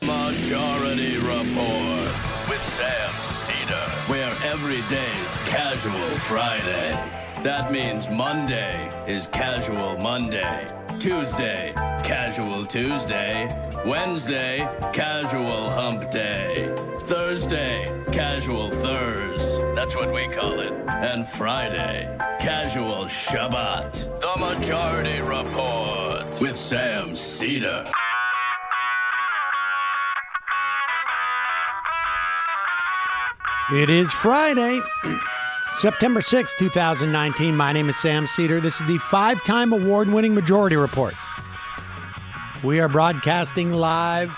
Majority Report with Sam Seder, where every day's Casual Friday. That means Monday is Casual Monday, Tuesday, Casual Tuesday, Wednesday, Casual Hump Day, Thursday, Casual Thurs, that's what we call it, and Friday, Casual Shabbat. The Majority Report with Sam Seder. It is Friday, September 6, 2019. My name is Sam Seder. This is the 5-time award-winning Majority Report. We are broadcasting live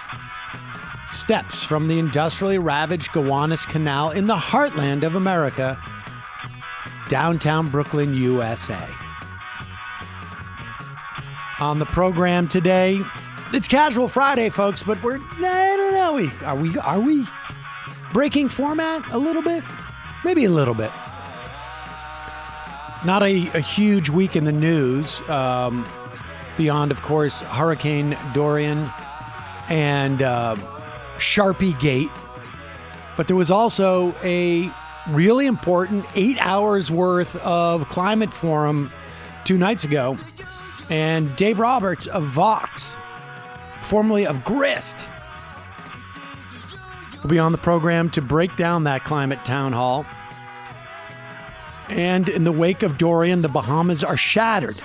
steps from the industrially ravaged Gowanus Canal in the heartland of America, downtown Brooklyn, USA. On the program today, it's Casual Friday, folks, but I don't know, are we breaking format a little bit? Maybe a little bit. Not a huge week in the news, beyond, of course, Hurricane Dorian and Sharpie Gate. But there was also a really important 8 hours worth of climate forum 2 nights ago. And Dave Roberts of Vox, formerly of Grist, will be on the program to break down that climate town hall. And in the wake of Dorian, the Bahamas are shattered,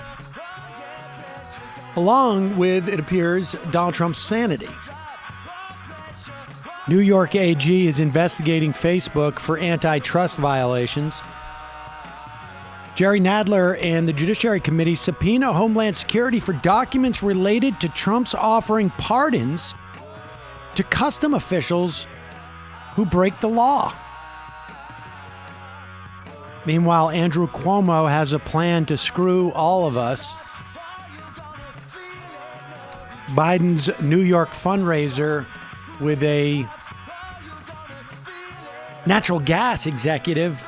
along with, it appears, Donald Trump's sanity. New York AG is investigating Facebook for antitrust violations. Jerry Nadler and the Judiciary Committee subpoena Homeland Security for documents related to Trump's offering pardons to custom officials who break the law. Meanwhile, Andrew Cuomo has a plan to screw all of us. Biden's New York fundraiser with a natural gas executive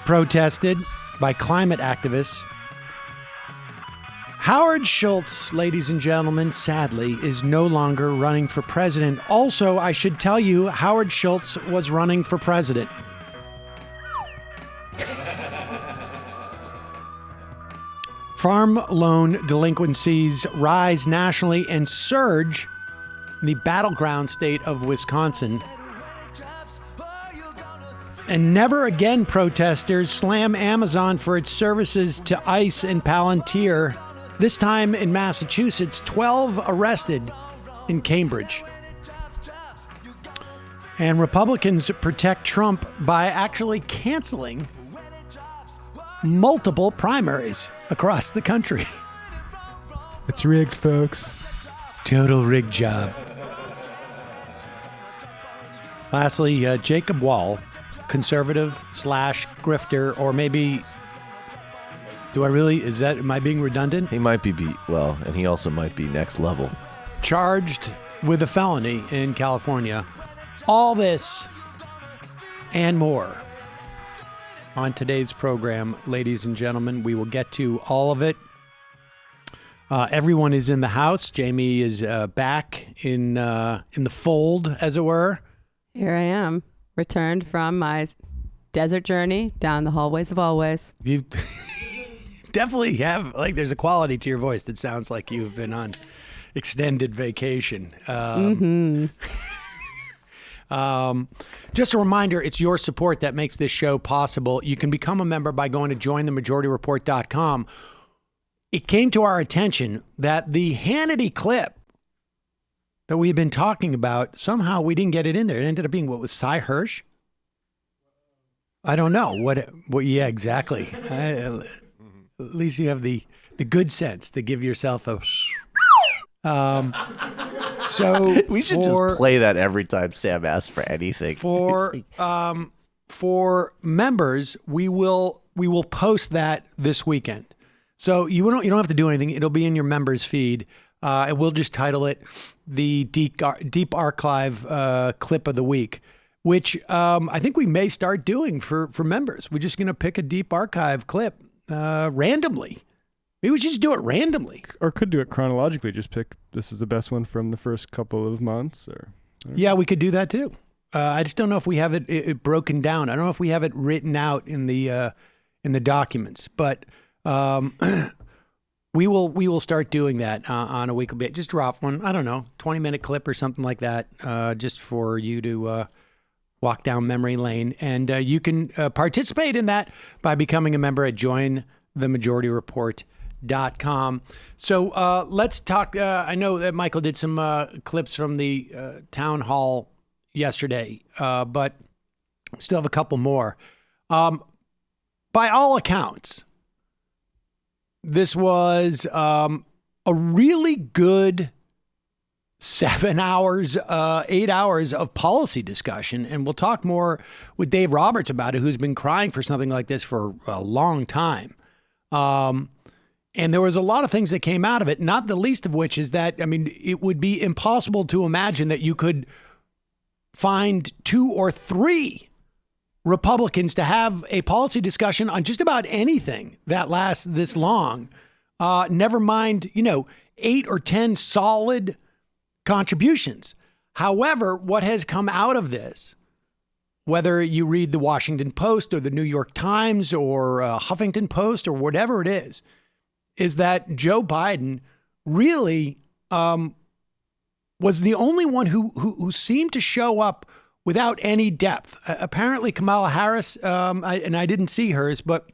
protested by climate activists. Howard Schultz, ladies and gentlemen, sadly, is no longer running for president. Also, I should tell you, Howard Schultz was running for president. Farm loan delinquencies rise nationally and surge in the battleground state of Wisconsin. And never again protesters slam Amazon for its services to ICE and Palantir. This time in Massachusetts, 12 arrested in Cambridge. And Republicans protect Trump by actually canceling multiple primaries across the country. It's rigged, folks. Total rig job. Lastly, Jacob Wall, conservative / grifter, or maybe... am I being redundant? He might be and he also might be next level. Charged with a felony in California. All this and more on today's program, ladies and gentlemen. We will get to all of it. Everyone is in the house. Jamie is back in the fold, as it were. Here I am, returned from my desert journey down the hallways of always. You definitely have, there's a quality to your voice that sounds like you've been on extended vacation. Just a reminder, it's your support that makes this show possible. You can become a member by going to jointhemajorityreport.com. It came to our attention that the Hannity clip that we've been talking about, somehow we didn't get it in there. It ended up being, what was Cy Hirsch? I don't know. What? Yeah, exactly. At least you have the good sense to give yourself a... So we should just play that every time Sam asks for anything. For members, we will post that this weekend. So you don't have to do anything. It'll be in your members feed. And we'll just title it the Deep Archive Clip of the Week, which I think we may start doing for members. We're just going to pick a Deep Archive clip randomly. Maybe we should just do it randomly. Or could do it chronologically. Just pick this is the best one from the first couple of months. Or Yeah, we could do that too. I just don't know if we have it broken down. I don't know if we have it written out in the documents, but we will start doing that on a weekly basis. Just drop one. I don't know, 20-minute clip or something like that, just for you to walk down memory lane, and you can participate in that by becoming a member at jointhemajorityreport.com. So let's talk. I know that Michael did some clips from the town hall yesterday, but still have a couple more. By all accounts, this was a really good 7 hours, 8 hours of policy discussion. And we'll talk more with Dave Roberts about it, who's been crying for something like this for a long time. And there was a lot of things that came out of it, not the least of which is that, I mean, it would be impossible to imagine that you could find 2 or 3 Republicans to have a policy discussion on just about anything that lasts this long. Never mind, 8 or 10 solid contributions. However, what has come out of this, whether you read the Washington Post or the New York Times or Huffington Post or whatever it is that Joe Biden really was the only one who seemed to show up without any depth. Apparently, Kamala Harris, and I didn't see hers, but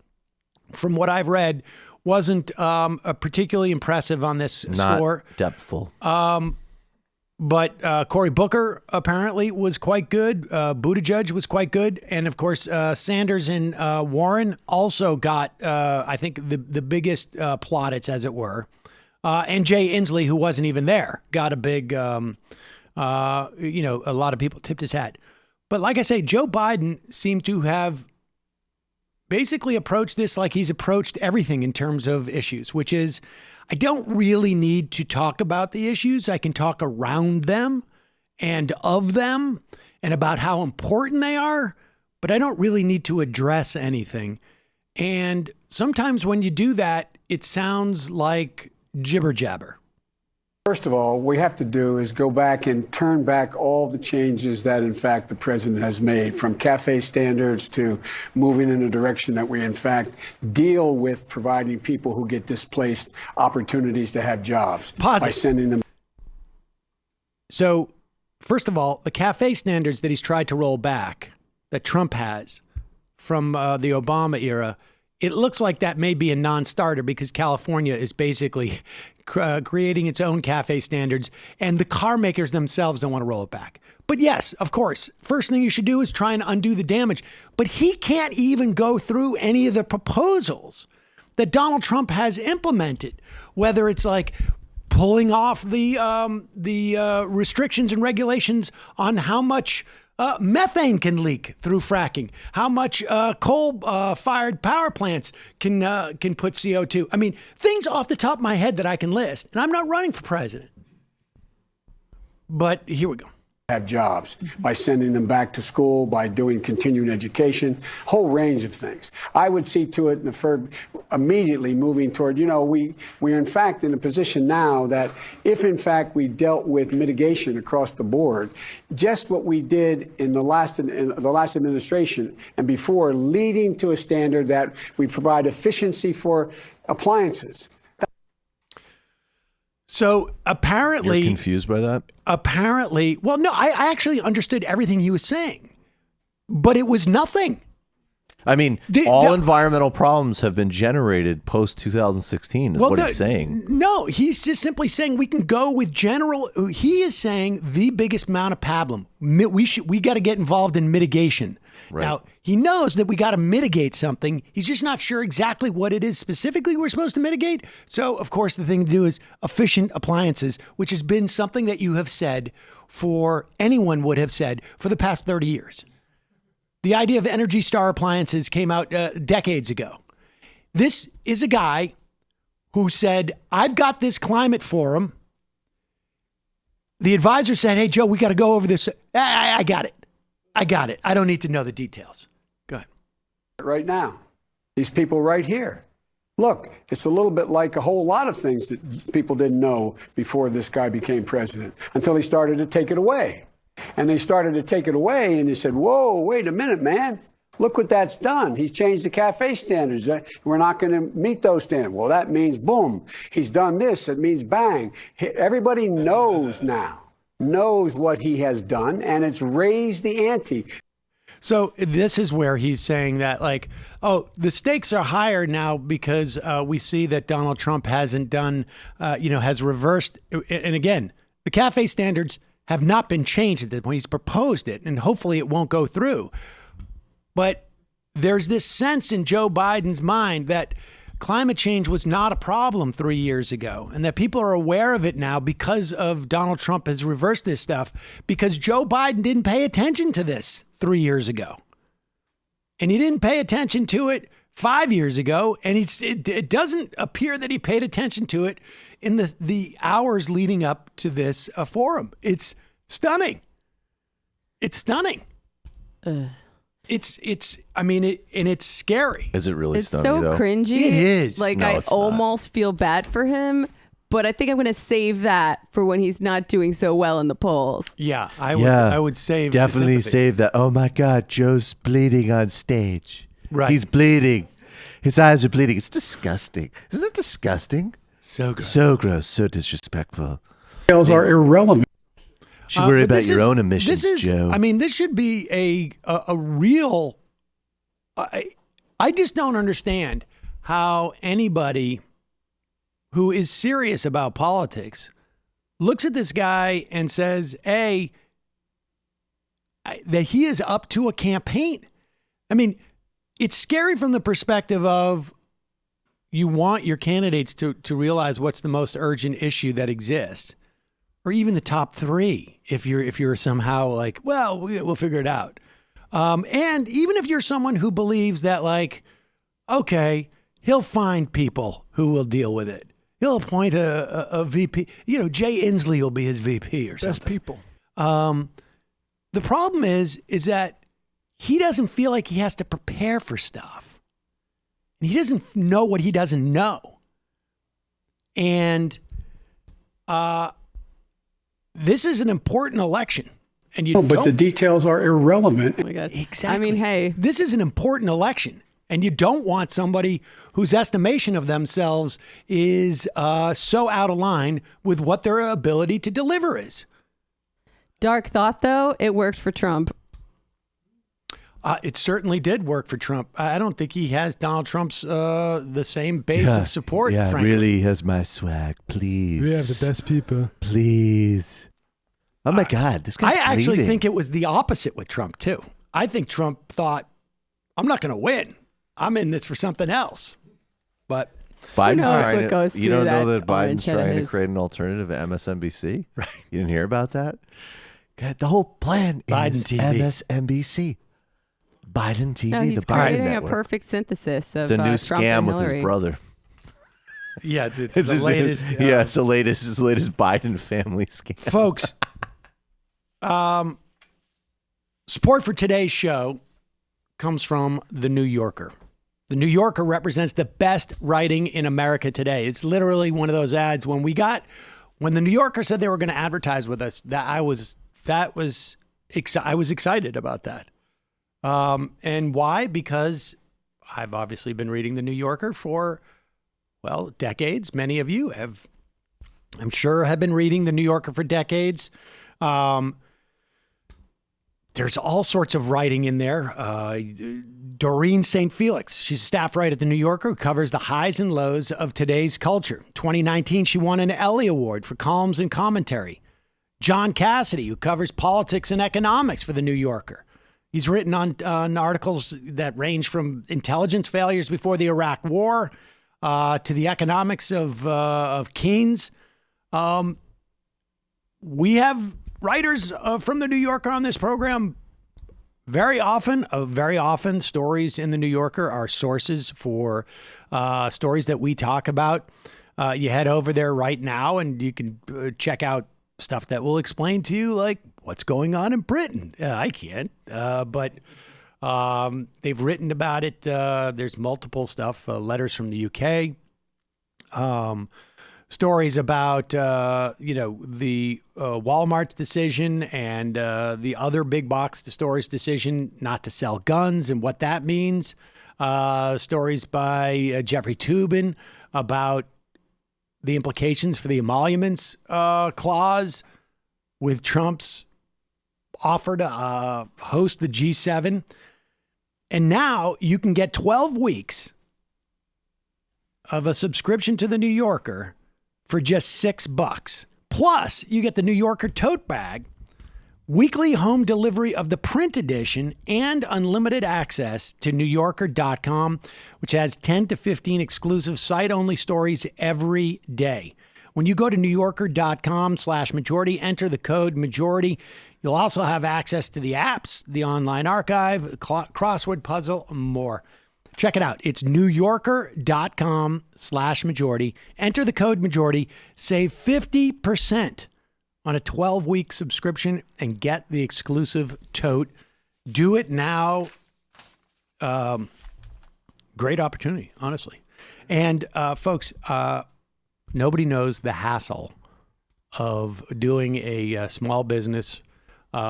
from what I've read, wasn't particularly impressive on this score. Not depthful. But Cory Booker apparently was quite good. Buttigieg was quite good. And of course, Sanders and Warren also got, I think, the biggest plaudits, as it were. And Jay Inslee, who wasn't even there, got a big, a lot of people tipped his hat. But like I say, Joe Biden seemed to have basically approached this like he's approached everything in terms of issues, which is, I don't really need to talk about the issues. I can talk around them and of them and about how important they are, but I don't really need to address anything. And sometimes when you do that, it sounds like jibber jabber. First of all, what we have to do is go back and turn back all the changes that, in fact, the president has made, from cafe standards to moving in a direction that we, in fact, deal with providing people who get displaced opportunities to have jobs. Pause by it. sending them. So, first of all, the cafe standards that he's tried to roll back, that Trump has from the Obama era, it looks like that may be a non-starter because California is basically creating its own cafe standards, and the car makers themselves don't want to roll it back. But yes, of course, first thing you should do is try and undo the damage. But he can't even go through any of the proposals that Donald Trump has implemented, whether it's like pulling off the restrictions and regulations on how much methane can leak through fracking, how much coal-fired power plants can put CO2. I mean, things off the top of my head that I can list. And I'm not running for president. But here we go. Have jobs by sending them back to school, by doing continuing education, whole range of things. I would see to it immediately moving toward, we're in fact in a position now that if in fact we dealt with mitigation across the board, just what we did in the last administration and before, leading to a standard that we provide efficiency for appliances. So apparently, You're confused by that? Apparently, well, no, I actually understood everything he was saying, but it was nothing. I mean, all environmental problems have been generated post 2016 is what he's saying. No, he's just simply saying we can go with general. He is saying the biggest amount of problem. We got to get involved in mitigation. Right. Now, he knows that we got to mitigate something. He's just not sure exactly what it is specifically we're supposed to mitigate. So, of course, the thing to do is efficient appliances, which has been something that you have said anyone would have said for the past 30 years. The idea of Energy Star appliances came out decades ago. This is a guy who said, I've got this climate forum. The advisor said, hey, Joe, we got to go over this. I got it. I don't need to know the details. Go ahead. Right now, these people right here. Look, it's a little bit like a whole lot of things that people didn't know before this guy became president, until he started to take it away. And they started to take it away, and he said, whoa, wait a minute, man. Look what that's done. He's changed the cafe standards. We're not going to meet those standards. Well, that means boom. He's done this. It means bang. Everybody knows now, knows what he has done, and it's raised the ante. So this is where he's saying that, like, oh, the stakes are higher now because we see that Donald Trump hasn't done, has reversed. And again, the cafe standards have not been changed at this point. He's proposed it, and hopefully it won't go through. But there's this sense in Joe Biden's mind that climate change was not a problem 3 years ago, and that people are aware of it now because of Donald Trump has reversed this stuff, because Joe Biden didn't pay attention to this 3 years ago. And he didn't pay attention to it 5 years ago, and it doesn't appear that he paid attention to it in the hours leading up to this forum. It's stunning. It's stunning. It's scary. Is it really It's stunning, so though? cringy. It is. Like, No, I it's not. almost feel bad for him, but I think I'm going to save that for when he's not doing so well in the polls. Yeah, I would save Definitely the sympathy. save that. Oh my God, Joe's bleeding on stage. Right. He's bleeding. His eyes are bleeding. It's disgusting. Isn't it disgusting? So gross. So gross. So disrespectful. Details are irrelevant. You should worry But about this your is- own emissions, this is, Joe. I mean, this should be a real. I just don't understand how anybody who is serious about politics looks at this guy and says, that he is up to a campaign. I mean, it's scary from the perspective of you want your candidates to realize what's the most urgent issue that exists, or even the top three. If you're somehow like, well, we'll figure it out. And even if you're someone who believes that, like, okay, he'll find people who will deal with it. He'll appoint a VP. Jay Inslee will be his VP or something. Best people. The problem is that he doesn't feel like he has to prepare for stuff. He doesn't know what he doesn't know. And this is an important election. And But the details are irrelevant. Oh my God. Exactly. I mean, hey, This is an important election. And you don't want somebody whose estimation of themselves is so out of line with what their ability to deliver is. dark thought though, it worked for Trump. It certainly did work for Trump. I don't think he has Donald Trump's the same base of support, Yeah, frankly. really has my swag. Please. We have the best people. Please. Oh my God, this guy's I actually bleeding. think it was the opposite with Trump, too. I think Trump thought, I'm not going to win. I'm in this for something else. But Biden's knows trying what to, goes you don't through know that that Biden's orange head of trying to his. create an alternative to MSNBC? Right. You didn't hear about that? God, the whole plan Biden is TV. MSNBC. Biden TV, No, he's the Biden creating a network. perfect synthesis of It's a new Trump scam and with Hillary. his brother. yeah, it's It's the his latest. yeah, it's his latest Biden family scam. Folks, support for today's show comes from The New Yorker. The New Yorker represents the best writing in America today. It's literally one of those ads when The New Yorker said they were going to advertise with us, I was excited about that. And why? Because I've obviously been reading The New Yorker for, decades. Many of you have, I'm sure, have been reading The New Yorker for decades. There's all sorts of writing in there. Doreen St. Felix, she's a staff writer at The New Yorker who covers the highs and lows of today's culture. 2019, she won an Ellie Award for columns and commentary. John Cassidy, who covers politics and economics for The New Yorker. He's written on articles that range from intelligence failures before the Iraq War to the economics of Keynes. We have writers from The New Yorker on this program very often. Stories in The New Yorker are sources for stories that we talk about. You head over there right now and you can check out stuff that will explain to you, like, what's going on in Britain. I can't, but They've written about it. There's multiple stuff, letters from the UK, stories about, the Walmart's decision and the other big box stores' decision not to sell guns and what that means. Stories by Jeffrey Toobin about the implications for the emoluments clause with Trump's offer to host the G7. And now you can get 12 weeks of a subscription to the New Yorker for just $6. Plus, you get the New Yorker tote bag, weekly home delivery of the print edition, and unlimited access to NewYorker.com, which has 10 to 15 exclusive site-only stories every day. When you go to NewYorker.com/majority, enter the code majority. You'll also have access to the apps, the online archive, crossword puzzle, more. Check it out. It's NewYorker.com/majority. Enter the code majority. Save 50% on a 12-week subscription and get the exclusive tote. Do it now. Great opportunity, honestly. And folks, nobody knows the hassle of doing a small business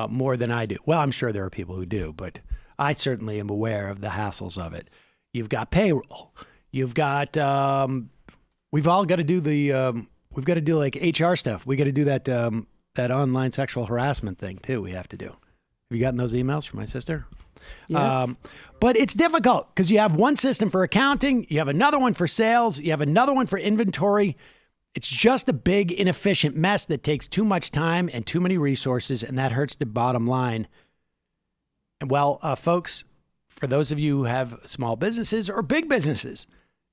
more than I do. Well, I'm sure there are people who do, but I certainly am aware of the hassles of it. You've got payroll. You've got, we've all got to do we've got to do like HR stuff. We got to do that online sexual harassment thing too. We have to do. Have you gotten those emails from my sister? Yes. But it's difficult because you have one system for accounting, you have another one for sales, you have another one for inventory. It's just a big, inefficient mess that takes too much time and too many resources, and that hurts the bottom line. And well, folks, for those of you who have small businesses or big businesses,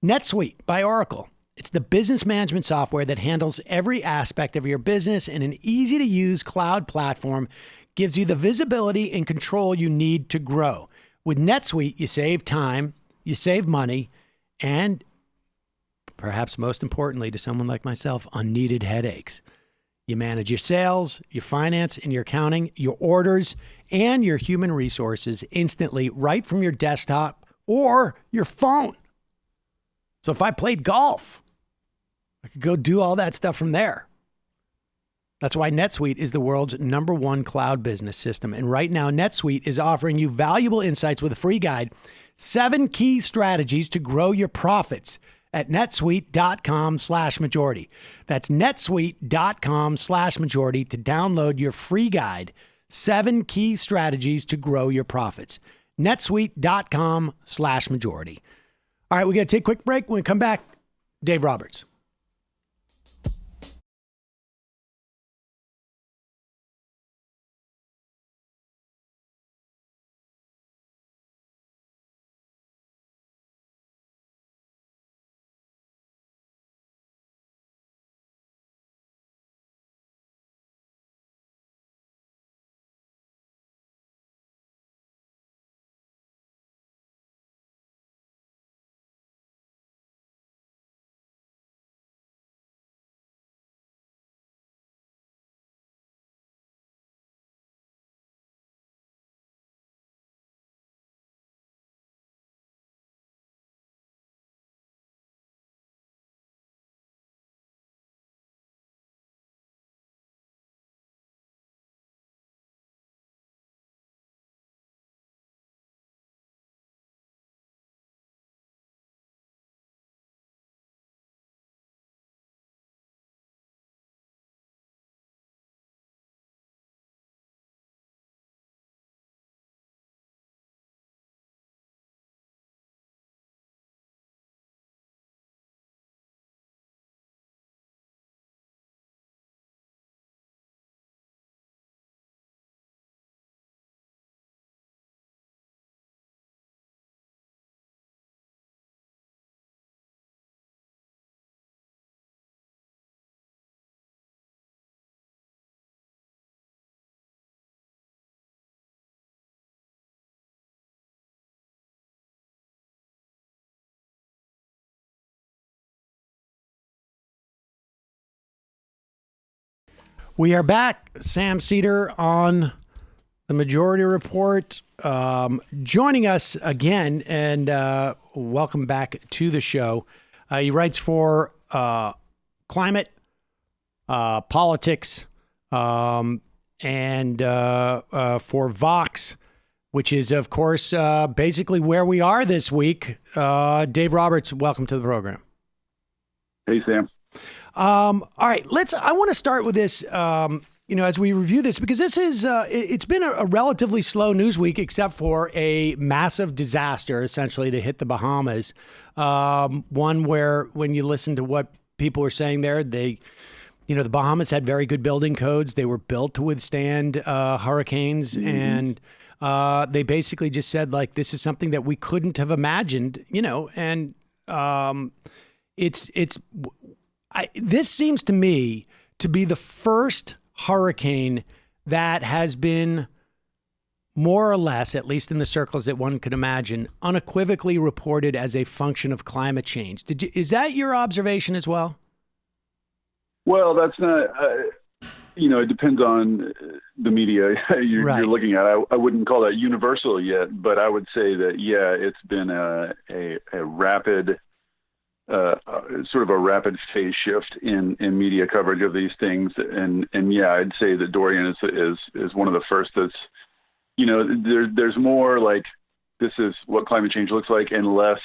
NetSuite by Oracle. It's the business management software that handles every aspect of your business, and an easy-to-use cloud platform gives you the visibility and control you need to grow. With NetSuite, you save time, you save money, and perhaps most importantly to someone like myself, unneeded headaches. You manage your sales, your finance, and your accounting, your orders, and your human resources instantly right from your desktop or your phone. So if I played golf, I could go do all that stuff from there. That's why NetSuite is the world's #1 cloud business system. And right now, NetSuite is offering you valuable insights with a free guide, 7 key strategies to grow your profits at netsuite.com/majority. That's netsuite.com/majority to download your free guide, 7 key strategies to grow your profits. netsuite.com/majority. All right, we got to take a quick break. When we come back, Dave Roberts. We are back. Sam Seder on the Majority Report, joining us again, and welcome back to the show. He writes for climate, politics, and for Vox, which is, of course, basically where we are this week. Dave Roberts, welcome to the program. Hey, Sam. All right, I want to start with this, as we review this, because this is, it's been a relatively slow news week, except for a massive disaster, essentially, to hit the Bahamas. One where, when you listen to what people were saying there, the Bahamas had very good building codes. They were built to withstand hurricanes, and they basically just said, like, this is something that we couldn't have imagined, and this seems to me to be the first hurricane that has been more or less, at least in the circles that one could imagine, unequivocally reported as a function of climate change. Is that your observation as well? Well, that's not, it depends on the media you're looking at. I wouldn't call that universal yet, but I would say that, it's been a rapid, sort of a rapid phase shift in media coverage of these things. And I'd say that Dorian is one of the first that's, there's more like, this is what climate change looks like, and less,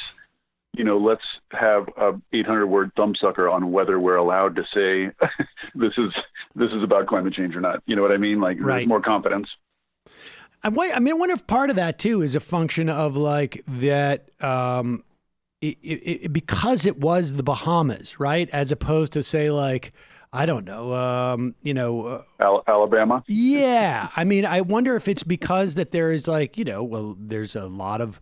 let's have a 800-word thumbsucker on whether we're allowed to say this is about climate change or not. You know what I mean? Like, there's more confidence. I wonder if part of that too is a function of like that, because it was the Bahamas, right? As opposed to, say, like, I don't know, Alabama. Yeah. I wonder if it's because that there is like, there's a lot of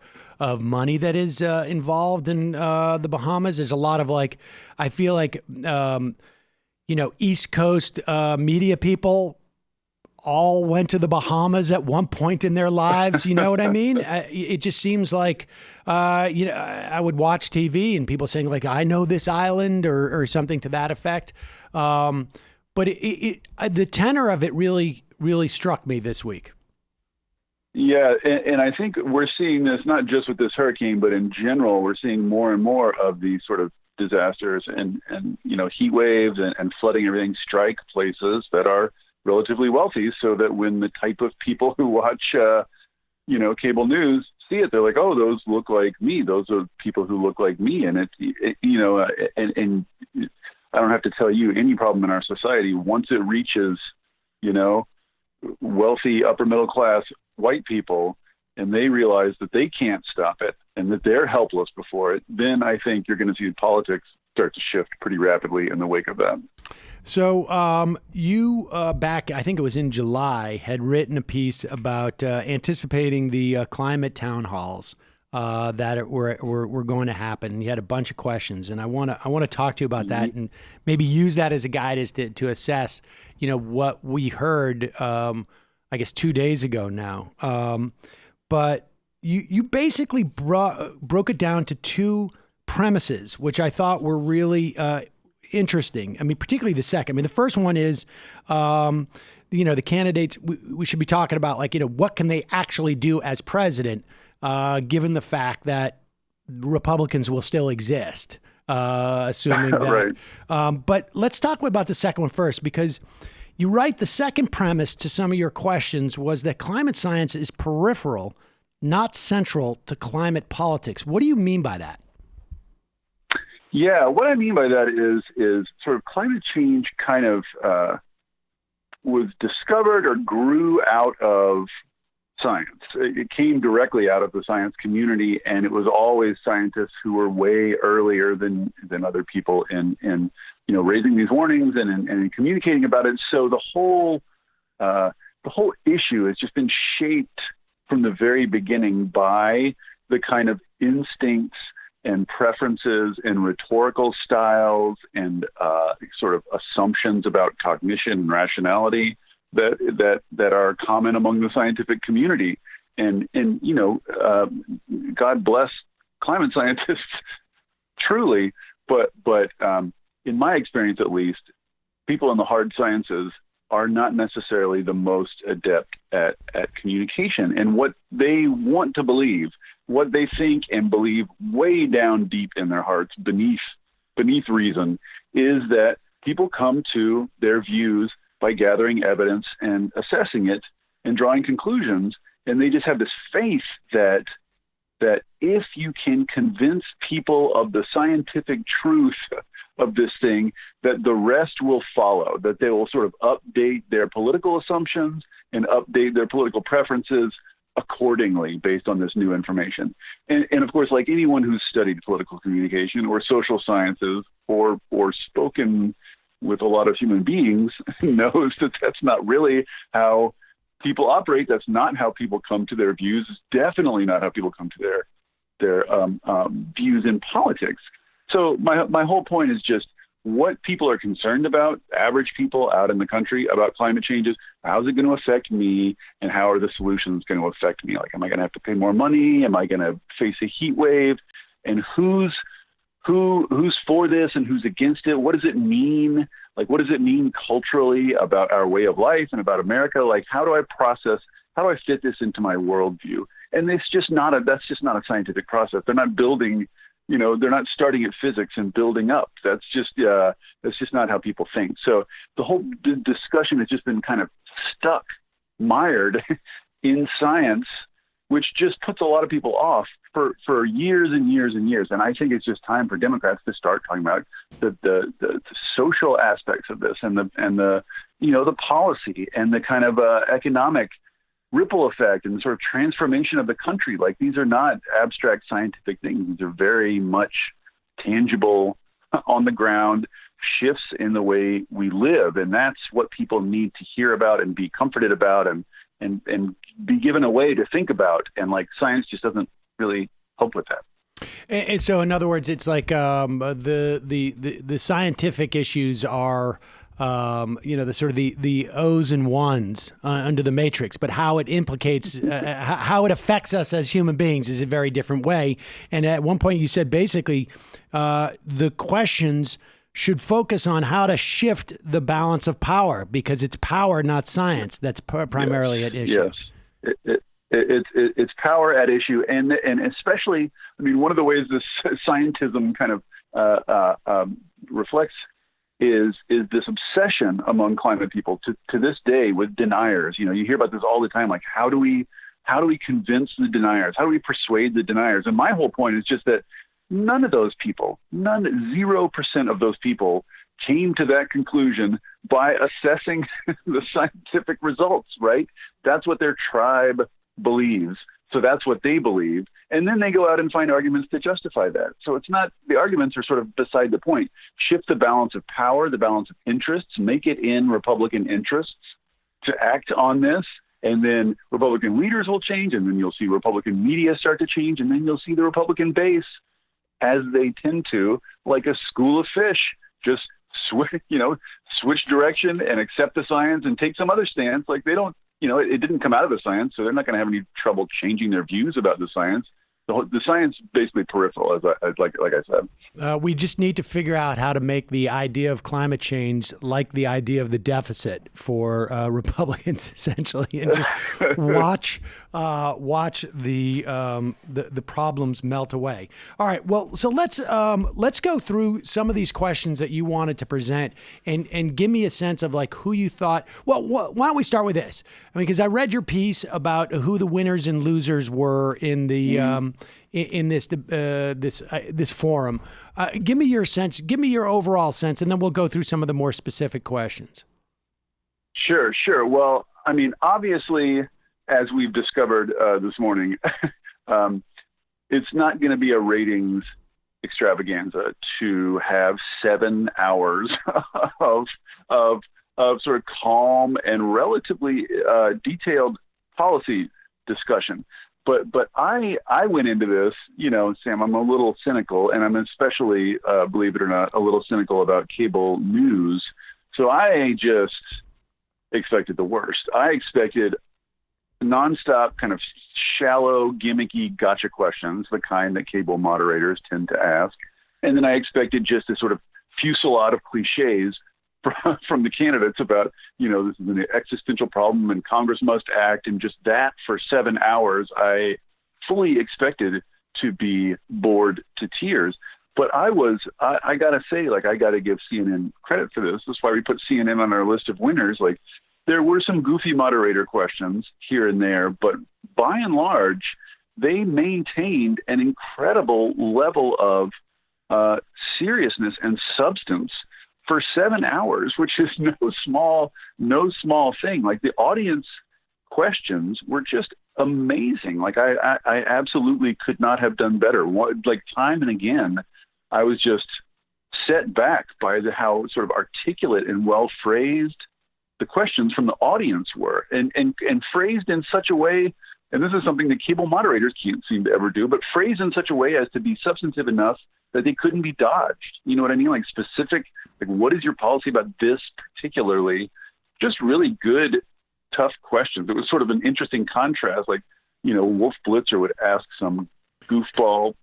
money that is involved in the Bahamas. There's a lot of like, I feel like, East Coast media people all went to the Bahamas at one point in their lives. You know what I mean? It just seems like, I would watch TV and people saying like, I know this island or something to that effect. But the tenor of it really, really struck me this week. Yeah. And I think we're seeing this not just with this hurricane, but in general, we're seeing more and more of these sort of disasters and heat waves and flooding, everything strike places that are relatively wealthy, so that when the type of people who watch, cable news see it, they're like, oh, those look like me. Those are people who look like me. And and I don't have to tell you, any problem in our society, once it reaches, wealthy, upper middle class white people, and they realize that they can't stop it and that they're helpless before it, then I think you're going to see politics start to shift pretty rapidly in the wake of that. So you back, I think it was in July, had written a piece about anticipating the climate town halls that were going to happen. You had a bunch of questions, and I want to talk to you about that and maybe use that as a guide as to assess, what we heard, I guess 2 days ago now. But you basically broke it down to two premises, which I thought were really interesting. Particularly the second. The first one is, the candidates, we should be talking about, like, what can they actually do as president, given the fact that Republicans will still exist, assuming that. Right. But let's talk about the second one first, because you write the second premise to some of your questions was that climate science is peripheral, not central to climate politics. What do you mean by that? Yeah, what I mean by that is sort of climate change kind of was discovered or grew out of science. It came directly out of the science community, and it was always scientists who were way earlier than other people in raising these warnings and in communicating about it. So the whole issue has just been shaped from the very beginning by the kind of instincts and preferences and rhetorical styles and sort of assumptions about cognition and rationality that are common among the scientific community. And God bless climate scientists, truly. But in my experience, at least, people in the hard sciences are not necessarily the most adept at communication. And what they want to believe, what they think and believe way down deep in their hearts, beneath reason, is that people come to their views by gathering evidence and assessing it and drawing conclusions. And they just have this faith that if you can convince people of the scientific truth of this thing, that the rest will follow, that they will sort of update their political assumptions and update their political preferences accordingly based on this new information. And of course, like anyone who's studied political communication or social sciences or spoken with a lot of human beings knows that that's not really how people operate. That's not how people come to their views. It's definitely not how people come to their views in politics. So my whole point is just what people are concerned about, average people out in the country, about climate changes. How's it going to affect me, and how are the solutions going to affect me? Like, am I going to have to pay more money? Am I going to face a heat wave? And who's for this and who's against it? What does it mean? Like, what does it mean culturally about our way of life and about America? Like, how do I fit this into my worldview? And that's just not a scientific process. They're not building, they're not starting at physics and building up. That's just not how people think. So the whole discussion has just been kind of mired in science, which just puts a lot of people off for years and years and years. And I think it's just time for Democrats to start talking about the social aspects of this and the policy and the kind of economic ripple effect and the sort of transformation of the country. Like, these are not abstract scientific things. These are very much tangible, on the ground shifts in the way we live. And that's what people need to hear about and be comforted about and be given a way to think about. And like, science just doesn't really help with that. And so, in other words, it's like the scientific issues are the sort of the O's and ones under the matrix, but how it implicates, how it affects us as human beings is a very different way. And at one point you said basically the questions should focus on how to shift the balance of power, because it's power, not science, that's primarily at issue. Yes, it's power at issue, and especially, I mean, one of the ways this scientism kind of reflects is this obsession among climate people to this day with deniers. You hear about this all the time. Like, how do we convince the deniers? How do we persuade the deniers? And my whole point is just that none of those people, 0% of those people came to that conclusion by assessing the scientific results, right? That's what their tribe believes. So that's what they believe. And then they go out and find arguments to justify that. So it's not, the arguments are sort of beside the point. Shift the balance of power, the balance of interests, make it in Republican interests to act on this. And then Republican leaders will change. And then you'll see Republican media start to change. And then you'll see the Republican base, as they tend to, like a school of fish, just switch direction and accept the science and take some other stance. Like, they don't, it didn't come out of the science, so they're not going to have any trouble changing their views about the science. The science basically peripheral, like I said. We just need to figure out how to make the idea of climate change like the idea of the deficit for Republicans, essentially, and just watch the problems melt away. All right, well, so let's go through some of these questions that you wanted to present and give me a sense of like who you thought. Well, why don't we start with this? I mean, because I read your piece about who the winners and losers were in the in this forum. Give me your sense. Give me your overall sense, and then we'll go through some of the more specific questions. Sure. Well, I mean, obviously, as we've discovered this morning, it's not going to be a ratings extravaganza to have 7 hours of sort of calm and relatively detailed policy discussion. But I went into this, Sam, I'm a little cynical, and I'm especially, believe it or not, a little cynical about cable news. So I just expected the worst. I expected nonstop kind of shallow, gimmicky gotcha questions, the kind that cable moderators tend to ask. And then I expected just a sort of fusillade of cliches from the candidates about, this is an existential problem and Congress must act. And just that for 7 hours, I fully expected to be bored to tears. But I got to say, I got to give CNN credit for this. That's why we put CNN on our list of winners. There were some goofy moderator questions here and there, but by and large, they maintained an incredible level of seriousness and substance for 7 hours, which is no small thing. The audience questions were just amazing. I absolutely could not have done better. Time and again, I was just set back by how sort of articulate and well phrased the questions from the audience were, and phrased in such a way. And this is something that cable moderators can't seem to ever do, but phrased in such a way as to be substantive enough that they couldn't be dodged. You know what I mean? Specific, what is your policy about this particularly? Just really good, tough questions. It was sort of an interesting contrast. Wolf Blitzer would ask some goofball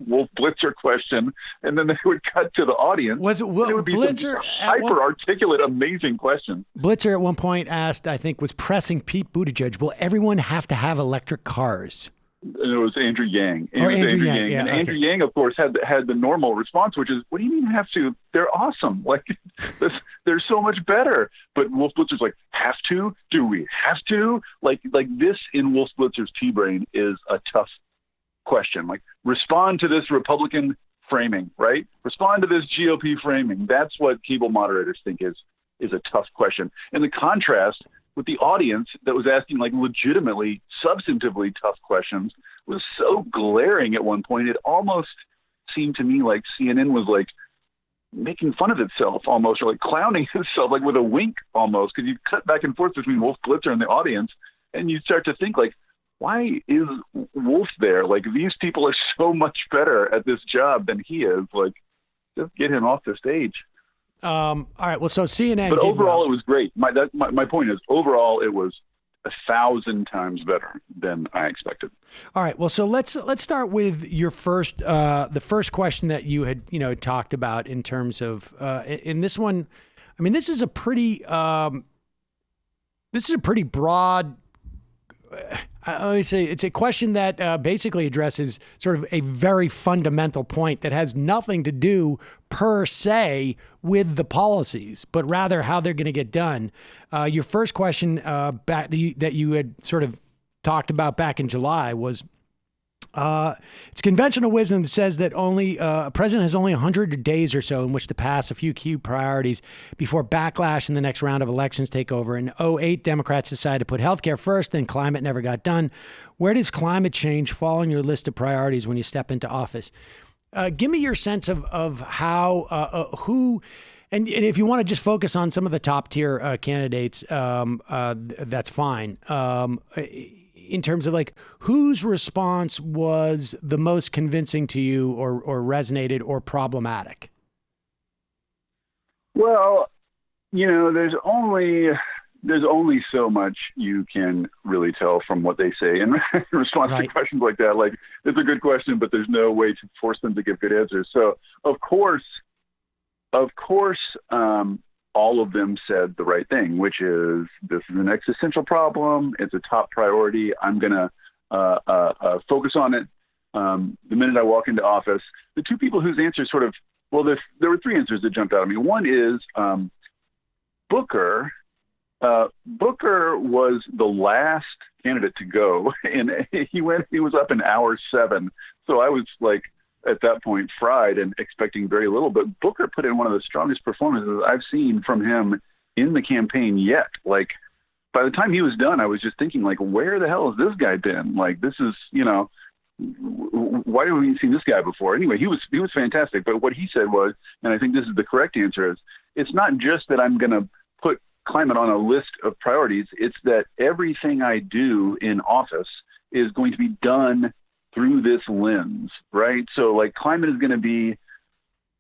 Wolf Blitzer question, and then they would cut to the audience. It would be Blitzer hyper articulate, amazing question. Blitzer at one point asked, I think, was pressing Pete Buttigieg, will everyone have to have electric cars? And it was Andrew Yang. Andrew Yang. Yeah, and Andrew Yang, of course, had the normal response, which is, what do you mean have to? They're awesome. They're so much better. But Wolf Blitzer's have to? Do we have to? This in Wolf Blitzer's T-brain is a tough question. Respond to this Republican framing, right? Respond to this GOP framing. That's what cable moderators think is a tough question. And the contrast with the audience that was asking legitimately, substantively tough questions was so glaring at one point. It almost seemed to me like CNN was making fun of itself almost, or clowning itself, with a wink almost, because you cut back and forth between Wolf Blitzer and the audience, and you start to think why is Wolf there? These people are so much better at this job than he is. Just get him off the stage. All right. Well, so CNN. But overall, it was great. My point is, overall, it was 1,000 times better than I expected. All right. Well, so let's start with your first, the first question that you had talked about in terms of in this one. I mean, this is a pretty broad. I would say it's a question that basically addresses sort of a very fundamental point that has nothing to do per se with the policies, but rather how they're going to get done. Your first question that you had sort of talked about back in July was, it's conventional wisdom that says that a president has only 100 days or so in which to pass a few key priorities before backlash in the next round of elections take over. In 2008, Democrats decided to put healthcare first, then climate never got done. Where does climate change fall on your list of priorities when you step into office? Give me your sense of how, who, and if you want to just focus on some of the top tier candidates, that's fine. In terms of whose response was the most convincing to you or resonated or problematic? Well, there's only so much you can really tell from what they say in response to questions like that. It's a good question, but there's no way to force them to give good answers. So of course, all of them said the right thing, which is, this is an existential problem. It's a top priority. I'm going to focus on it the minute I walk into office. The two people whose answers there were three answers that jumped out at me. One is Booker. Booker was the last candidate to go, and he was up in hour 7. So I was at that point fried and expecting very little, but Booker put in one of the strongest performances I've seen from him in the campaign yet. By the time he was done, I was just thinking, where the hell has this guy been? This is, why haven't we seen this guy before? Anyway, he was fantastic. But what he said was, and I think this is the correct answer, is it's not just that I'm going to put climate on a list of priorities. It's that everything I do in office is going to be done through this lens, right? So climate is going to be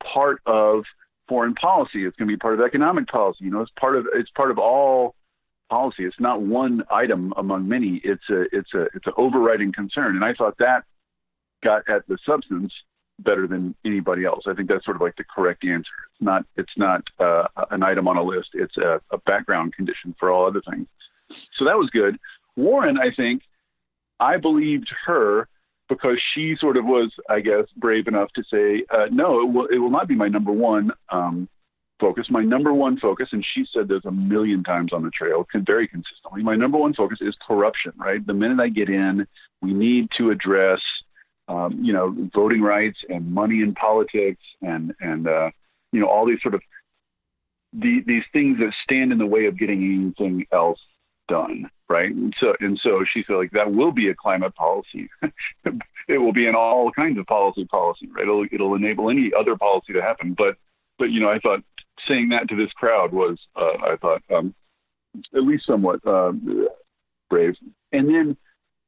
part of foreign policy. It's going to be part of economic policy. It's part of all policy. It's not one item among many. It's an overriding concern. And I thought that got at the substance better than anybody else. I think that's sort of like the correct answer. It's not an item on a list. It's a background condition for all other things. So that was good. Warren, I believed her because she sort of was, I guess, brave enough to say, no, it will not be my number one focus. My number one focus, and she said this a million times on the trail, very consistently, my number one focus is corruption, right? The minute I get in, we need to address, voting rights and money in politics and all these sort of these things that stand in the way of getting anything else done, right? And so she said, like, that will be a climate policy. It will be in all kinds of policy, right? It'll enable any other policy to happen. But I thought saying that to this crowd was, at least somewhat brave. And then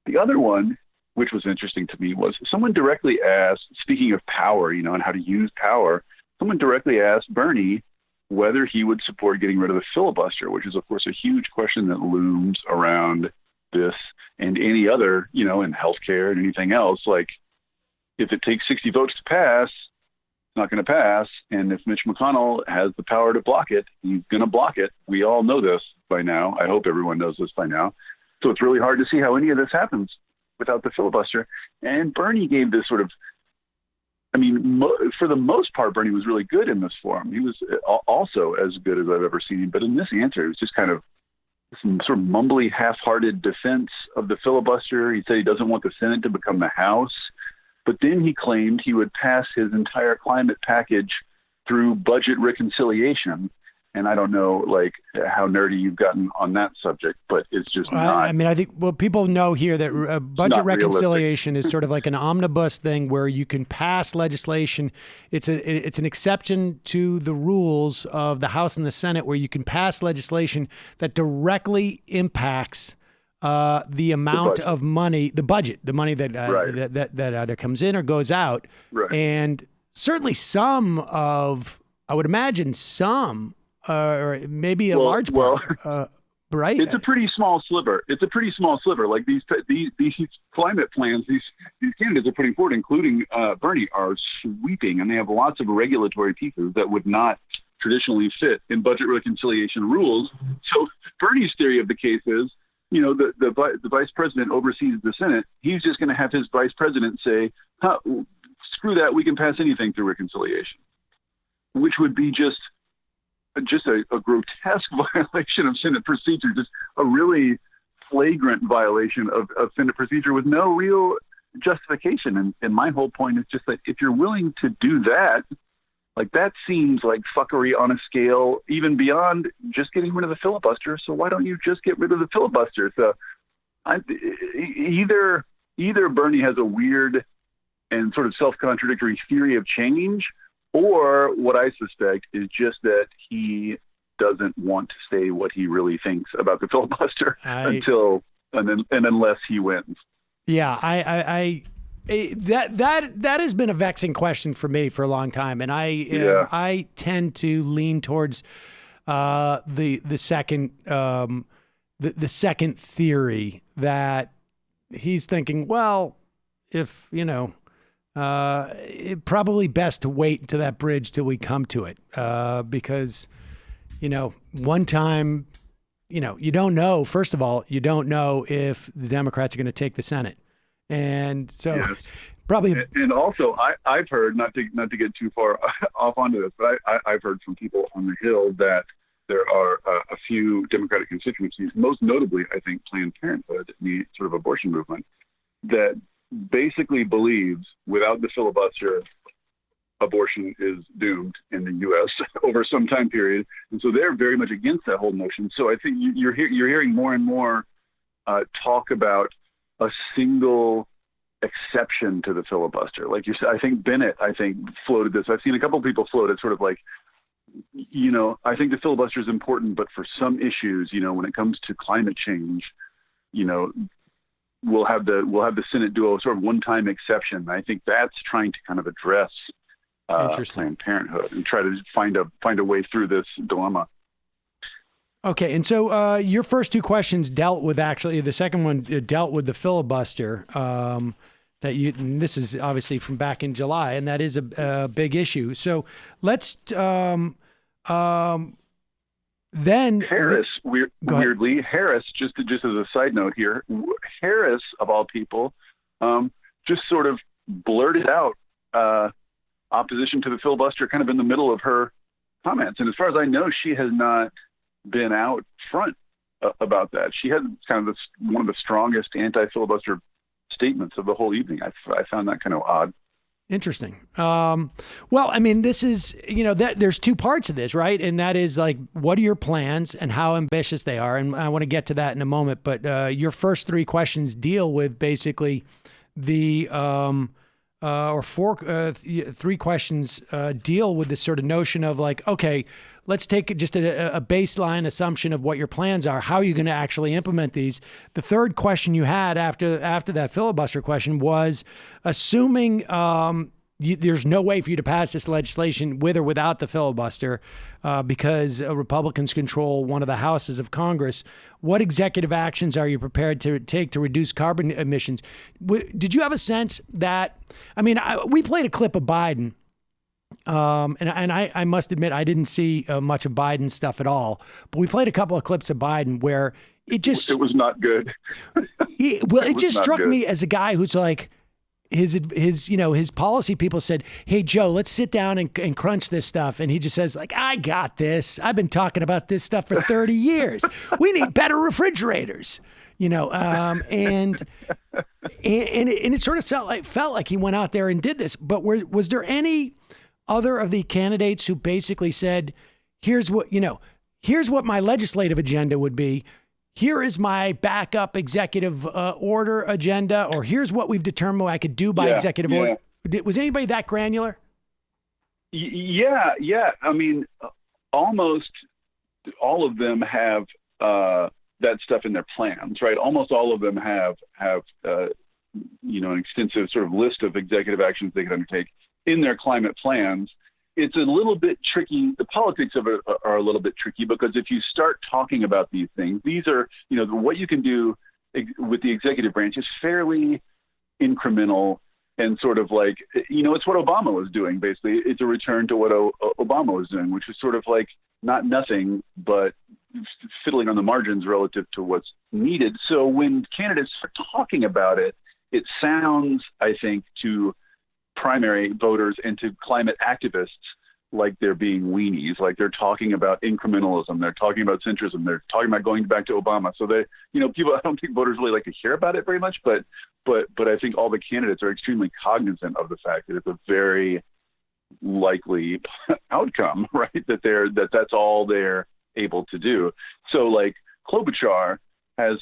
the other one, which was interesting to me, was someone directly asked, speaking of power, and how to use power, someone directly asked Bernie whether he would support getting rid of the filibuster, which is, of course, a huge question that looms around this and any other, in healthcare and anything else. Like, if it takes 60 votes to pass, it's not going to pass. And if Mitch McConnell has the power to block it, he's going to block it. We all know this by now. I hope everyone knows this by now. So it's really hard to see how any of this happens without the filibuster. And Bernie gave this sort of, for the most part, Bernie was really good in this forum. He was also as good as I've ever seen him. But in this answer, it was just kind of some sort of mumbly, half-hearted defense of the filibuster. He said he doesn't want the Senate to become the House. But then he claimed he would pass his entire climate package through budget reconciliation. And I don't know, how nerdy you've gotten on that subject, but it's just not. I think people know here that budget reconciliation is sort of like an omnibus thing where you can pass legislation. It's an exception to the rules of the House and the Senate where you can pass legislation that directly impacts the amount of money, the budget, the money that that either comes in or goes out. Right. And certainly I would imagine some. Or maybe a large part, right? It's a pretty small sliver. Like these climate plans, these candidates are putting forward, including Bernie, are sweeping, and they have lots of regulatory pieces that would not traditionally fit in budget reconciliation rules. So Bernie's theory of the case is, the vice president oversees the Senate. He's just going to have his vice president say, screw that, we can pass anything through reconciliation, which would be just a grotesque violation of Senate procedure, just a really flagrant violation of Senate procedure with no real justification. And my whole point is just that if you're willing to do that, that seems like fuckery on a scale even beyond just getting rid of the filibuster. So why don't you just get rid of the filibuster? So either Bernie has a weird and sort of self-contradictory theory of change, or what I suspect is just that he doesn't want to say what he really thinks about the filibuster unless he wins. Yeah, that has been a vexing question for me for a long time, and I tend to lean towards the second the second theory that he's thinking, well, if it probably best to wait until that bridge till we come to it, because, one time, you don't know. First of all, you don't know if the Democrats are going to take the Senate, and so probably. And also, I've heard, not to get too far off onto this, but I've heard from people on the Hill that there are a few Democratic constituencies, most notably, I think, Planned Parenthood, the sort of abortion movement, that basically believes without the filibuster, abortion is doomed in the U.S. over some time period. And so they're very much against that whole notion. So I think you're hearing more and more talk about a single exception to the filibuster. Like you said, I think Bennett, floated this. I've seen a couple of people float it sort of like, I think the filibuster is important, but for some issues, when it comes to climate change, we'll have the Senate do a sort of one-time exception. I think that's trying to kind of address Planned Parenthood and try to find a way through this dilemma. Okay, and so your first two questions dealt with the second one dealt with the filibuster. that you. And this is obviously from back in July, and that is a big issue. So let's then Harris. Weirdly, Harris. Just as a side note here, Harris of all people, just sort of blurted out opposition to the filibuster kind of in the middle of her comments. And as far as I know, she has not been out front about that. She had kind of one of the strongest anti-filibuster statements of the whole evening. I found that kind of odd. Interesting. Well, I mean, this is, there's two parts of this, right? And that is like, what are your plans and how ambitious they are? And I want to get to that in a moment. But your first three questions deal with basically the three questions deal with this sort of notion of like, okay, let's take just a baseline assumption of what your plans are. How are you going to actually implement these? The third question you had after that filibuster question was assuming there's no way for you to pass this legislation with or without the filibuster because Republicans control one of the houses of Congress. What executive actions are you prepared to take to reduce carbon emissions? Did you have a sense that, we played a clip of Biden, and I must admit, I didn't see much of Biden's stuff at all, but we played a couple of clips of Biden where it was not good. It just struck me as a guy who's like, his policy people said, hey, Joe, let's sit down and crunch this stuff. And he just says like, I got this. I've been talking about this stuff for 30 years. We need better refrigerators, and it sort of felt like he went out there and did this. But was there any other of the candidates who basically said, here's what my legislative agenda would be. Here is my backup executive order agenda, or here's what we've determined I could do by executive order. Was anybody that granular? Yeah. Almost all of them have that stuff in their plans, right? Almost all of them have an extensive sort of list of executive actions they can undertake in their climate plans. It's a little bit tricky. The politics of it are a little bit tricky because if you start talking about these things, these are, what you can do with the executive branch is fairly incremental and sort of like, it's what Obama was doing, basically. It's a return to what Obama was doing, which is sort of like not nothing, but fiddling on the margins relative to what's needed. So when candidates are talking about it, it sounds, I think, to primary voters and to climate activists like they're being weenies, like they're talking about incrementalism, they're talking about centrism, they're talking about going back to Obama. So they, people, I don't think voters really like to hear about it very much, but I think all the candidates are extremely cognizant of the fact that it's a very likely outcome, right? That's all they're able to do. So like Klobuchar has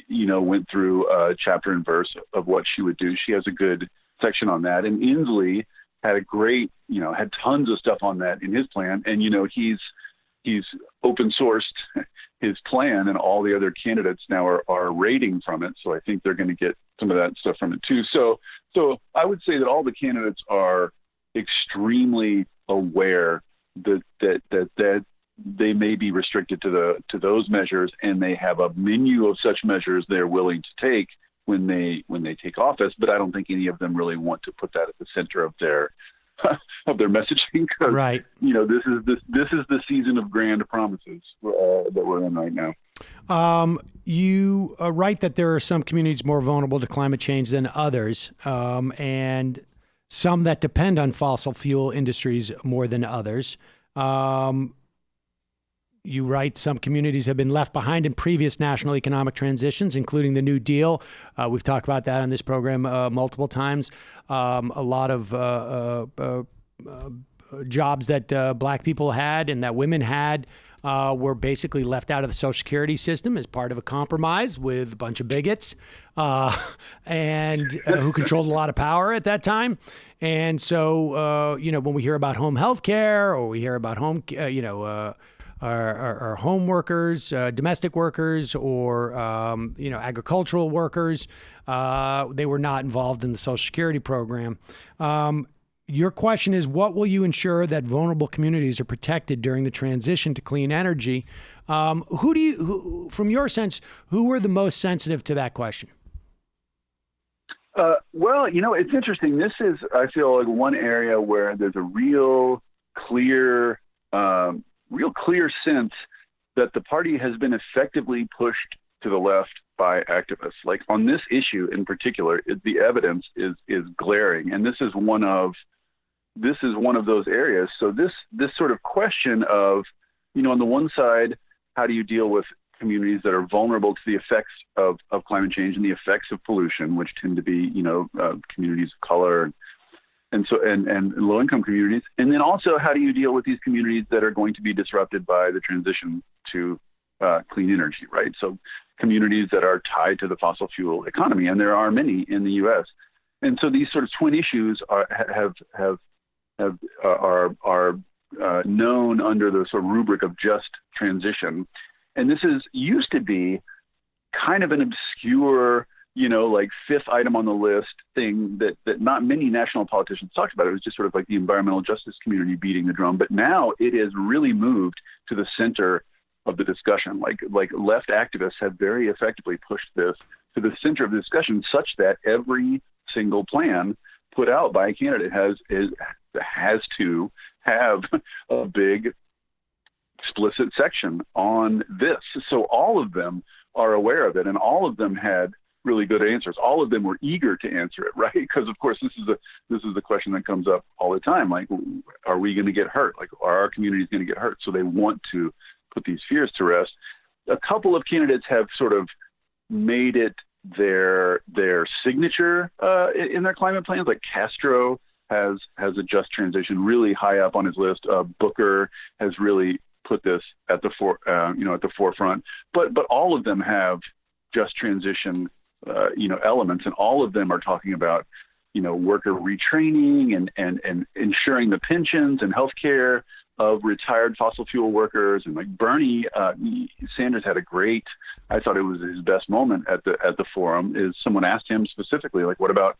went through chapter and verse of what she would do. She has a good section on that. And Inslee had had tons of stuff on that in his plan. And, he's open sourced his plan, and all the other candidates now are rating from it. So I think they're going to get some of that stuff from it too. So I would say that all the candidates are extremely aware that they may be restricted to those measures, and they have a menu of such measures they're willing to take when they take office. But I don't think any of them really want to put that at the center of their messaging, because right. This is the season of grand promises that we're in right now. You write that there are some communities more vulnerable to climate change than others, and some that depend on fossil fuel industries more than others. You write some communities have been left behind in previous national economic transitions, including the New Deal. We've talked about that on this program multiple times. A lot of jobs that black people had and that women had were basically left out of the Social Security system as part of a compromise with a bunch of bigots and who controlled a lot of power at that time. And so, when we hear about home health care, or we hear about home, our home workers, domestic workers, or, agricultural workers, they were not involved in the Social Security program. Your question is, what will you ensure that vulnerable communities are protected during the transition to clean energy? Who, from your sense, who were the most sensitive to that question? Well, it's interesting. This is, I feel like, one area where there's a real clear sense that the party has been effectively pushed to the left by activists. Like on this issue in particular, the evidence is glaring, and this is one of those areas. So this sort of question of, on the one side, how do you deal with communities that are vulnerable to the effects of climate change and the effects of pollution, which tend to be, communities of color and low-income communities. And then also, how do you deal with these communities that are going to be disrupted by the transition to clean energy, right? So communities that are tied to the fossil fuel economy, and there are many in the U.S. And so these sort of twin issues are known under the sort of rubric of just transition. And this used to be kind of an obscure, like fifth item on the list thing that not many national politicians talked about. It was just sort of like the environmental justice community beating the drum. But now it has really moved to the center of the discussion. Like left activists have very effectively pushed this to the center of the discussion, such that every single plan put out by a candidate has to have a big explicit section on this. So all of them are aware of it, and all of them had really good answers. All of them were eager to answer it, right? Because of course this is the question that comes up all the time. Like, are we going to get hurt? Like, are our communities going to get hurt? So they want to put these fears to rest. A couple of candidates have sort of made it their signature in their climate plans. Like Castro has a just transition really high up on his list. Booker has really put this at the forefront. But all of them have just transition elements, and all of them are talking about worker retraining and ensuring the pensions and healthcare of retired fossil fuel workers. And like Bernie Sanders had I thought it was his best moment at the forum, is someone asked him specifically, like, what about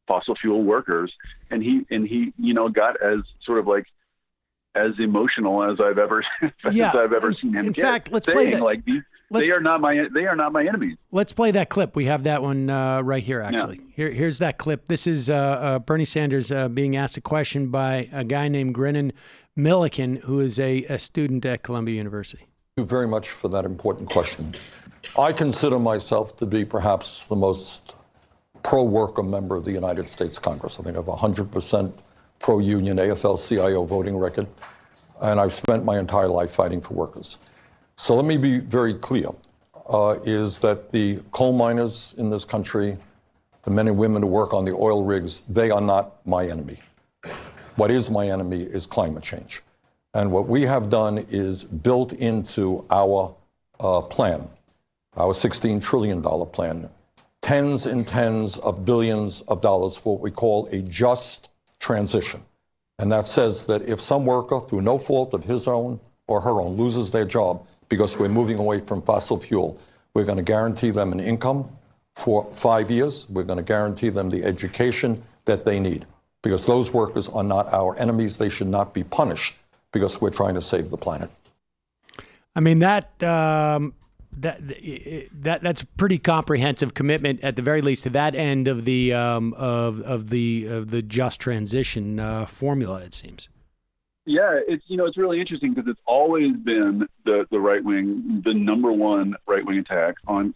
fossil fuel workers? And he got as sort of like as emotional as I've ever seen him. In fact, let's play that. Like they are not my enemies. Let's play that clip. We have that one right here. Actually, here's that clip. This is Bernie Sanders being asked a question by a guy named Grinnan Milliken, who is a student at Columbia University. Thank you very much for that important question. I consider myself to be perhaps the most pro-worker member of the United States Congress. I think I have 100% pro-union AFL-CIO voting record, and I've spent my entire life fighting for workers. So let me be very clear, is that the coal miners in this country, the men and women who work on the oil rigs, they are not my enemy. What is my enemy is climate change. And what we have done is built into our plan, our $16 trillion plan, tens and tens of billions of dollars for what we call a just transition. And that says that if some worker, through no fault of his own or her own, loses their job because we're moving away from fossil fuel, we're going to guarantee them an income for 5 years. We're going to guarantee them the education that they need, because those workers are not our enemies. They should not be punished because we're trying to save the planet. I mean, that's a pretty comprehensive commitment, at the very least, to that end of the just transition formula, it seems. Yeah, it's really interesting because it's always been the right wing, the number one right wing attack on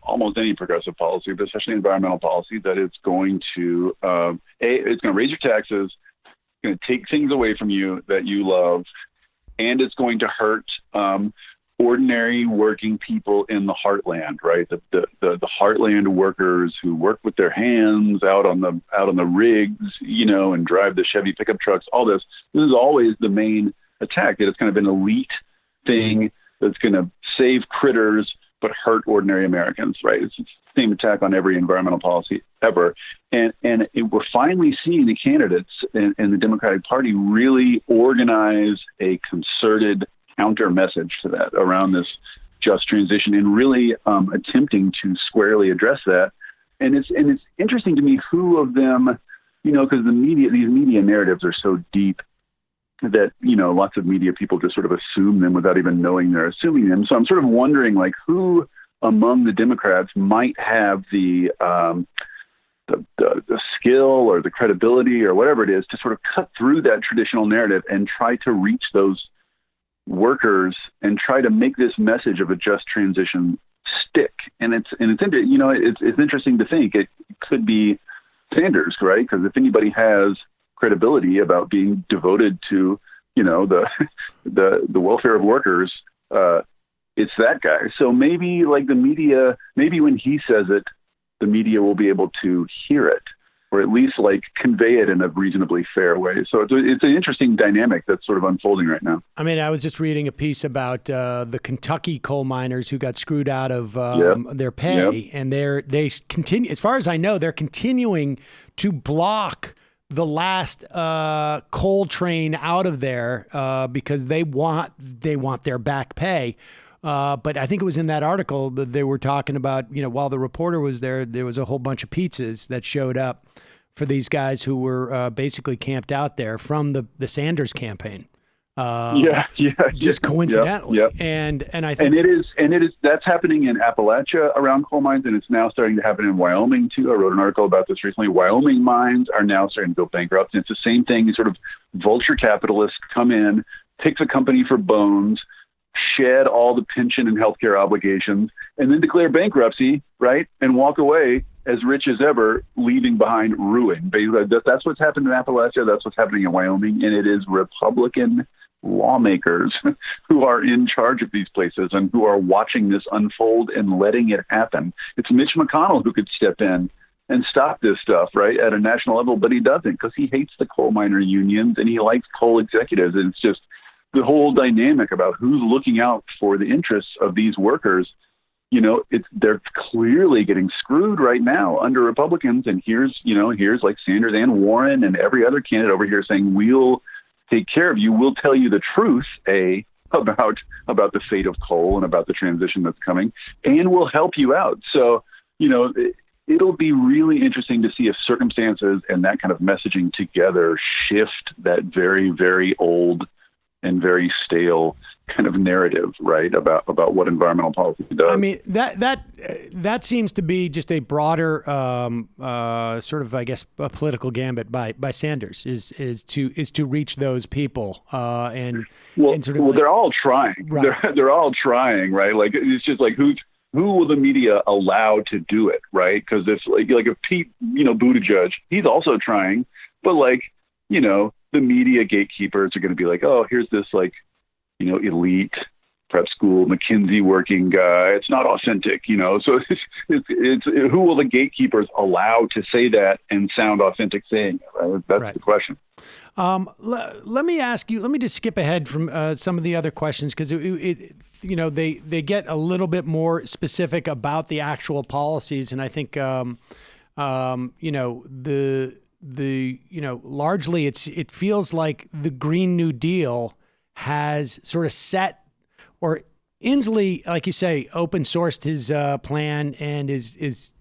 almost any progressive policy, but especially environmental policy, that it's going to it's going to raise your taxes, it's going to take things away from you that you love, and it's going to hurt ordinary working people in the heartland, right? The heartland workers who work with their hands out on the rigs, and drive the Chevy pickup trucks. All this is always the main attack. That it's kind of an elite thing that's going to save critters but hurt ordinary Americans, right? It's the same attack on every environmental policy ever. And we're finally seeing the candidates in the Democratic Party really organize a concerted counter message to that around this just transition, and really attempting to squarely address that. And it's interesting to me who of them, because these media narratives are so deep that, lots of media people just sort of assume them without even knowing they're assuming them. So I'm sort of wondering, like, who among the Democrats might have the the skill or the credibility or whatever it is to sort of cut through that traditional narrative and try to reach those workers and try to make this message of a just transition stick. And it's interesting to think it could be Sanders, right? Because if anybody has credibility about being devoted to, the welfare of workers, it's that guy. So maybe like the media, maybe when he says it, the media will be able to hear it, or at least like convey it in a reasonably fair way. So it's an interesting dynamic that's sort of unfolding right now. I mean, I was just reading a piece about the Kentucky coal miners who got screwed out of their pay, and they continue. As far as I know, they're continuing to block the last coal train out of there because they want their back pay. But I think it was in that article that they were talking about, while the reporter was there, there was a whole bunch of pizzas that showed up for these guys who were basically camped out there from the Sanders campaign. Just coincidentally. Yep. And I think and it is that's happening in Appalachia around coal mines, and it's now starting to happen in Wyoming too. I wrote an article about this recently. Wyoming mines are now starting to go bankrupt. And it's the same thing. Sort of vulture capitalists come in, take the company for bones, shed all the pension and healthcare obligations, and then declare bankruptcy, right? And walk away as rich as ever, leaving behind ruin. That's what's happened in Appalachia. That's what's happening in Wyoming. And it is Republican lawmakers who are in charge of these places and who are watching this unfold and letting it happen. It's Mitch McConnell who could step in and stop this stuff, right, at a national level, but he doesn't because he hates the coal miner unions and he likes coal executives. And it's just the whole dynamic about who's looking out for the interests of these workers. They're clearly getting screwed right now under Republicans. And here's like Sanders and Warren and every other candidate over here saying, we'll take care of you. We'll tell you the truth, about the fate of coal and about the transition that's coming, and we'll help you out. So, it'll be really interesting to see if circumstances and that kind of messaging together shift that very, very old and very stale kind of narrative, right, about what environmental policy does. I mean, that seems to be just a broader sort of, I guess, a political gambit by Sanders is to reach those people and sort of they're all trying. Right. They're all trying, right? Like it's just like who will the media allow to do it, right? Because if if Pete Buttigieg, he's also trying, but the media gatekeepers are going to be like, oh, here's this elite prep school McKinsey working guy. It's not authentic, So it's who will the gatekeepers allow to say that and sound authentic saying it? Right? That's right. The question. Let me ask you. Let me just skip ahead from some of the other questions because they get a little bit more specific about the actual policies, and I think largely it feels like the Green New Deal has sort of set, or Inslee, like you say, open sourced his plan and is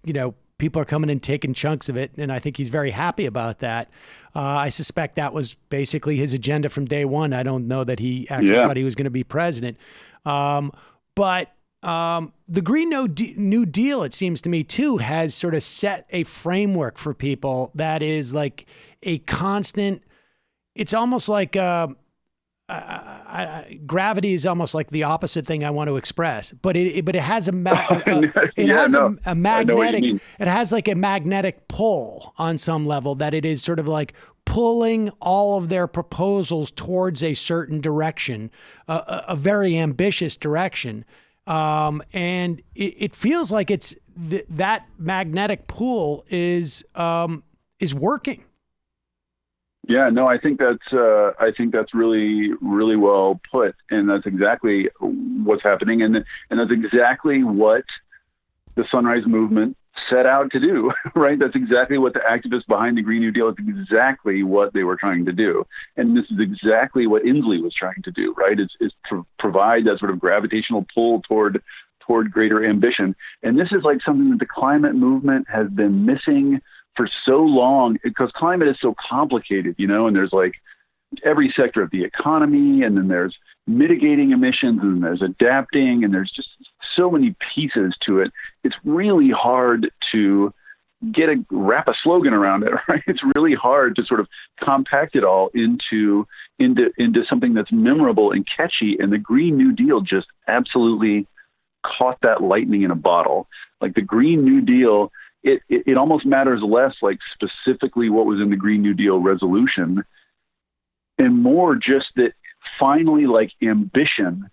people are coming and taking chunks of it, and I think he's very happy about that. I suspect that was basically his agenda from day one. I don't know that he actually thought he was going to be president, but the Green New Deal, it seems to me too, has sort of set a framework for people that is like a constant. It's almost like gravity is almost like the opposite thing I want to express, but it has a magnetic. It has like a magnetic pull on some level that it is sort of like pulling all of their proposals towards a certain direction, a very ambitious direction. And it feels like it's that magnetic pull is working. Yeah, no, I think that's really, really well put, and that's exactly what's happening, and that's exactly what the Sunrise Movement set out to do, right? That's exactly what the activists behind the Green New Deal, it's exactly what they were trying to do, and this is exactly what Inslee was trying to do, right? Is to provide that sort of gravitational pull toward greater ambition, and this is like something that the climate movement has been missing for so long, because climate is so complicated, and there's like every sector of the economy, and then there's mitigating emissions, and there's adapting, and there's just so many pieces to it. It's really hard to wrap a slogan around it, right? It's really hard to sort of compact it all into something that's memorable and catchy. And the Green New Deal just absolutely caught that lightning in a bottle. Like the Green New Deal, it almost matters less like specifically what was in the Green New Deal resolution and more just that finally like ambition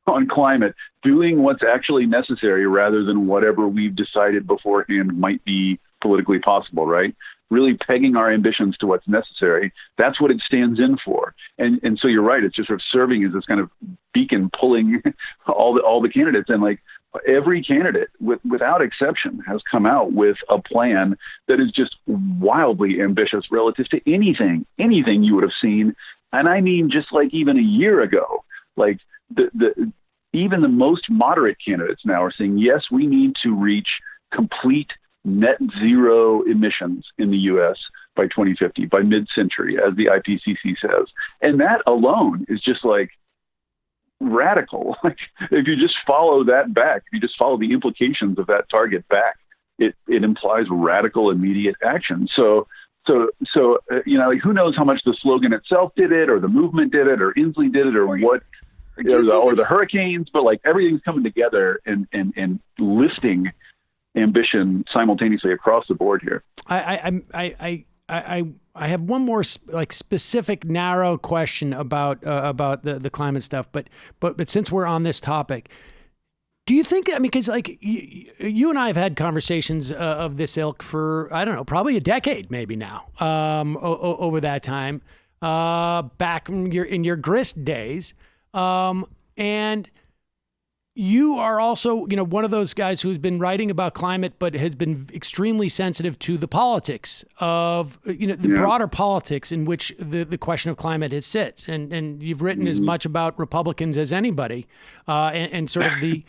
on climate, doing what's actually necessary rather than whatever we've decided beforehand might be politically possible, right? Really pegging our ambitions to what's necessary. That's what it stands in for. And so you're right. It's just sort of serving as this kind of beacon pulling all the candidates. And like every candidate without exception has come out with a plan that is just wildly ambitious relative to anything you would have seen. And I mean, just like even a year ago, like even the most moderate candidates now are saying, yes, we need to reach complete net zero emissions in the U.S. by 2050, by mid-century, as the IPCC says. And that alone is just like radical. Like if you just follow that back, if you just follow the implications of that target back, it implies radical immediate action. So like, who knows how much the slogan itself did it, or the movement did it, or Inslee did it, or the hurricanes, but like everything's coming together and lifting ambition simultaneously across the board here. I have one more like specific narrow question about the climate stuff, but since we're on this topic, do you think, I mean, because like you and I have had conversations of this ilk for, I don't know, probably a decade maybe now, over that time, back in your grist days. And you are also, one of those guys who's been writing about climate, but has been extremely sensitive to the politics of, broader politics in which the question of climate sits. And you've written as much about Republicans as anybody, and sort of the,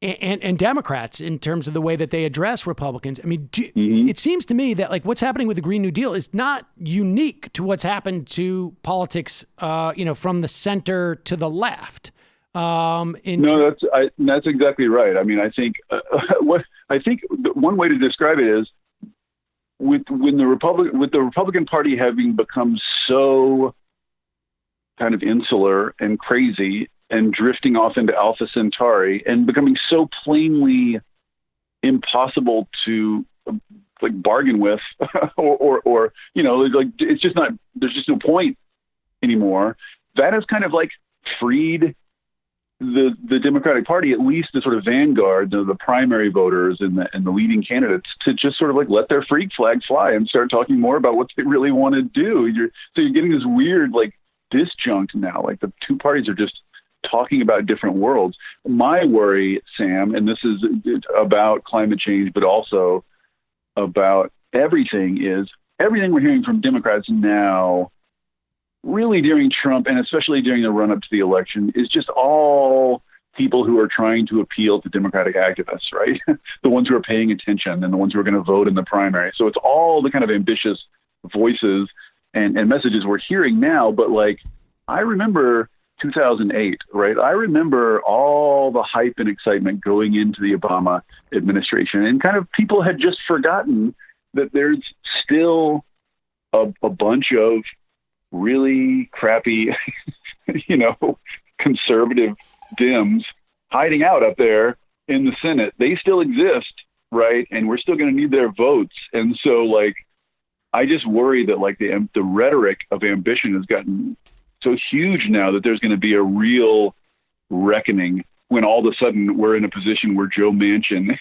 and Democrats in terms of the way that they address Republicans. I mean, it seems to me that like what's happening with the Green New Deal is not unique to what's happened to politics, from the center to the left. That's exactly right. I mean, I think one way to describe it is with the Republican Party having become so kind of insular and crazy and drifting off into Alpha Centauri and becoming so plainly impossible to like bargain with or like it's just not, there's just no point anymore. That has kind of like freed the Democratic Party, at least the sort of vanguard, the primary voters and the leading candidates, to just sort of like let their freak flag fly and start talking more about what they really want to do. You're getting this weird like disjunct now, like the two parties are just talking about different worlds. My worry, Sam, and this is about climate change, but also about everything, is everything we're hearing from Democrats now, really during Trump and especially during the run-up to the election, is just all people who are trying to appeal to Democratic activists, right? The ones who are paying attention and the ones who are going to vote in the primary. So it's all the kind of ambitious voices and messages we're hearing now. But like, I remember 2008, right? I remember all the hype and excitement going into the Obama administration, and kind of people had just forgotten that there's still a bunch of really crappy, conservative Dems hiding out up there in the Senate. They still exist, right? And we're still going to need their votes. And so, like, I just worry that like the rhetoric of ambition has gotten so huge now that there's going to be a real reckoning when all of a sudden we're in a position where Joe Manchin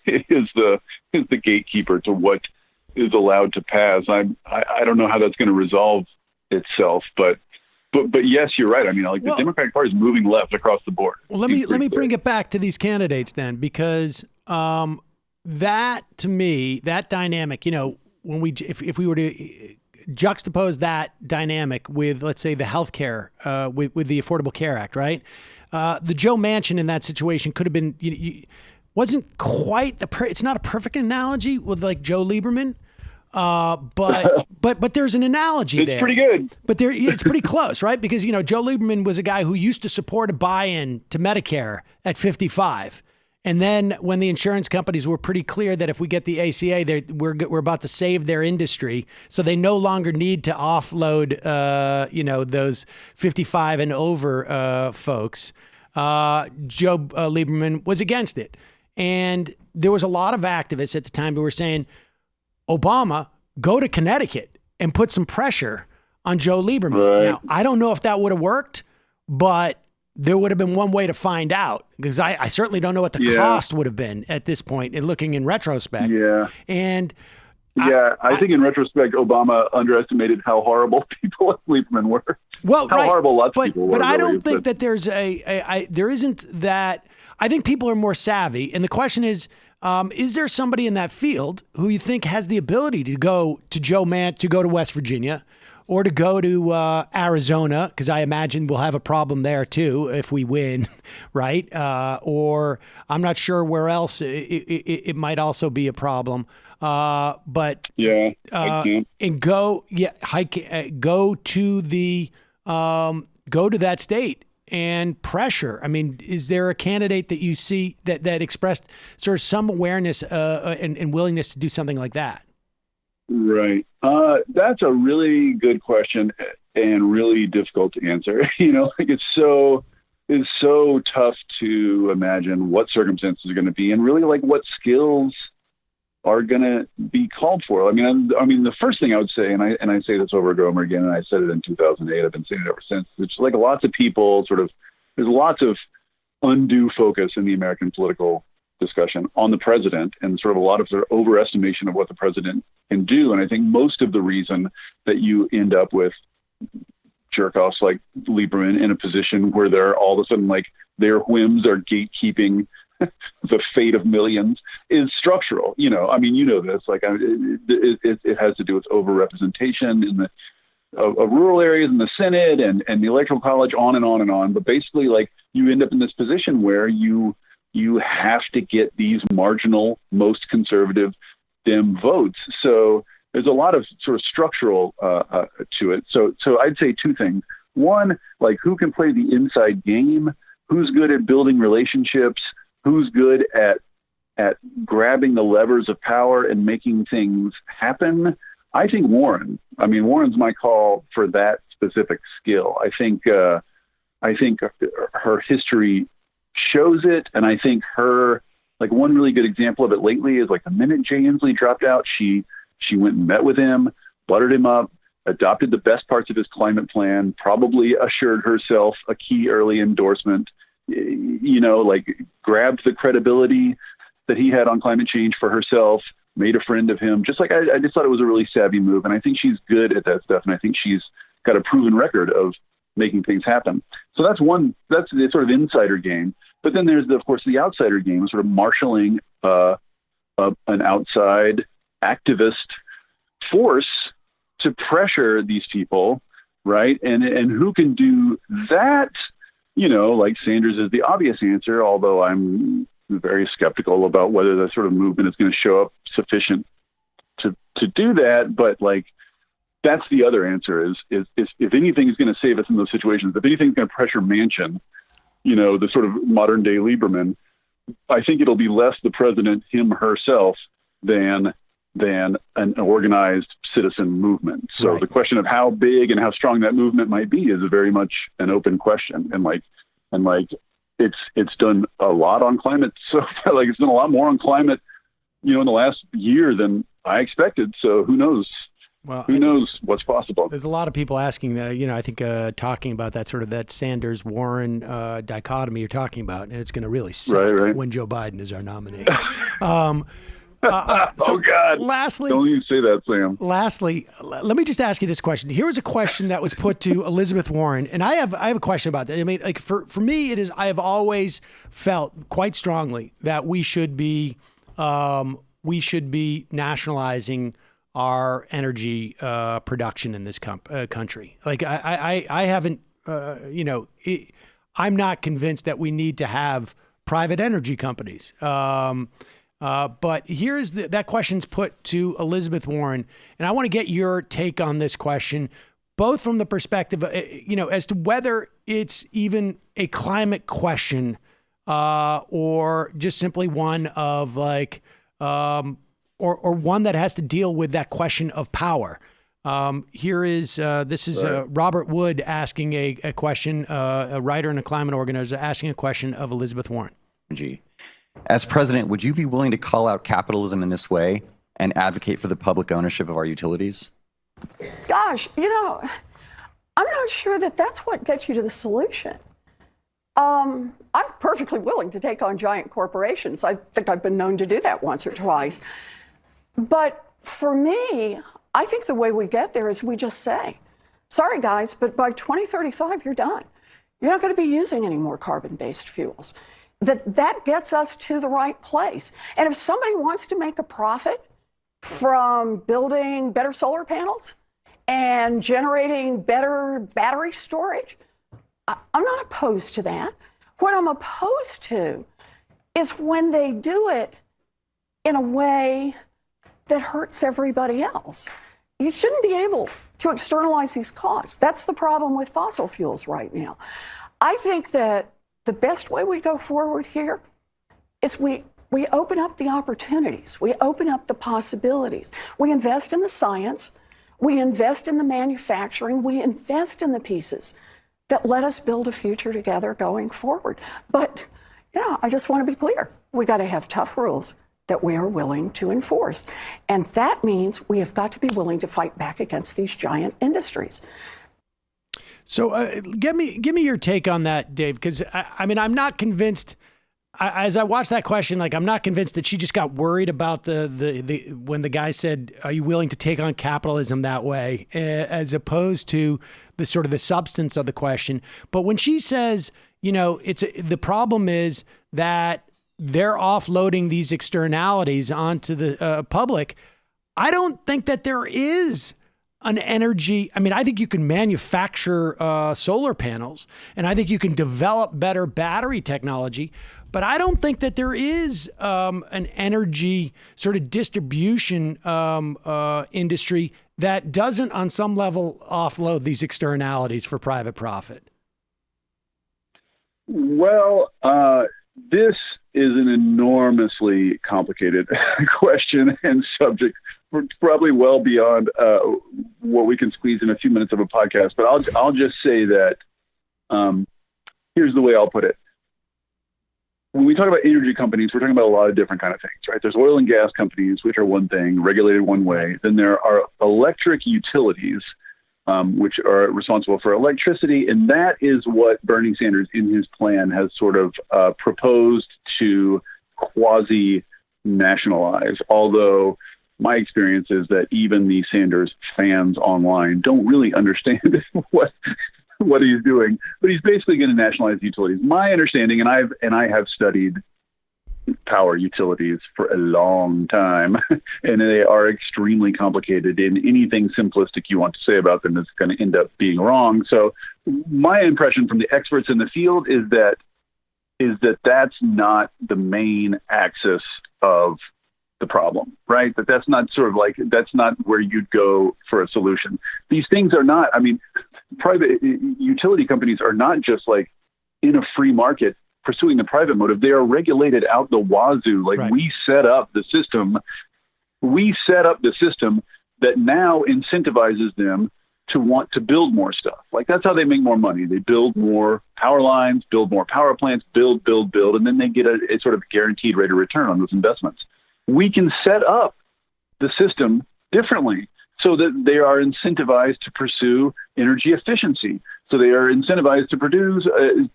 is the gatekeeper to what is allowed to pass. I don't know how that's going to resolve itself, but yes, you're right. I mean, like the Democratic Party is moving left across the board. Well, let me bring it back to these candidates then, because that to me, that dynamic, when if we were to juxtapose that dynamic with, let's say, the healthcare, with the Affordable Care Act, right? The Joe Manchin in that situation could have been, wasn't quite it's not a perfect analogy with like Joe Lieberman. But there's an analogy there. It's pretty good. But it's pretty close, right? Because, Joe Lieberman was a guy who used to support a buy-in to Medicare at 55. And then when the insurance companies were pretty clear that if we get the ACA, we're about to save their industry, so they no longer need to offload, those 55 and over folks. Joe Lieberman was against it, and there was a lot of activists at the time who were saying, Obama, go to Connecticut and put some pressure on Joe Lieberman. Right. Now, I don't know if that would have worked, but there would have been one way to find out, because I certainly don't know what the cost would have been at this point, and looking in retrospect. Yeah. And I think in retrospect, Obama underestimated how horrible people at Lieberman were. Well, how horrible lots of people were. But I really, don't think that there's there isn't that. I think people are more savvy. And the question is there somebody in that field who you think has the ability to go to to go to West Virginia, or to go to Arizona, because I imagine we'll have a problem there too if we win, right? Or I'm not sure where else it might also be a problem. But and go to that state and pressure. I mean, is there a candidate that you see that expressed sort of some awareness and willingness to do something like that? Right. That's a really good question and really difficult to answer. It's so tough to imagine what circumstances are going to be, and really like what skills are going to be called for. I mean, the first thing I would say, and I say this over and over again, and I said it in 2008, I've been saying it ever since. It's like lots of people there's lots of undue focus in the American political discussion on the president, and sort of a lot of overestimation of what the president can do. And I think most of the reason that you end up with jerk-offs like Lieberman in a position where they're all of a sudden like their whims are gatekeeping the fate of millions is structural. This, like it has to do with overrepresentation in the of rural areas in the Senate and the Electoral College, on and on and on. But basically, like, you end up in this position where you have to get these marginal, most conservative Dem votes. So there's a lot of sort of structural to it. So I'd say two things. One, like, who can play the inside game? Who's good at building relationships? Who's good at grabbing the levers of power and making things happen? I think Warren. I mean, Warren's my call for that specific skill. I think her history shows it, and I think her, like, one really good example of it lately is, like, the minute Jay Inslee dropped out, she went and met with him, buttered him up, adopted the best parts of his climate plan, probably assured herself a key early endorsement, like, grabbed the credibility that he had on climate change for herself, made a friend of him. Just like, I just thought it was a really savvy move. And I think she's good at that stuff. And I think she's got a proven record of making things happen. So that's the sort of insider game. But then there's, of course, the outsider game, sort of marshaling an outside activist force to pressure these people, right? And who can do that? Like, Sanders is the obvious answer, although I'm very skeptical about whether that sort of movement is going to show up sufficient to do that. But, like, that's the other answer is if anything is going to save us in those situations, if anything is going to pressure Manchin, the sort of modern day Lieberman, I think it'll be less the president, him, herself, than an organized citizen movement. So right. The question of how big and how strong that movement might be is very much an open question. And it's done a lot on climate. So like, it's done a lot more on climate, in the last year than I expected. So who knows? Well, who knows what's possible? There's a lot of people asking that, I think talking about that sort of that Sanders-Warren dichotomy you're talking about, and it's going to really suck right. when Joe Biden is our nominee. Oh God! Lastly, don't even say that, Sam. Lastly, let me just ask you this question. Here was a question that was put to Elizabeth Warren, and I have a question about that. I mean, like, for me, it is. I have always felt quite strongly that we should be nationalizing our energy production in this country. Like, I haven't, I'm not convinced that we need to have private energy companies. But here's that question's put to Elizabeth Warren, and I want to get your take on this question, both from the perspective, as to whether it's even a climate question or just simply one of like, or one that has to deal with that question of power. Here is, this is Robert Wood asking a question, a writer and a climate organizer asking a question of Elizabeth Warren. As president, would you be willing to call out capitalism in this way and advocate for the public ownership of our utilities? Gosh, I'm not sure that that's what gets you to the solution. I'm perfectly willing to take on giant corporations. I think I've been known to do that once or twice. But for me, I think the way we get there is we just say, sorry guys, but by 2035, you're done. You're not going to be using any more carbon-based fuels. That gets us to the right place. And if somebody wants to make a profit from building better solar panels and generating better battery storage, I'm not opposed to that. What I'm opposed to is when they do it in a way that hurts everybody else. You shouldn't be able to externalize these costs. That's the problem with fossil fuels right now. I think that the best way we go forward here is we open up the opportunities. We open up the possibilities. We invest in the science. We invest in the manufacturing. We invest in the pieces that let us build a future together going forward. But, I just want to be clear. We got to have tough rules that we are willing to enforce. And that means we have got to be willing to fight back against these giant industries. So give me your take on that, Dave, because I'm not convinced. As I watched that question, I'm not convinced that she just got worried about the when the guy said, "Are you willing to take on capitalism that way?" As opposed to the sort of the substance of the question. But when she says, the problem is that they're offloading these externalities onto the public, I don't think that there is an energy. I think you can manufacture solar panels, and I think you can develop better battery technology, but I don't think that there is an energy sort of distribution industry that doesn't on some level offload these externalities for private profit. Well, this is an enormously complicated question and subject, probably well beyond what we can squeeze in a few minutes of a podcast. But I'll just say that here's the way I'll put it. When we talk about energy companies, we're talking about a lot of different kind of things, right? There's oil and gas companies, which are one thing, regulated one way. Then there are electric utilities, which are responsible for electricity. And that is what Bernie Sanders in his plan has sort of proposed to quasi-nationalize. Although my experience is that even the Sanders fans online don't really understand what he's doing, but he's basically going to nationalize utilities. My understanding, and I have studied power utilities for a long time, and they are extremely complicated, and anything simplistic you want to say about them is going to end up being wrong. So my impression from the experts in the field is that that's not the main axis of the problem, right? That's not that's not where you'd go for a solution. These things are not, private utility companies are not just in a free market pursuing the private motive. They are regulated out the wazoo. Right. We set up the system that now incentivizes them to want to build more stuff. That's how they make more money. They build more power lines, build more power plants, build, and then they get a sort of guaranteed rate of return on those investments. We can set up the system differently so that they are incentivized to pursue energy efficiency. So they are incentivized to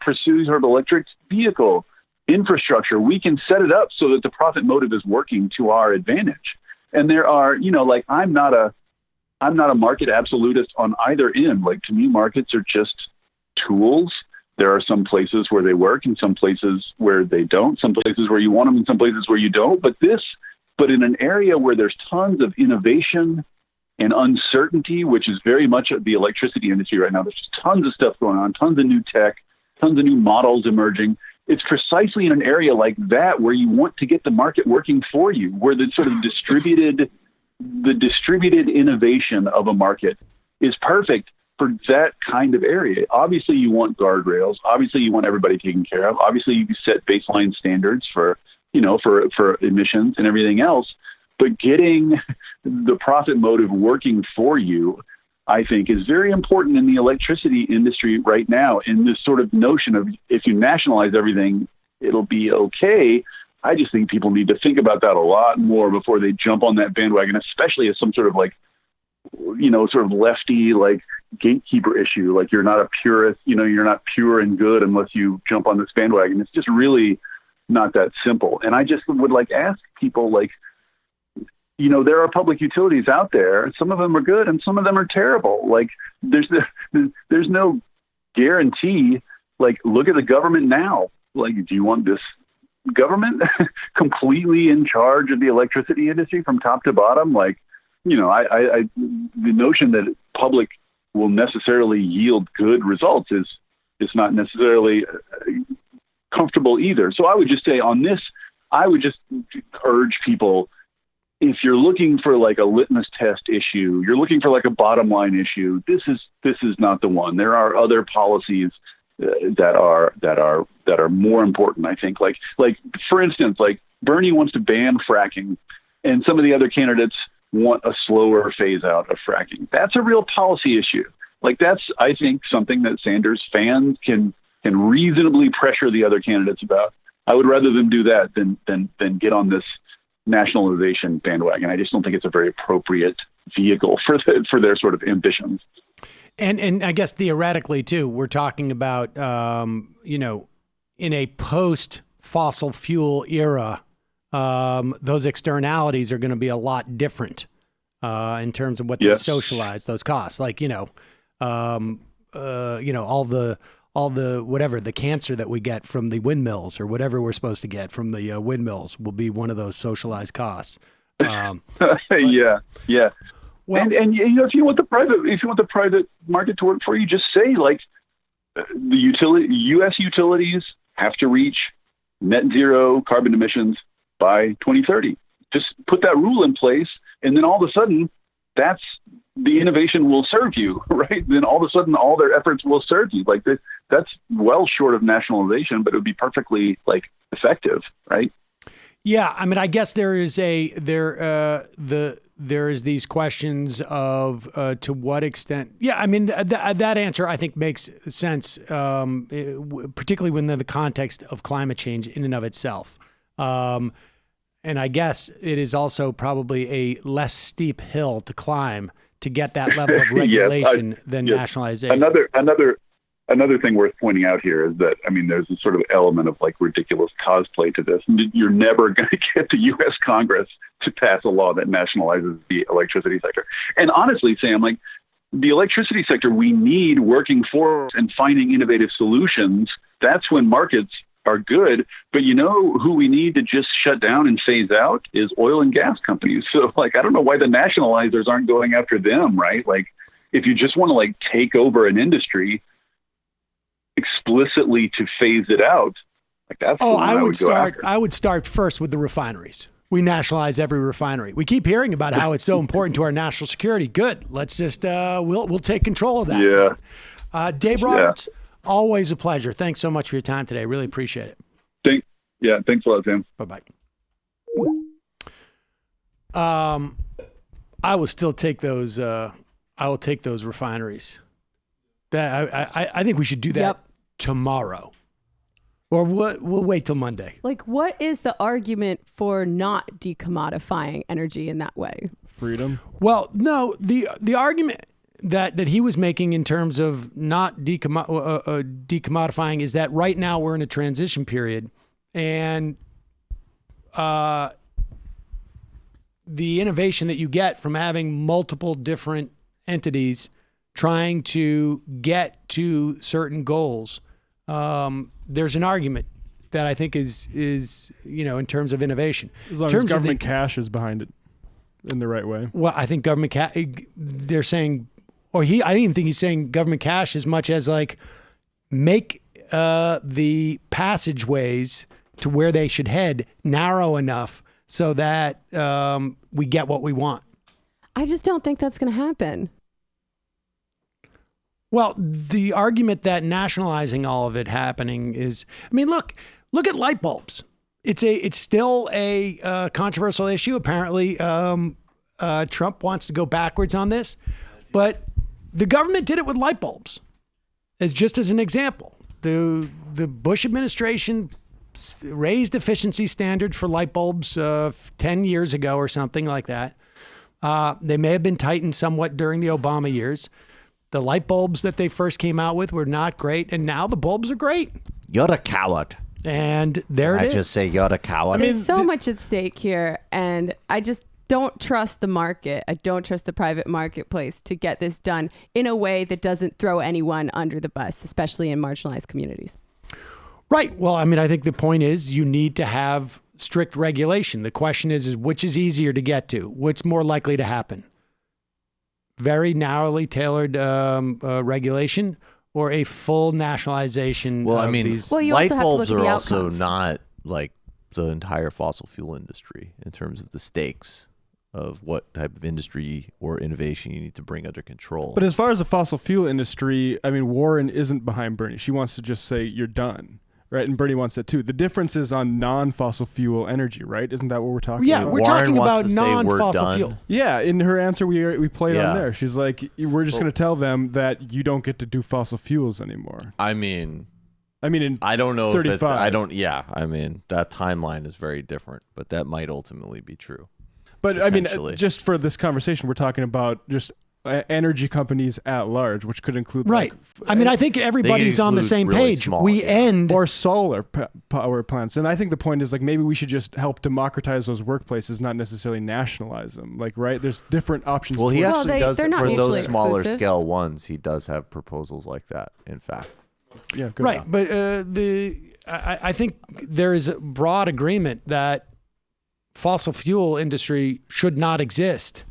pursue sort of electric vehicle infrastructure. We can set it up so that the profit motive is working to our advantage. And there are, I'm not a market absolutist on either end. To me, markets are just tools. There are some places where they work and some places where they don't, some places where you want them and some places where you don't. But in an area where there's tons of innovation and uncertainty, which is very much the electricity industry right now, there's just tons of stuff going on, tons of new tech, tons of new models emerging. It's precisely in an area like that where you want to get the market working for you, where the sort of distributed innovation of a market is perfect for that kind of area. Obviously, you want guardrails. Obviously, you want everybody taken care of. Obviously, you set baseline standards for emissions and everything else. But getting the profit motive working for you, I think, is very important in the electricity industry right now. In this sort of notion of if you nationalize everything, it'll be okay. I just think people need to think about that a lot more before they jump on that bandwagon, especially as some sort of sort of lefty, gatekeeper issue. Like you're not a purist, you're not pure and good unless you jump on this bandwagon. It's just really not that simple. And I just would ask people, there are public utilities out there. Some of them are good and some of them are terrible. There's no guarantee. Look at the government now. Do you want this government completely in charge of the electricity industry from top to bottom? The notion that public will necessarily yield good results is not necessarily comfortable either. So I would just say on this, I would just urge people, if you're looking for a litmus test issue, you're looking for a bottom line issue, this is not the one. There are other policies that are more important, I think. For instance, Bernie wants to ban fracking, and some of the other candidates want a slower phase out of fracking. That's a real policy issue. That's, I think, something that Sanders fans can reasonably pressure the other candidates about. I would rather them do that than get on this nationalization bandwagon. I just don't think it's a very appropriate vehicle for their sort of ambitions. And I guess theoretically too, we're talking about in a post fossil fuel era, those externalities are going to be a lot different in terms of what they socialize those costs. All the whatever the cancer that we get from the windmills or whatever we're supposed to get from the windmills will be one of those socialized costs. Yeah. Well, and if you want the private market to work for you, just say the U.S. utilities have to reach net zero carbon emissions by 2030. Just put that rule in place, and then all of a sudden, that's the innovation will serve you, right? Then all of a sudden, all their efforts will serve you. That's well short of nationalization, but it would be perfectly effective, right? Yeah, I mean, I guess there is these questions of to what extent. Yeah, I mean that answer I think makes sense, particularly within the context of climate change in and of itself. And I guess it is also probably a less steep hill to climb to get that level of regulation than nationalization. Another thing worth pointing out here is that, I mean, there's a sort of element of ridiculous cosplay to this. You're never going to get the U.S. Congress to pass a law that nationalizes the electricity sector. And honestly, Sam, the electricity sector, we need working for and finding innovative solutions. That's when markets are good. But you know who we need to just shut down and phase out is oil and gas companies. So I don't know why the nationalizers aren't going after them, right? If you just want to take over an industry explicitly to phase it out, that's I would start first with the refineries. We nationalize every refinery. We keep hearing about how it's so important to our national security. Good. Let's just we'll take control of that. Yeah. Dave Roberts, always a pleasure. Thanks so much for your time today. Really appreciate it. Thanks a lot, Sam. Bye-bye. I will still take those. I will take those refineries. I think we should do that tomorrow, or we'll wait till Monday. What is the argument for not decommodifying energy in that way? Freedom. Well, no, the argument that he was making in terms of not decommodifying is that right now we're in a transition period, and the innovation that you get from having multiple different entities trying to get to certain goals, there's an argument that I think is in terms of innovation. As long as government cash is behind it in the right way. Well, I think government cash, they're saying, I didn't even think he's saying government cash as much as make the passageways to where they should head narrow enough so that we get what we want. I just don't think that's going to happen. Well, the argument that nationalizing all of it happening is, I mean, look at light bulbs. It's still a controversial issue. Apparently, Trump wants to go backwards on this, but the government did it with light bulbs, just as an example. The Bush administration raised efficiency standards for light bulbs 10 years ago or something like that. They may have been tightened somewhat during the Obama years. The light bulbs that they first came out with were not great, and now the bulbs are great. You're a coward. And there it is. I just say you're a coward. There's so much at stake here, and I just don't trust the market. I don't trust the private marketplace to get this done in a way that doesn't throw anyone under the bus, especially in marginalized communities. Right. Well, I mean, I think the point is you need to have strict regulation. The question is which is easier to get to? What's more likely to happen? Very narrowly tailored regulation or a full nationalization? Well, I mean, you light also have to bulbs look at are the also outcomes. not like the entire fossil fuel industry in terms of the stakes of what type of industry or innovation you need to bring under control. But as far as the fossil fuel industry, I mean, Warren isn't behind Bernie. She wants to just say you're done. Right, and Bernie wants that too. The difference is on non-fossil fuel energy, right? Isn't that what we're talking about? Yeah, we're talking about non-fossil fuel. Yeah, in her answer we played on there. She's like, we're just going to tell them that you don't get to do fossil fuels anymore. I mean, in I don't know 35. if I don't. Yeah, I mean that timeline is very different, but that might ultimately be true. But I mean, just for this conversation, we're talking about just energy companies at large, which could include right. I mean, I think everybody's on the same page. We end or solar power plants, and I think the point is like maybe we should just help democratize those workplaces, not necessarily nationalize them. Like, right? There's different options. Well, he actually does for those smaller exclusive. scale ones. He does have proposals like that. In fact, yeah, good right. enough. But I think there is a broad agreement that fossil fuel industry should not exist.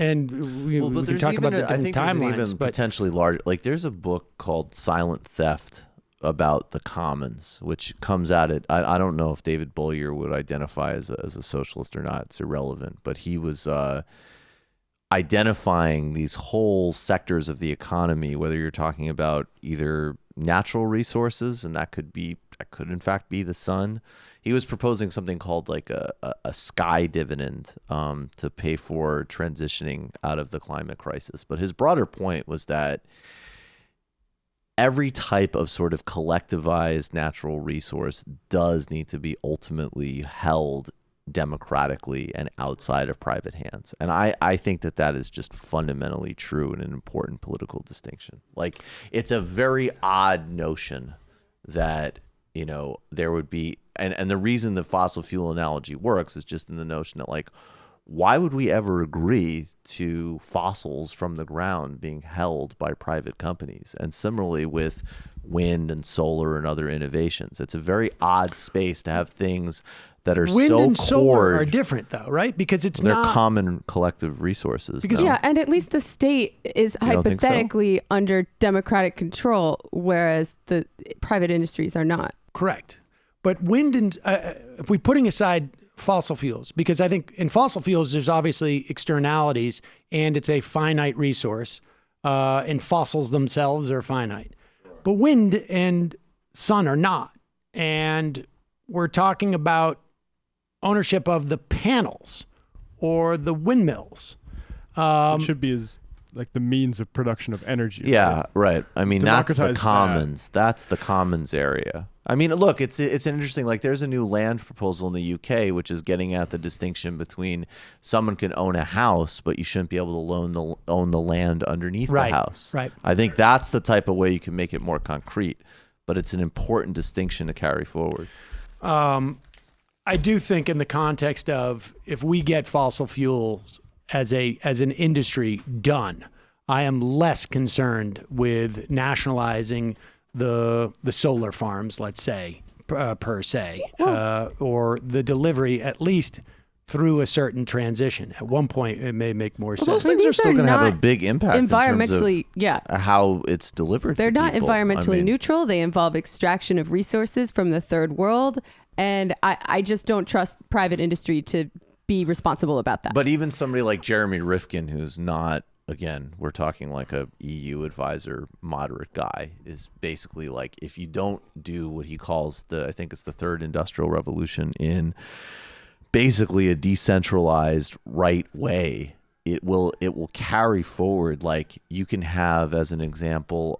And we can talk about the different timelines, but potentially large. Like there's a book called Silent Theft about the commons, which comes at it. I don't know if David Bollier would identify as a socialist or not. It's irrelevant. But he was identifying these whole sectors of the economy, whether you're talking about either natural resources, and that could in fact be the sun. He was proposing something called like a sky dividend to pay for transitioning out of the climate crisis. But his broader point was that every type of sort of collectivized natural resource does need to be ultimately held democratically and outside of private hands. And I think that is just fundamentally true and an important political distinction. Like it's a very odd notion that, you know, there would be, and the reason the fossil fuel analogy works is just in the notion that like, why would we ever agree to fossils from the ground being held by private companies? And similarly with wind and solar and other innovations, it's a very odd space to have things that are wind so and solar core. are different though, right? Because they're common collective resources. Because yeah, and at least the state is hypothetically under democratic control, whereas the private industries are not. Correct. But wind and if we're putting aside fossil fuels, because I think in fossil fuels there's obviously externalities and it's a finite resource, and fossils themselves are finite. But wind and sun are not. And we're talking about ownership of the panels or the windmills. It should be as like the means of production of energy. Yeah, right. I mean, that's the Democratize commons. That's the commons area. I mean, look, it's an interesting, like there's a new land proposal in the UK, which is getting at the distinction between someone can own a house, but you shouldn't be able to own the land underneath the house. Right. I think that's the type of way you can make it more concrete, but it's an important distinction to carry forward. I do think in the context of if we get fossil fuels as an industry done, I am less concerned with nationalizing the solar farms, let's say, per se, or the delivery at least through a certain transition. At one point, it may make more sense. Those things are still going to have a big impact environmentally, in terms of how it's delivered. They're not people. environmentally neutral. They involve extraction of resources from the third world. And I just don't trust private industry to be responsible about that. But even somebody like Jeremy Rifkin, who's not again, we're talking like a EU advisor, moderate guy, is basically like, if you don't do what he calls I think it's the third industrial revolution in basically a decentralized right way, it will carry forward. Like, you can have, as an example,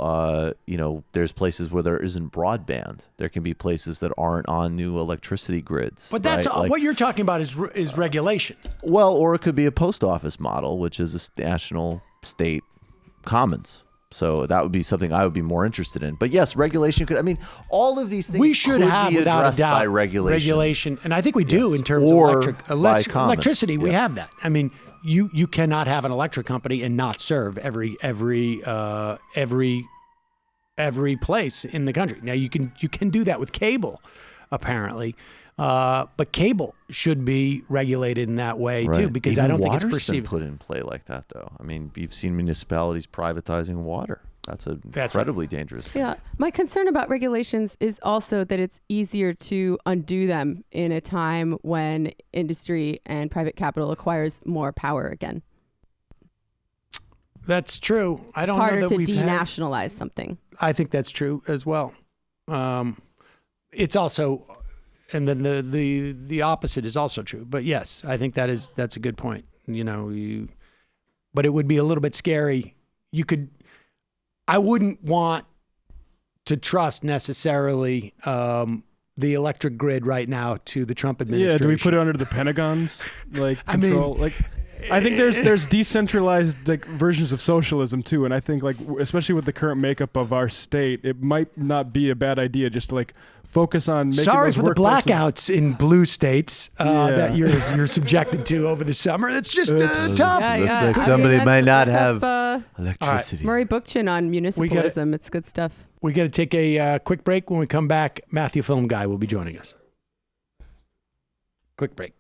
there's places where there isn't broadband. There can be places that aren't on new electricity grids. But that's right? what you're talking about is regulation. Well, or it could be a post office model, which is a national state commons. So that would be something I would be more interested in. But yes, regulation could. I mean, all of these things We should could have, be without a addressed doubt, by regulation. and I think we do in terms Or of by commons. electricity. We Yeah. have that. I mean, you cannot have an electric company and not serve every place in the country. Now you can do that with cable, apparently. But cable should be regulated in that way too, Right. because Even I don't think water's it's been perceived. put in play like that, though. I mean, you've seen municipalities privatizing water. That's incredibly dangerous thing. Yeah. My concern about regulations is also that it's easier to undo them in a time when industry and private capital acquires more power again. That's true. I don't It's harder know that to we've had. denationalize something. I think that's true as well. It's also, and then the opposite is also true. But yes, I think that's a good point. But it would be a little bit scary. I wouldn't want to trust necessarily the electric grid right now to the Trump administration. Yeah, do we put it under the Pentagon's I mean, control? I think there's decentralized versions of socialism too, and I think especially with the current makeup of our state, it might not be a bad idea just to focus on making Sorry those for the workplaces- blackouts in blue states Yeah. that you're subjected to over the summer. It's just tough. Looks like somebody might not have electricity. Murray Bookchin on municipalism. It's good stuff. We got to take a quick break. When we come back, Matthew Film Guy will be joining us. Quick break.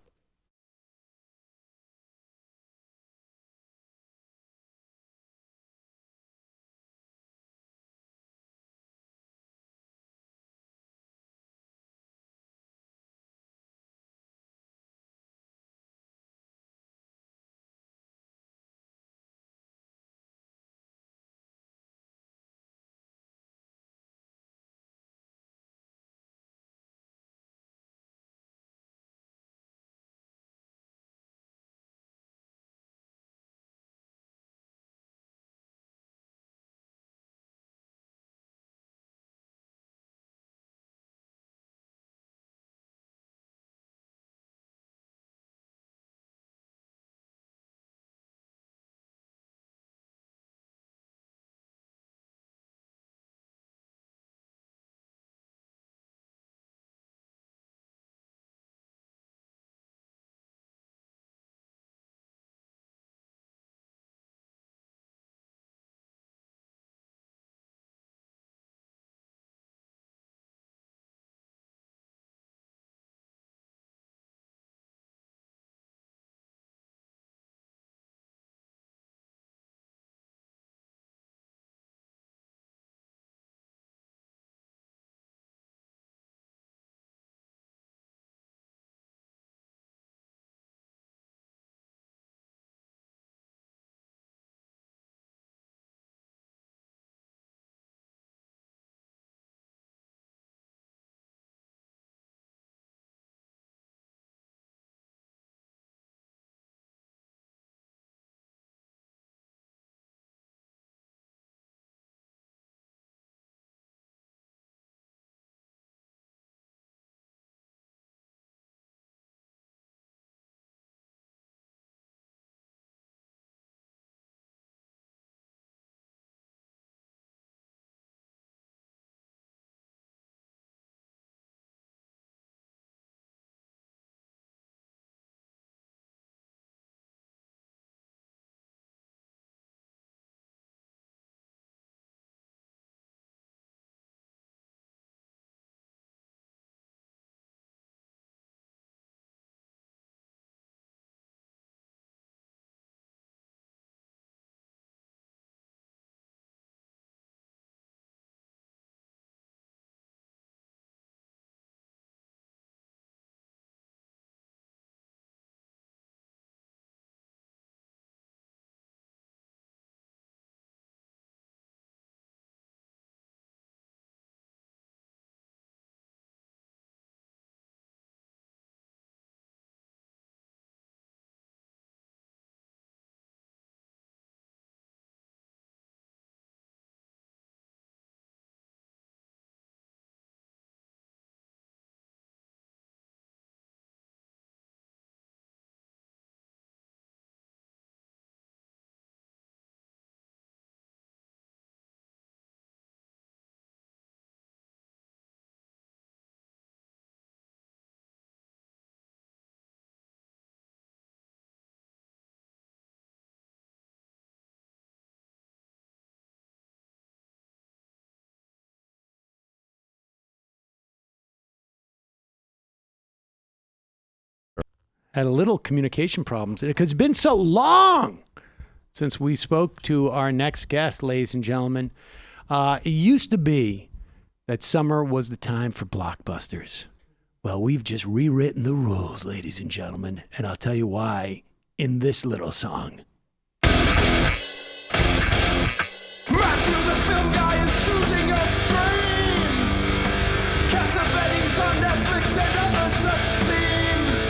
had a little communication problems because it's been so long since we spoke to our next guest, ladies and gentlemen. It used to be that summer was the time for blockbusters. Well, we've just rewritten the rules, ladies and gentlemen, and I'll tell you why in this little song. Matthew, the film guy, is choosing your streams. Cassavetes on Netflix and other such themes.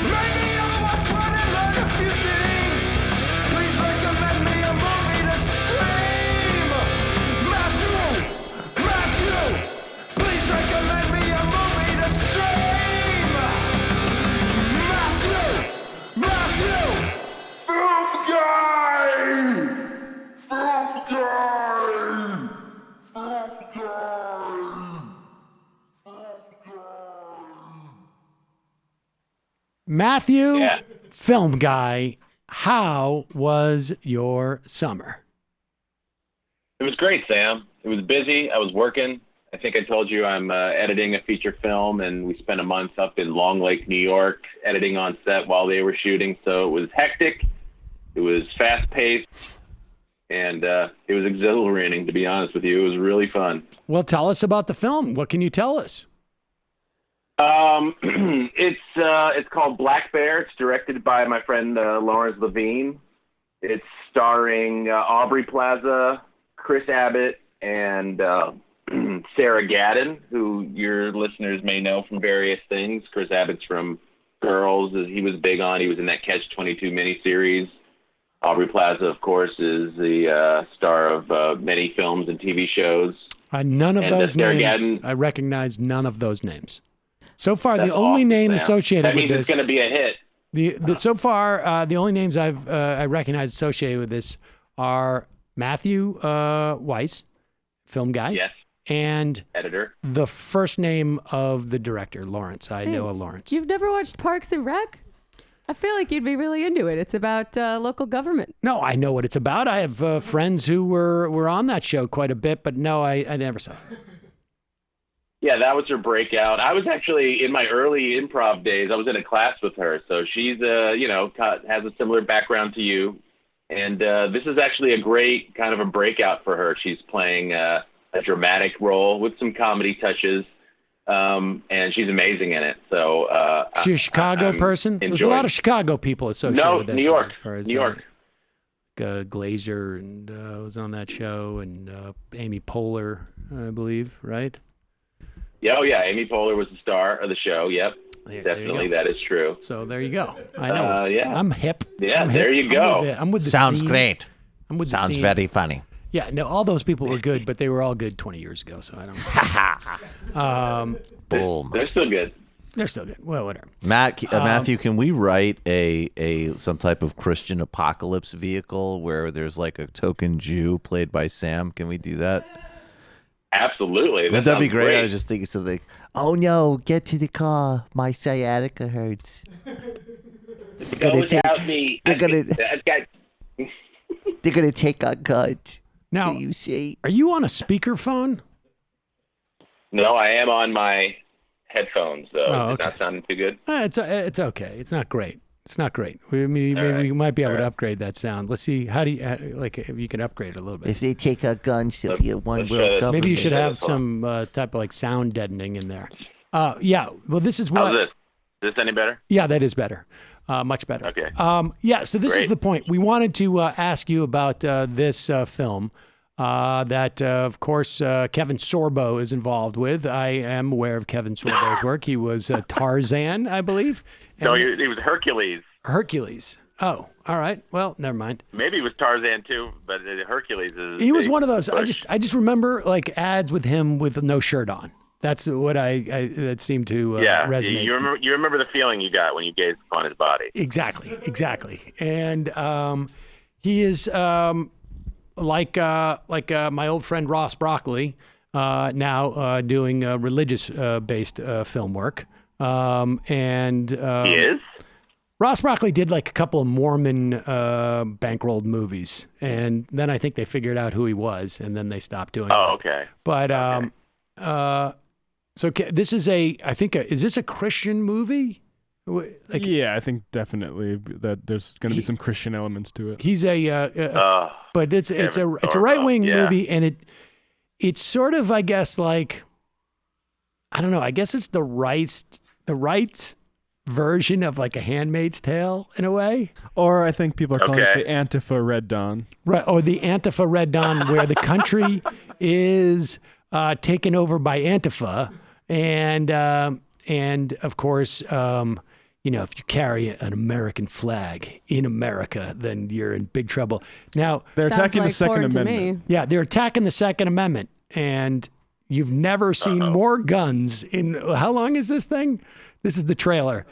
Maybe I'll watch one and learn a few things. Please recommend me a movie to stream. Matthew, please recommend me a movie to stream. Matthew, film guy. Matthew, film guy, how was your summer? It was great, Sam. It was busy. I was working. I think I told you I'm editing a feature film, and we spent a month up in Long Lake, New York, editing on set while they were shooting. So it was hectic. It was fast-paced. And it was exhilarating, to be honest with you. It was really fun. Well, tell us about the film. What can you tell us? It's called Black Bear. It's directed by my friend Lawrence Levine. It's starring Aubrey Plaza, Chris Abbott, and Sarah Gadon, who your listeners may know from various things. Chris Abbott's from Girls, as he was big on. He was in that Catch-22 miniseries. Aubrey Plaza, of course, is the star of many films and TV shows. None of those names. Gadon, I recognize none of those names. So far, the only name associated with this. That means it's going to be a hit. So far, the only names I recognize associated with this are Matthew Weiss, film guy. Yes. And editor. The first name of the director, Lawrence. I know a Lawrence. You've never watched Parks and Rec? I feel like you'd be really into it. It's about local government. No, I know what it's about. I have friends who were on that show quite a bit, but no, I never saw it. Yeah, that was her breakout. I was actually, in my early improv days, I was in a class with her. So she's, has a similar background to you. And this is actually a great kind of a breakout for her. She's playing a dramatic role with some comedy touches. And she's amazing in it. So she's a Chicago person. There's a lot of Chicago people associated with that. New York. New York. Glazer and was on that show, and Amy Poehler, I believe, right? Yeah, Amy Poehler was the star of the show. Yep, definitely, that is true. So there you go. I know. I'm hip. Yeah, I'm there hip. you go. I'm with the Sounds scene. great. I'm with Sounds the scene. very funny. Yeah, no, all those people were good, but they were all good 20 years ago, so I don't know. Boom. They're still good. They're still good. Well, whatever. Matthew, can we write a some type of Christian apocalypse vehicle where there's like a token Jew played by Sam? Can we do that? Absolutely. Wouldn't that be great? I was just thinking something. Oh no, get to the car. My sciatica hurts. Go without me. They're gonna take our guns. Now, you see? Are you on a speakerphone? No, I am on my headphones, though. Oh, It's not sounding too good. It's okay. It's not great. It's not great. Maybe we might be able to upgrade that sound. Let's see. How do you if you can upgrade it a little bit? If they take our guns, there'll be a one-world government. Maybe you should have some type of like sound deadening in there. Yeah. Well, this is what. How's this? Is this any better? Yeah, that is better. Much better. Okay. Yeah. So this is the point. We wanted to ask you about this film. That, of course, Kevin Sorbo is involved with. I am aware of Kevin Sorbo's work. He was Tarzan, I believe. No, he was Hercules. Hercules. Oh, all right. Well, never mind. Maybe he was Tarzan too, but Hercules is. He was one of those. I just remember like ads with him with no shirt on. That's what that seemed to resonate. You remember the feeling you got when you gazed upon his body. Exactly. And he is. Like my old friend Ross Broccoli, now doing religious based film work. And he is? Ross Broccoli did like a couple of Mormon bankrolled movies, and then I think they figured out who he was, and then they stopped doing it. Oh, okay. But so this is is this a Christian movie? Like, yeah, I think definitely that there's going to be some Christian elements to it. he's but it's a right wing movie, and it's sort of, I guess, like, I don't know. I guess it's the right version of like A Handmaid's Tale in a way. Or I think people are calling it the Antifa Red Dawn. Right, or the Antifa Red Dawn, where the country is taken over by Antifa, and of course, you know, if you carry an American flag in America, then you're in big trouble. Now they're attacking the Second Amendment. Yeah, they're attacking the Second Amendment, and you've never seen more guns in. How long is this thing? This is the trailer.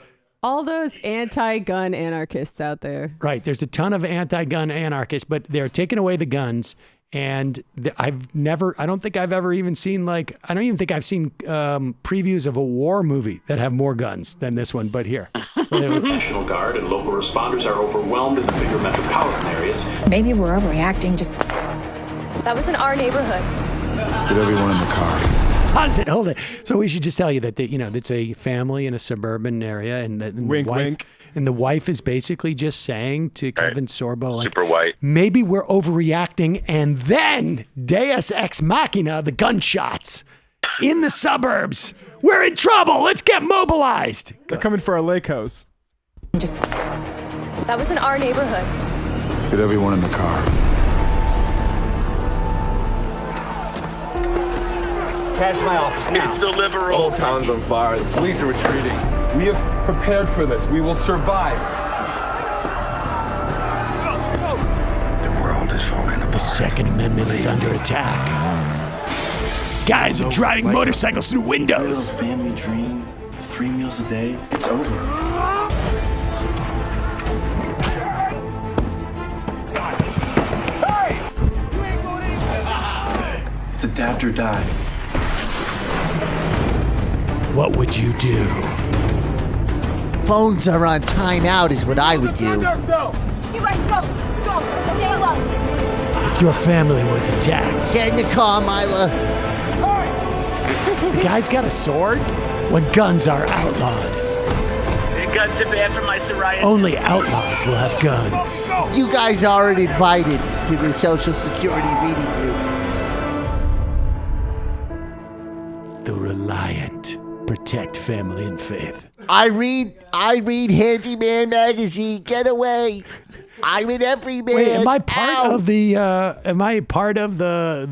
All those anti-gun anarchists out there. Right. There's a ton of anti-gun anarchists, but they're taking away the guns. And I don't think I've ever even seen I don't even think I've seen previews of a war movie that have more guns than this one, but here. National Guard and local responders are overwhelmed in the bigger metropolitan areas. Maybe we're overreacting, That was in our neighborhood. Get everyone in the car. Pause it. Hold it. So we should just tell you that it's a family in a suburban area, and the wink, wife, wink. And the wife is basically just saying to Kevin Sorbo, like, Super white. maybe we're overreacting, and then Deus Ex Machina, the gunshots in the suburbs. We're in trouble. Let's get mobilized. They're coming for our lake house. That was in our neighborhood. Get everyone in the car. Cash my office now. It's the liberal. Whole town's on fire. The police are retreating. We have prepared for this. We will survive. The world is falling apart. The Second Amendment is under attack. Guys are driving motorcycles through windows. Family dream, 3 meals a day. It's over. It's adapt or die. What would you do? Phones are on timeout is what I would do. You guys go, stay alone. If your family was attacked. Get in the car, Mila. The guy's got a sword? When guns are outlawed. Guns are bad for my psoriasis. Only outlaws will have guns. You guys aren't invited to the Social Security reading group. The Reliant. Protect family and faith. I read Handyman magazine. Get away. I'm an everyman. Wait, am I part of the? Am I part of the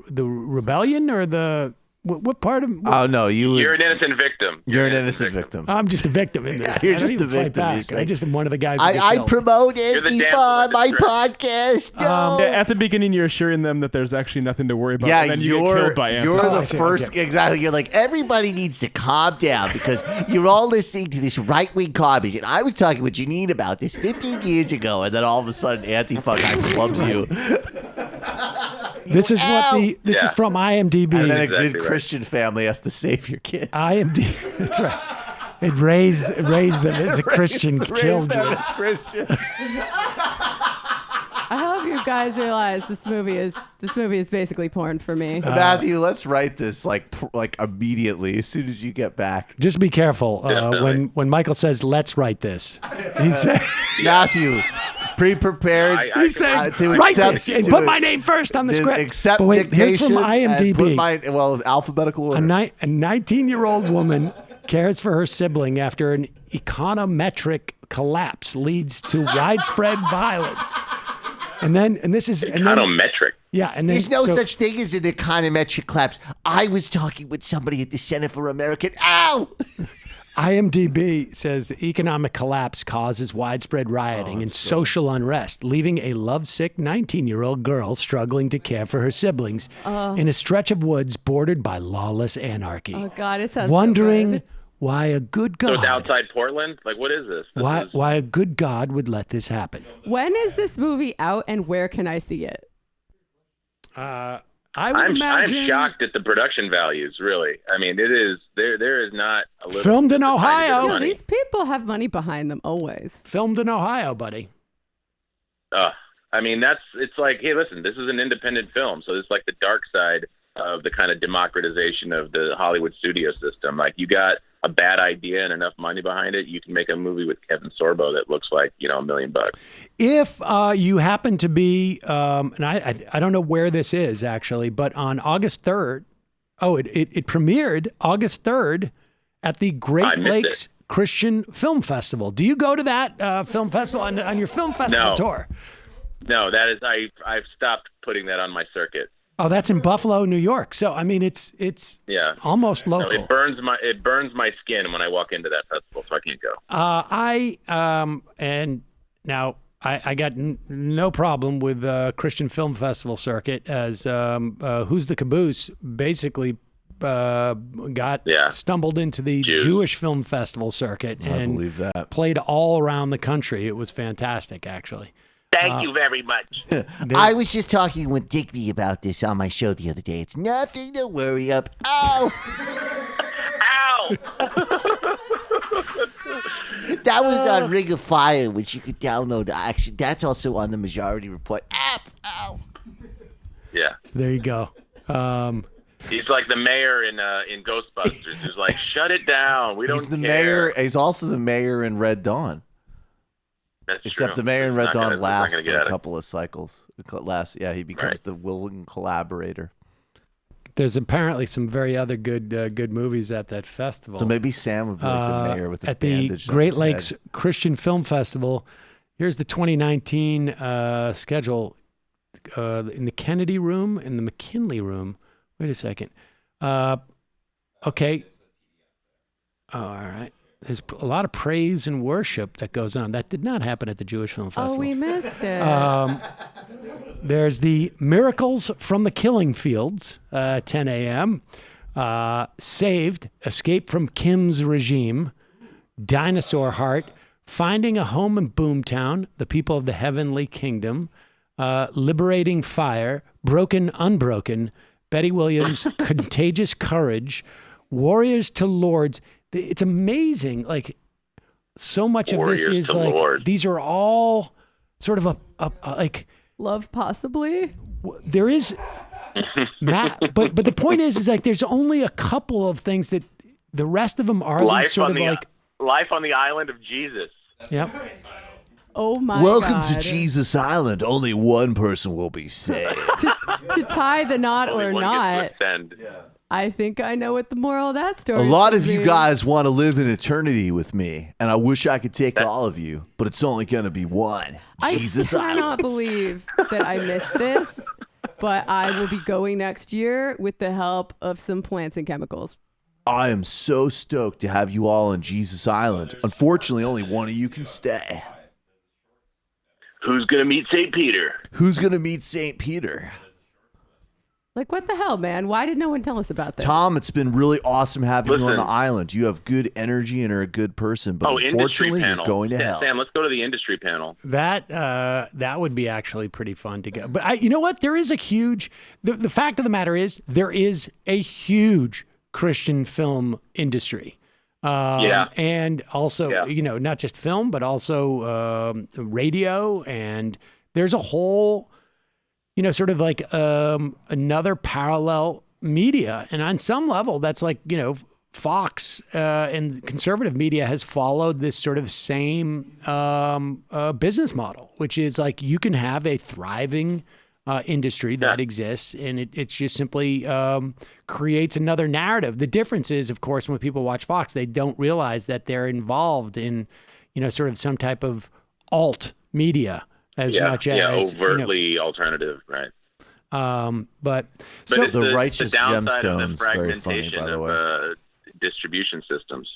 rebellion or the? What part of? Oh no, You're an innocent victim. You're an innocent victim. I'm just a victim in this. You're I don't just even a fight victim. back. I just am one of the guys. I promote Antifa on my podcast. No. At the beginning, you're assuring them that there's actually nothing to worry about. Yeah, and then you get killed by Antifa. You're the first. Exactly. You're like, everybody needs to calm down because you're all listening to this right-wing garbage. And I was talking with Janine about this 15 years ago, and then all of a sudden, Antifa guy clubs you. This is this is from IMDb. And then a good Christian family has to save your kid. IMDb. That's right. It raised them as a Christian, killed them you. as Christian. I hope you guys realize this movie is basically porn for me. Matthew, let's write this like immediately as soon as you get back. Just be careful when Michael says, "Let's write this." He said, Matthew. Pre-prepared. He's saying, write this and put my name first on the script. Accept but wait, here's from dictation IMDb. Alphabetical order. A 19-year-old woman cares for her sibling after an econometric collapse leads to widespread violence. And this is econometric. Yeah, and then, there's no such thing as an econometric collapse. I was talking with somebody at the Center for American. Ow! IMDb says the economic collapse causes widespread rioting and social unrest, leaving a lovesick 19-year-old girl struggling to care for her siblings in a stretch of woods bordered by lawless anarchy. Oh God, it sounds wondering so good. why a good God. So it's outside Portland? Like, what is this? Why a good God would let this happen? When is this movie out and where can I see it? I'm shocked at the production values, really. I mean, it is there is not a little filmed in Ohio. No, these people have money behind them always. Filmed in Ohio, buddy. I mean, it's like, hey, listen, this is an independent film, so it's like the dark side of the kind of democratization of the Hollywood studio system. Like, you got a bad idea and enough money behind it, you can make a movie with Kevin Sorbo that looks like, $1 million. If you happen to be, and I don't know where this is actually, but on August 3rd, it premiered August 3rd at the Great Lakes Christian Film Festival. Do you go to that film festival on your film festival tour? No, that is, I've stopped putting that on my circuit. Oh, that's in Buffalo, New York. So I mean, it's almost local. No, it burns my skin when I walk into that festival, so I can't go. And now I got no problem with Christian Film Festival circuit, as Who's the Caboose basically stumbled into the Jewish Film Festival circuit and believe that. Played all around the country. It was fantastic, actually. Thank you very much. I was just talking with Digby about this on my show the other day. It's nothing to worry about. Ow! Ow! That was on Ring of Fire, which you could download. Actually, that's also on the Majority Report app. Ow! Yeah. There you go. He's like the mayor in Ghostbusters. He's like, shut it down. We don't He's the care. mayor. He's also the mayor in Red Dawn. That's Except true. the mayor in Red Not Dawn gonna- lasts not gonna for get a at it. couple of cycles. He becomes the willing collaborator. There's apparently some very other good movies at that festival. So maybe Sam would be like the mayor with a at the bandage on Great his Lakes head. Christian Film Festival. Here's the 2019 schedule in the Kennedy Room and the McKinley Room. Wait a second. Okay. All right. There's a lot of praise and worship that goes on. That did not happen at the Jewish Film Festival. Oh, we missed it. There's the Miracles from the Killing Fields, 10 a.m. Saved, Escape from Kim's Regime, Dinosaur Heart, Finding a Home in Boomtown, The People of the Heavenly Kingdom, Liberating Fire, Broken Unbroken, Betty Williams, Contagious Courage, Warriors to Lords. It's amazing. Like, so much Warriors of this is to like, Lords. these are all sort of a like, Love possibly. there is Matt, but the point is like there's only a couple of things that the rest of them are these Life sort on of the like, Life on the Island of Jesus. yep. Oh my Welcome God. to Jesus Island. Only one person will be saved. To tie the knot Only or one not, gets to ascend. I think I know what the moral of that story A is. lot gonna of you be. guys want to live in eternity with me, and I wish I could take all of you, but it's only going to be one. Jesus I Island. cannot believe that I missed this, but I will be going next year with the help of some plants and chemicals. I am so stoked to have you all on Jesus Island. Unfortunately, only one of you can stay. Who's going to meet St. Peter? Who's going to meet St. Peter? Like, what the hell, man? Why did no one tell us about this? Tom, it's been really awesome having you on Listen. the island. You have good energy and are a good person, but Industry unfortunately, you're panel. going to hell. Sam, let's go to the industry panel. That would be actually pretty fun to go. But you know what? There is a huge. The fact of the matter is there is a huge Christian film industry. And also, not just film, but also radio, and there's a whole, sort of like another parallel media. And on some level, that's like, Fox and conservative media has followed this sort of same business model, which is like you can have a thriving industry that exists, and it just simply creates another narrative. The difference is, of course, when people watch Fox, they don't realize that they're involved in, sort of some type of alt media as much as overtly alternative, right? But so the righteous downside of gemstones, the very funny, fragmentation by the way. of distribution systems.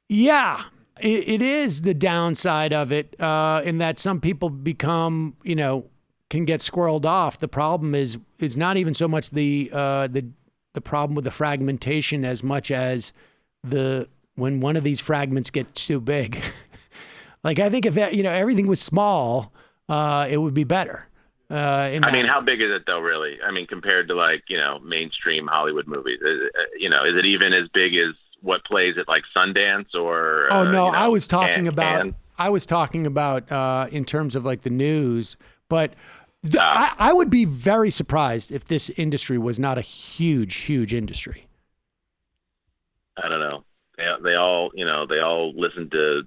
Yeah, it is the downside of it, in that some people become, can get squirreled off. The problem is not even so much the problem with the fragmentation as much as when one of these fragments gets too big. Like, I think if everything was small, it would be better. How big is it though, really? I mean, compared to like, mainstream Hollywood movies, is it even as big as what plays at like Sundance or? Oh no, I was talking about in terms of like the news, but I would be very surprised if this industry was not a huge industry. I don't know. they all listen to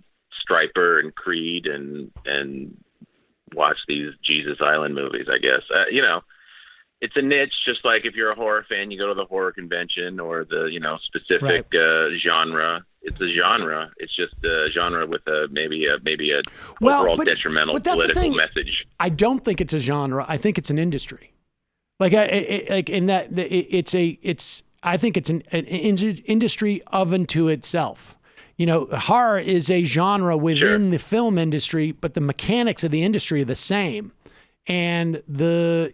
Stryper and Creed and watch these Jesus Island movies, I guess. It's a niche, just like if you're a horror fan, you go to the horror convention or the, specific genre. It's a genre. It's just a genre with maybe a overall detrimental political message. I don't think it's a genre. I think it's an industry. I think it's an industry of unto itself. Horror is a genre within the film industry, but the mechanics of the industry are the same. And this,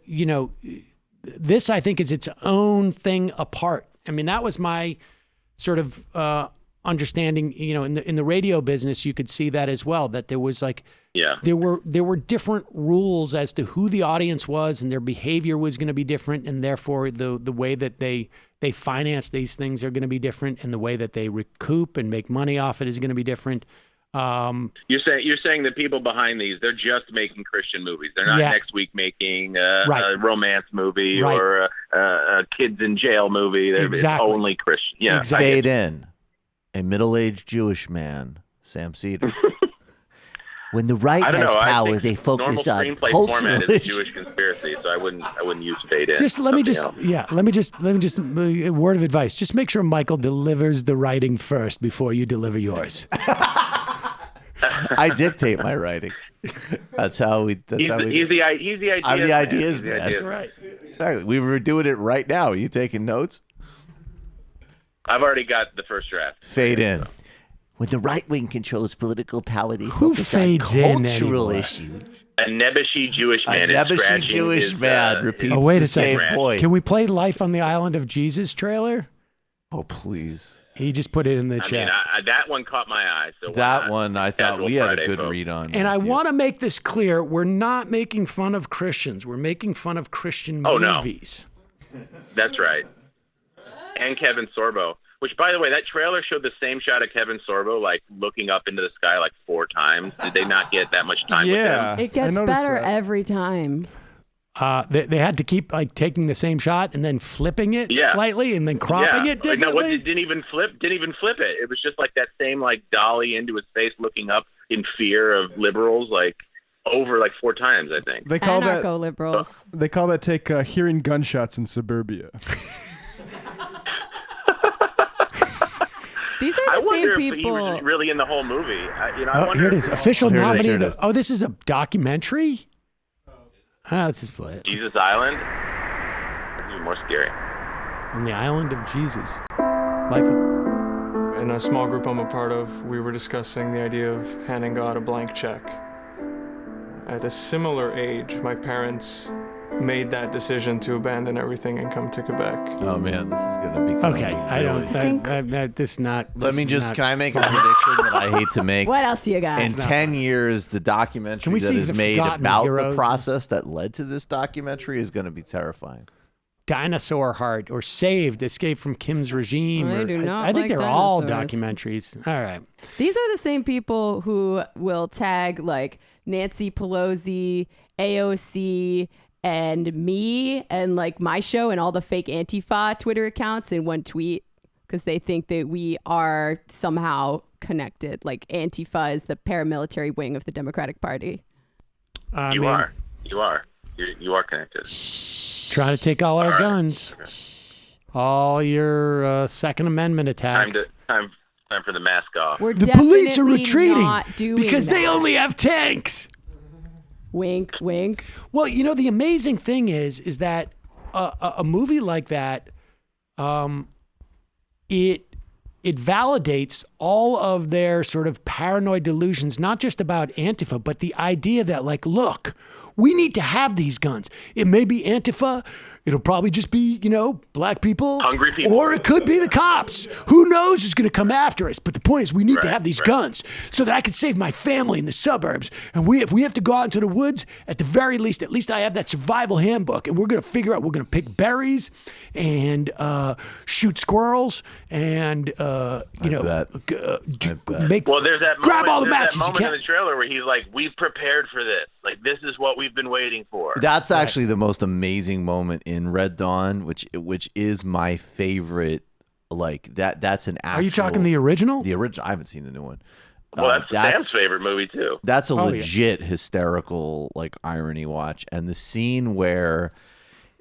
I think, is its own thing apart. I mean, that was my sort of understanding. In the radio business, you could see that as well. That there was there were different rules as to who the audience was, and their behavior was going to be different, and therefore the way that they finance these things are going to be different, and the way that they recoup and make money off it is going to be different. You're saying the people behind these, they're just making Christian movies. They're not next week making a romance movie or a kids in jail movie. It's only Christian. Yeah, exactly. Fade in. A middle-aged Jewish man, Sam Seder. When the right has power, they focus on screenplay format is a Jewish conspiracy, so I wouldn't use fade in. Let me just a word of advice. Just make sure Michael delivers the writing first before you deliver yours. I dictate my writing. That's how we. He's the idea. I'm the ideas man. Ideas. Right. Exactly. We were doing it right now. Are you taking notes? I've already got the first draft. Fade in. When the right wing controls political power, they Who focus fades on in cultural anymore? issues. A nebbishy Jewish man. A nebbishy Jewish man repeats wait the a second. same point. Can we play Life on the Island of Jesus trailer? Oh, please. He just put it in the chat. I mean, that one caught my eye. So that one I thought we had a good folks. read on. And I want to make this clear. We're not making fun of Christians. We're making fun of Christian movies. No. That's right. And Kevin Sorbo. Which, by the way, that trailer showed the same shot of Kevin Sorbo, looking up into the sky 4 times. Did they not get that much time with him? It gets better every time. They had to keep taking the same shot and then flipping it slightly and then cropping it differently. No, it didn't even flip it. It was just that same dolly into his face, looking up in fear of liberals, over 4 times, I think. They call anarcho-liberals. They call that hearing gunshots in suburbia. These are the same people. If he was really in the whole movie. Here it is. Official nominee. This is a documentary? Let's just play it. Jesus Island? That's even more scary. On the Island of Jesus. In a small group I'm a part of, we were discussing the idea of handing God a blank check. At a similar age, my parents made that decision to abandon everything and come to Quebec. Oh man, this is gonna be okay. I don't. This not. Let me just. Can I make a prediction that I hate to make? What else you got? In 10 years, the documentary that is made about the process that led to this documentary is going to be terrifying. Dinosaur Heart or Saved, Escape from Kim's Regime. I do not I think like they're all dinosaurs. documentaries. All right. These are the same people who will tag Nancy Pelosi, AOC, and me and my show and all the fake Antifa Twitter accounts in one tweet because they think that we are somehow connected. Antifa is the paramilitary wing of the Democratic Party. You are connected. Trying to take all our guns. All your Second Amendment attacks. Time for the mask off. The police are retreating because they only have tanks. Wink, wink. Well, the amazing thing is that a movie like that, it validates all of their sort of paranoid delusions, not just about Antifa, but the idea that look, we need to have these guns. It may be Antifa. It'll probably just be, black people. Hungry people. Or it could be the cops. Who knows who's going to come after us? But the point is we need to have these guns so that I can save my family in the suburbs. And if we have to go out into the woods, at least I have that survival handbook. And we're going to figure out, we're going to pick berries and shoot squirrels and, Well, there's that grab moment, all the matches that moment you in can. the trailer where he's like, we've prepared for this. This is what we've been waiting for. That's actually the most amazing moment in Red Dawn, which is my favorite Like that's an actual. Are you talking the original? The original. I haven't seen the new one. Well, that's Sam's favorite movie too. That's a legit hysterical like irony watch, and the scene where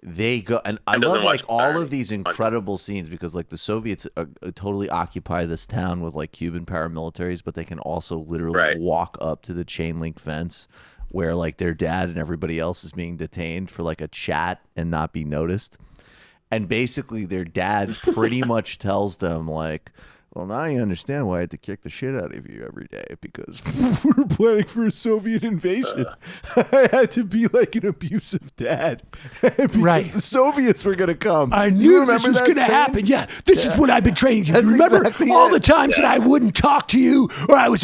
they go, and I love like all of these incredible scenes because like the Soviets totally occupy this town with like Cuban paramilitaries, but they can also literally walk up to the chain link fence where like their dad and everybody else is being detained for like a chat and not be noticed. And basically their dad pretty much tells them like, well, now you understand why I had to kick the shit out of you every day because we were planning for a Soviet invasion. I had to be like an abusive dad because the Soviets were going to come. I knew this was going to happen. Yeah, this is what I've been training you. Remember exactly all the times that I wouldn't talk to you or I was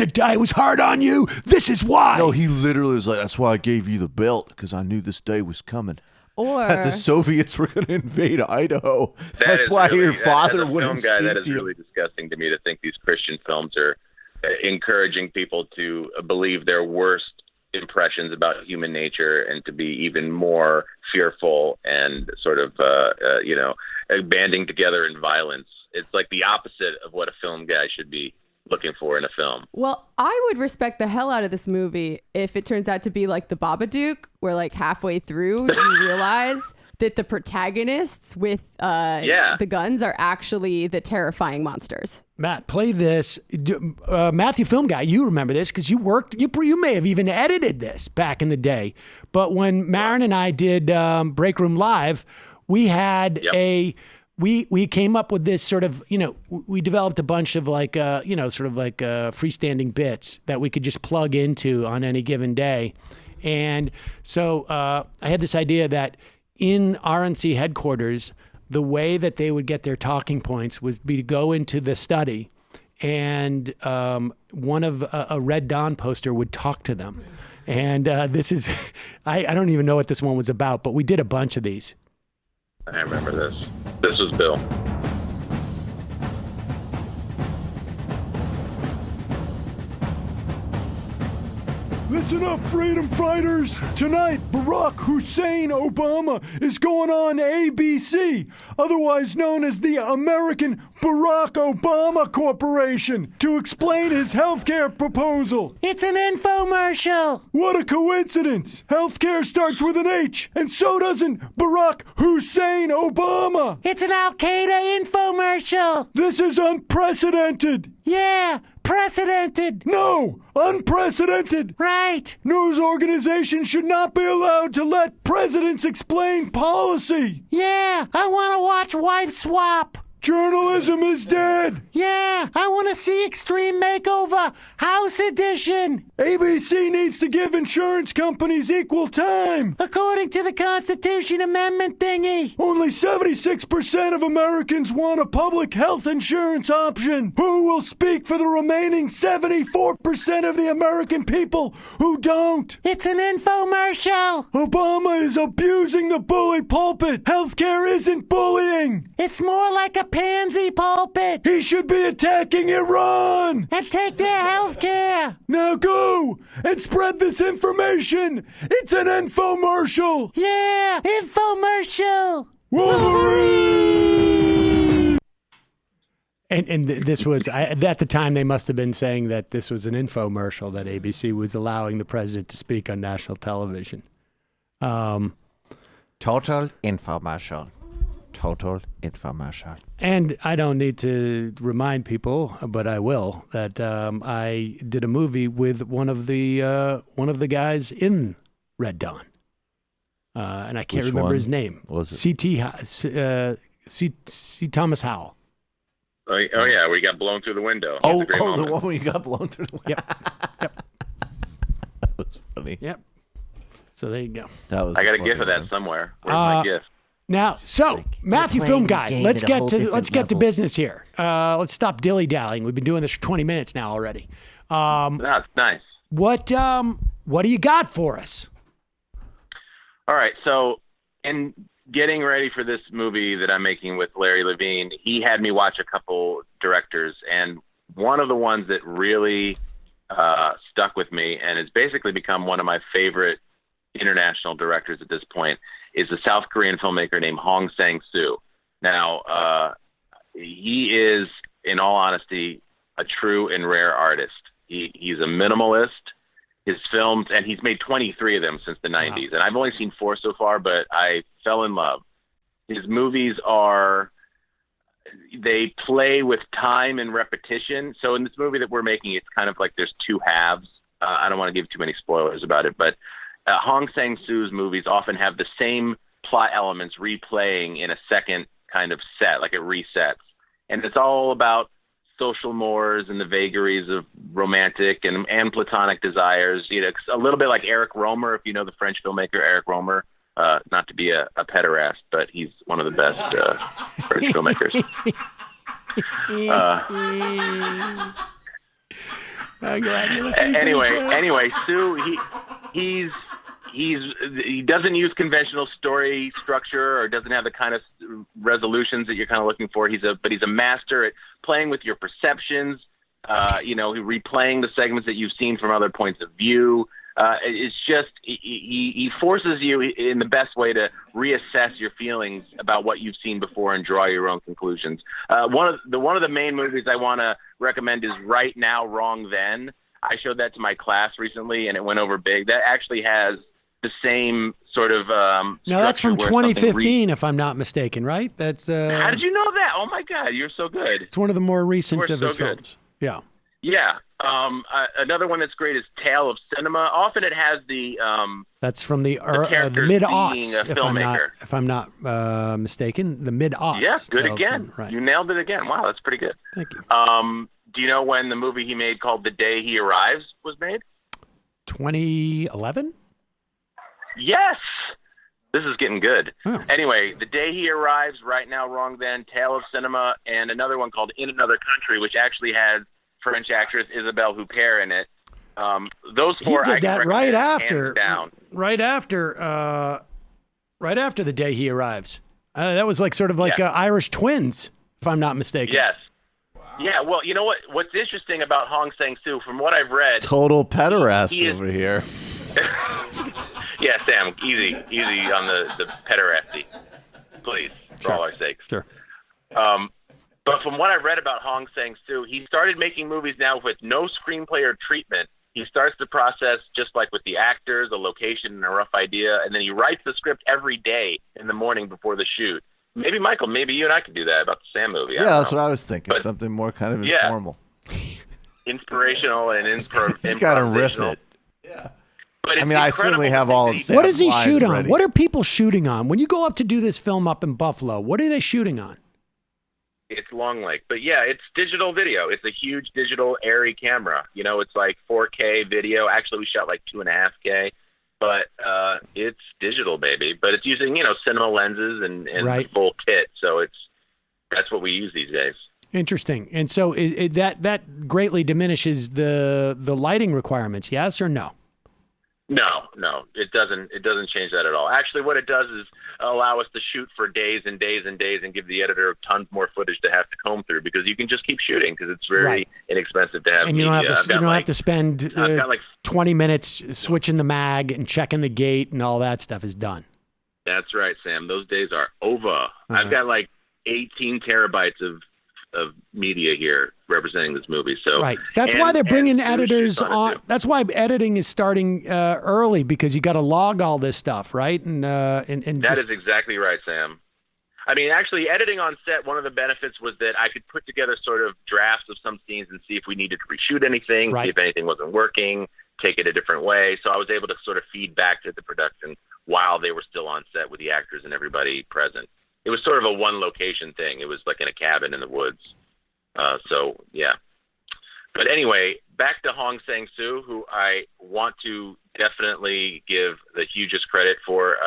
hard on you? This is why. No, he literally was like, that's why I gave you the belt because I knew this day was coming. Or that the Soviets were going to invade Idaho. That's why really, your father wouldn't speak to you. That is really disgusting to me to think these Christian films are encouraging people to believe their worst impressions about human nature and to be even more fearful and sort of, banding together in violence. It's like the opposite of what a film guy should be looking for in a film. Well, I would respect the hell out of this movie if it turns out to be like the Babadook, where like halfway through you realize that the protagonists with the guns are actually the terrifying monsters. Matt, play this. Matthew, film guy, you remember this because you worked. You may have even edited this back in the day. But when Marin and I did Break Room Live, we had We came up with this sort of, we developed a bunch of like, freestanding bits that we could just plug into on any given day. And so I had this idea that in RNC headquarters, the way that they would get their talking points was to go into the study and one of a Red Dawn poster would talk to them. And this is, I don't even know what this one was about, but we did a bunch of these. I remember this. This was Bill. Listen up, freedom fighters! Tonight, Barack Hussein Obama is going on ABC, otherwise known as the American Barack Obama Corporation, to explain his healthcare proposal. It's an infomercial! What a coincidence! Healthcare starts with an H, and so doesn't Barack Hussein Obama! It's an Al-Qaeda infomercial! This is unprecedented! Yeah! Precedented! No! Unprecedented! Right! News organizations should not be allowed to let presidents explain policy! Yeah! I want to watch Wife Swap! Journalism is dead! Yeah! I want to see Extreme Makeover! House Edition! ABC needs to give insurance companies equal time! According to the Constitution Amendment thingy! Only 76% of Americans want a public health insurance option! Who will speak for the remaining 74% of the American people who don't? It's an infomercial! Obama is abusing the bully pulpit! Healthcare isn't bullying! It's more like a pansy pulpit! He should be attacking Iran! And take their health care! Now go and spread this information! It's an infomercial! Yeah! Infomercial! Wolverine! And this was, at the time, they must have been saying that this was an infomercial, that ABC was allowing the president to speak on national television. Total infomercial. Total infomercial. And I don't need to remind people, but I will, that I did a movie with one of the guys in Red Dawn, and I can't remember his name. What was it? C. Thomas Howell. Oh yeah, we got blown through the window. The one where you got blown through the window. Yep. That was funny. Yep. So there you go. That was. I got a gif of that somewhere. Where's my gif? Now, so Matthew, film guy, let's get to business here. Let's stop dilly dallying. We've been doing this for 20 minutes now already. That's nice. What do you got for us? All right. So, in getting ready for this movie that I'm making with Larry Levine, he had me watch a couple directors, and one of the ones that really stuck with me and has basically become one of my favorite international directors at this point is a South Korean filmmaker named Hong Sang-soo. Now, he honesty, a true and rare artist. He's a minimalist. His films, and he's made 23 of them since the 90s. And I've only seen 4 so far, but I fell in love. His movies they play with time and repetition. So in this movie that we're making, it's kind of like there's 2 halves. I don't want to give too many spoilers about it, but Hong Sang-soo's movies often have the same plot elements replaying in a second kind of set, like it resets. And it's all about social mores and the vagaries of romantic and platonic desires. You know, it's a little bit like Eric Rohmer, if you know the French filmmaker Eric Rohmer. Not to be a pederast, but he's one of the best French filmmakers. I'm glad you're listening. Anyway, Sue, he doesn't use conventional story structure or doesn't have the kind of resolutions that you're kind of looking for. But he's a master at playing with your perceptions. Replaying the segments that you've seen from other points of view. It's just he forces you in the best way to reassess your feelings about what you've seen before and draw your own conclusions. One of the main movies I want to recommend is Right Now, Wrong Then. I showed that to my class recently, and it went over big. That actually has the same sort of now that's from 2015, if I'm not mistaken, right? That's how did you know that? Oh my God, you're so good. It's one of the more recent of his films. Yeah. Yeah. Another one that's great is Tale of Cinema. Often it has the that's from the mid-aughts, if I'm not mistaken, the mid-aughts. Yeah, good again. Right. You nailed it again. Wow, that's pretty good. Thank you. Do you know when the movie he made called The Day He Arrives was made? 2011? Yes. This is getting good. Oh. Anyway, The Day He Arrives, Right Now, Wrong Then, Tale of Cinema, and another one called In Another Country, which actually has French actress Isabelle Huppert in it. Those 4 he did that right after The Day He Arrives. That was like sort of like Irish Twins, if I'm not mistaken. Yes. Yeah, well, you know what? What's interesting about Hong Sang-soo, from what I've read... Total pederast over here. Yeah, Sam, easy on the pederasty. Please, for all our sakes. Sure. But from what I've read about Hong Sang-soo, he started making movies now with no screenplay or treatment. He starts the process just like with the actors, a location, and a rough idea, and then he writes the script every day in the morning before the shoot. Maybe, Michael, maybe you and I could do that about the Sam movie. Yeah, that's what I was thinking. Something more kind of informal. Inspirational and improvisational. You got to riff it. Yeah. But I mean, I certainly have all of Sam's What does he lines shoot on? ready. What are people shooting on? When you go up to do this film up in Buffalo, what are they shooting on? It's Long Lake. But yeah, it's digital video. It's a huge digital Arri camera. You know, it's like 4K video. Actually, we shot like 2.5K. But it's digital, baby. But it's using, cinema lenses and the full kit. So that's what we use these days. Interesting. And so that greatly diminishes the lighting requirements, yes or no? No, it doesn't change that at all. Actually, what it does is allow us to shoot for days and days and days and give the editor tons more footage to have to comb through, because you can just keep shooting because it's very inexpensive to have. And you don't have to spend 20 minutes switching the mag and checking the gate, and all that stuff is done. That's right, Sam. Those days are over. I've got like 18 terabytes of media here representing this movie. So that's why they're bringing editors on. That's why editing is starting early, because you got to log all this stuff, right? And that is exactly right, Sam. I mean, actually, editing on set, one of the benefits was that I could put together sort of drafts of some scenes and see if we needed to reshoot anything, see if anything wasn't working, take it a different way. So I was able to sort of feed back to the production while they were still on set with the actors and everybody present. It was sort of a one location thing. It was like in a cabin in the woods. Yeah. But anyway, back to Hong Sang-soo, who I want to definitely give the hugest credit for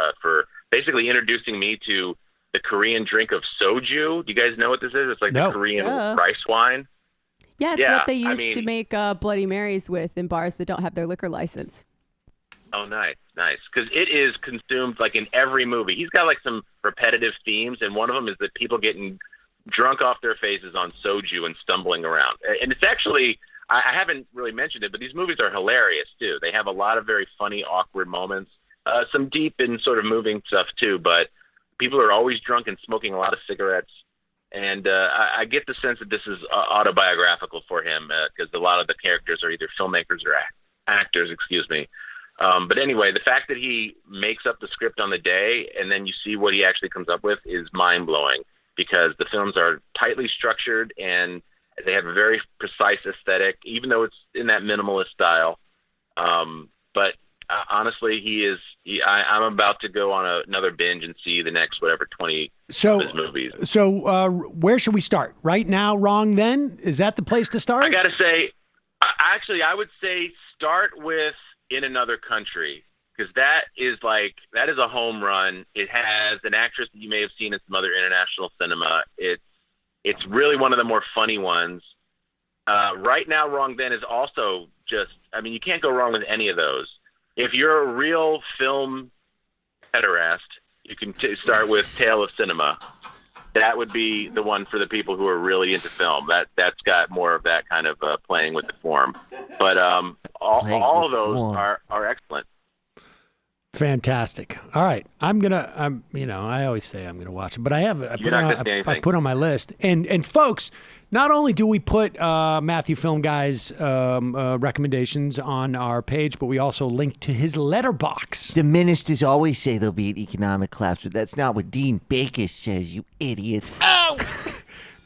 basically introducing me to the Korean drink of soju. Do you guys know what this is? It's like the Korean rice wine. Yeah, it's what they use to make Bloody Marys with in bars that don't have their liquor license. Oh, nice. Because it is consumed like in every movie. He's got like some repetitive themes, and one of them is that people getting drunk off their faces on soju and stumbling around. And it's actually, I haven't really mentioned it, but these movies are hilarious too. They have a lot of very funny, awkward moments, some deep and sort of moving stuff too, but people are always drunk and smoking a lot of cigarettes. And I get the sense that this is autobiographical for him because a lot of the characters are either filmmakers or actors, excuse me. But anyway, the fact that he makes up the script on the day and then you see what he actually comes up with is mind-blowing because the films are tightly structured and they have a very precise aesthetic, even though it's in that minimalist style. But honestly, I'm about to go on another binge and see the next 20 of his movies. So where should we start? Right now, Wrong Then? Is that the place to start? I got to say, actually, I would say start with In Another Country, because that is a home run. It has an actress that you may have seen in some other international cinema. It's really one of the more funny ones. Right Now, Wrong Then is also you can't go wrong with any of those. If you're a real film pederast, you can start with Tale of Cinema. That would be the one for the people who are really into film. That's got more of that kind of playing with the form. But all of those are excellent. Fantastic. All right. I always say I'm going to watch it, but I put on my list. And folks, not only do we put Matthew Film Guy's recommendations on our page, but we also link to his letterbox. The ministers always say there'll be an economic collapse, but that's not what Dean Baker says, you idiots. Ow!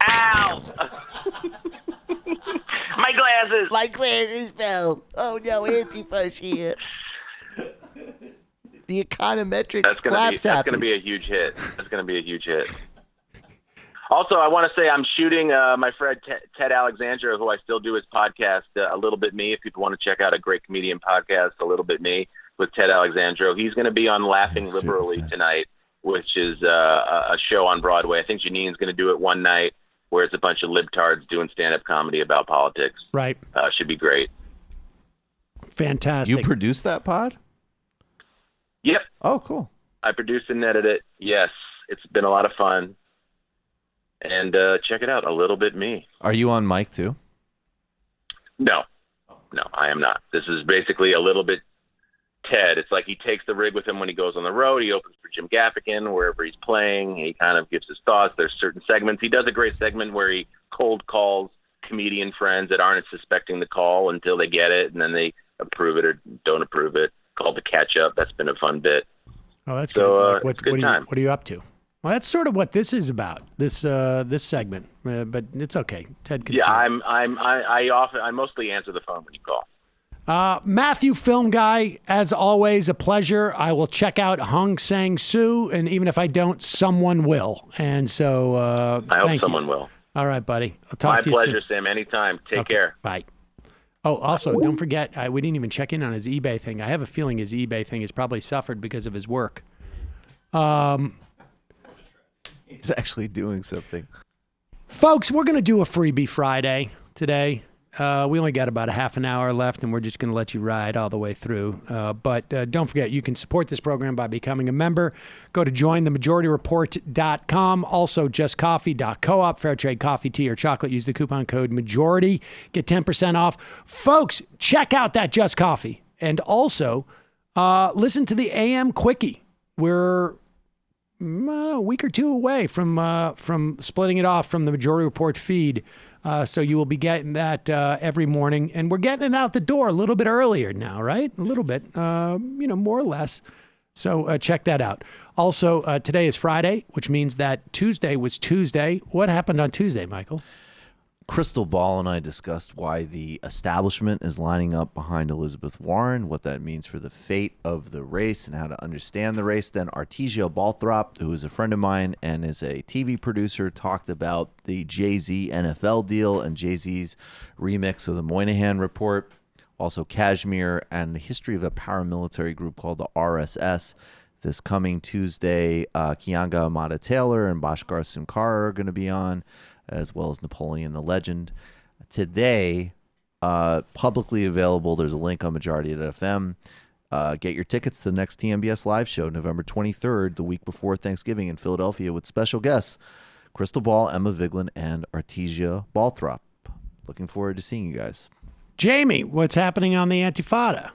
Ow! My glasses! My glasses fell. Oh no, Antifa's here. The econometrics collapse That's going to be a huge hit. That's going to be a huge hit. Also, I want to say I'm shooting my friend Ted Alexandra, who I still do his podcast, A Little Bit Me. If people want to check out a great comedian podcast, A Little Bit Me, with Ted Alexandra. He's going to be on Laughing Liberally tonight, which is a show on Broadway. I think Janine's going to do it one night where it's a bunch of libtards doing stand-up comedy about politics. Right. Should be great. Fantastic. You produced that pod? Yep. Oh, cool. I produced and edited it. Yes. It's been a lot of fun. And check it out, A Little Bit Me. Are you on mic too? No, I am not. This is basically a little bit Ted. It's like he takes the rig with him when he goes on the road. He opens for Jim Gaffigan wherever he's playing. He kind of gives his thoughts. There's certain segments. He does a great segment where he cold calls comedian friends that aren't suspecting the call until they get it, and then they approve it or don't approve it. Called The Catch Up. That's been a fun bit. Oh, that's so, good. What are you up to? Well, that's sort of what this is about. This segment, but it's okay. Ted can. Yeah, I mostly answer the phone when you call. Matthew Film Guy, as always, a pleasure. I will check out Hong Sang-soo, and even if I don't, someone will. And so I hope someone will. All right, buddy. I'll talk to you soon. My pleasure, Sam. Anytime. Take care. Bye. Oh, also, don't forget, we didn't even check in on his eBay thing. I have a feeling his eBay thing has probably suffered because of his work. He's actually doing something. Folks, we're going to do a Freebie Friday today. We only got about a half an hour left, and we're just going to let you ride all the way through. But don't forget, you can support this program by becoming a member. Go to jointhemajority.report.com. Also, justcoffee.coop. Fair trade coffee, tea, or chocolate. Use the coupon code MAJORITY. Get 10% off. Folks, check out that Just Coffee. And also, listen to the AM Quickie. We're a week or two away from splitting it off from the Majority Report feed. So you will be getting that every morning, and we're getting it out the door a little bit earlier now, right? A little bit, more or less. So check that out. Also, today is Friday, which means that Tuesday was Tuesday. What happened on Tuesday, Michael? Krystal Ball and I discussed why the establishment is lining up behind Elizabeth Warren, what that means for the fate of the race and how to understand the race. Then Artesia Balthrop, who is a friend of mine and is a TV producer, talked about the Jay-Z NFL deal and Jay-Z's remix of the Moynihan Report. Also Kashmir and the history of a paramilitary group called the RSS. This coming Tuesday, Kianga Amata-Taylor and Bhaskar Sunkar are going to be on, as well as Napoleon the Legend. Today, publicly available, there's a link on Majority.fm. Get your tickets to the next TMBS live show, November 23rd, the week before Thanksgiving in Philadelphia, with special guests, Krystal Ball, Emma Vigeland, and Artesia Balthrop. Looking forward to seeing you guys. Jamie, what's happening on the Antifada?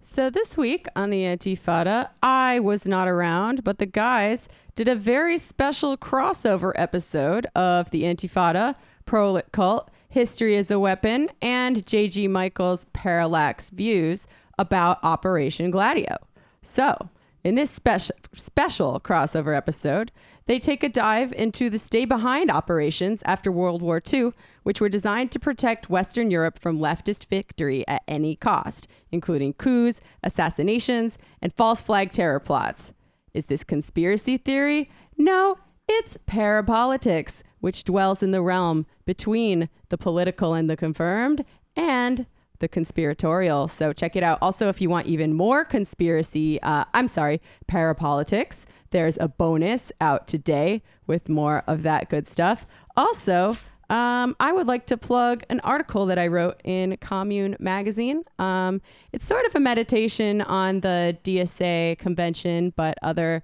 So this week on the Antifada, I was not around, but the guys did a very special crossover episode of the Antifada, Prolet Cult, History as a Weapon, and J.G. Michael's Parallax Views about Operation Gladio. So, in this special crossover episode, they take a dive into the stay-behind operations after World War II, which were designed to protect Western Europe from leftist victory at any cost, including coups, assassinations, and false flag terror plots. Is this conspiracy theory? No, it's parapolitics, which dwells in the realm between the political and the confirmed, and the conspiratorial. So check it out. Also, if you want even more parapolitics, there's a bonus out today with more of that good stuff. Also, I would like to plug an article that I wrote in Commune magazine. It's sort of a meditation on the DSA convention, but other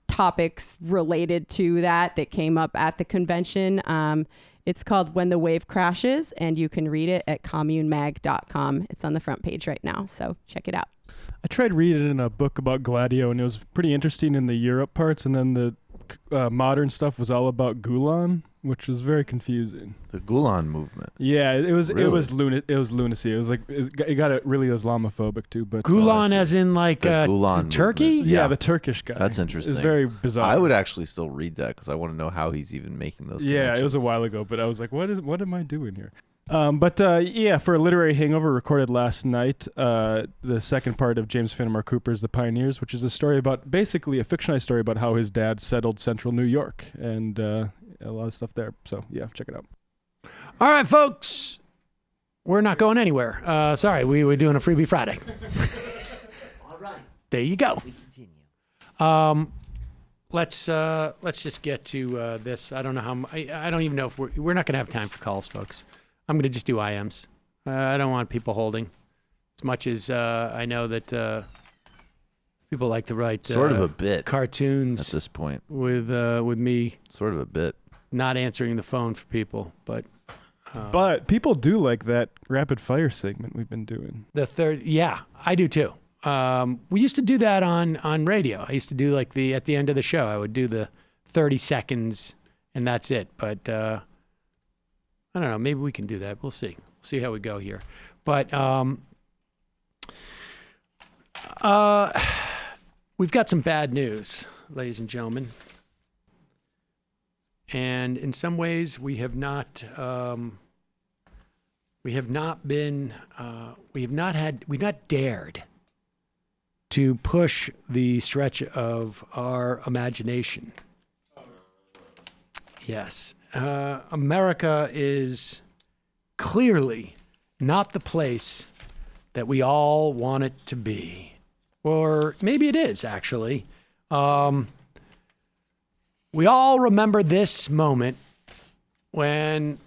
topics related to that came up at the convention. It's called When the Wave Crashes, and you can read it at communemag.com. It's on the front page right now, so check it out. I tried reading in a book about Gladio, and it was pretty interesting in the Europe parts, and then the modern stuff was all about Gulen, which was very confusing. The Gulen movement. Yeah, it was Really? it was lunacy. It was like it got really Islamophobic too. But Gulen as in like Gulen Turkey? movement. Yeah, the Turkish guy. That's interesting. It's very bizarre. I would actually still read that because I want to know how he's even making those Yeah, connections. it was a while ago, but I was like, what am I doing here? For a literary hangover, recorded last night, the second part of James Fenimore Cooper's The Pioneers, which is a story about, basically a fictionalized story about how his dad settled central New York, and a lot of stuff there. So yeah, check it out. All right, folks. We're not going anywhere. Sorry, we were doing a Freebie Friday. All right. There you go. We continue. Let's just get to this. I don't know how. I don't even know if we're not going to have time for calls, folks. I'm going to just do IMs. I don't want people holding. As much as I know that people like to write sort of a bit cartoons at this point with me. Sort of a bit. Not answering the phone for people, but people do like that rapid fire segment we've been doing. The third, yeah, I do too. We used to do that on radio. I used to do like at the end of the show, I would do the 30 seconds and that's it. But I don't know. Maybe we can do that. We'll see. See how we go here. But we've got some bad news, ladies and gentlemen. And in some ways, we have not dared to push the stretch of our imagination. Yes. America is clearly not the place that we all want it to be. Or maybe it is, actually. We all remember this moment when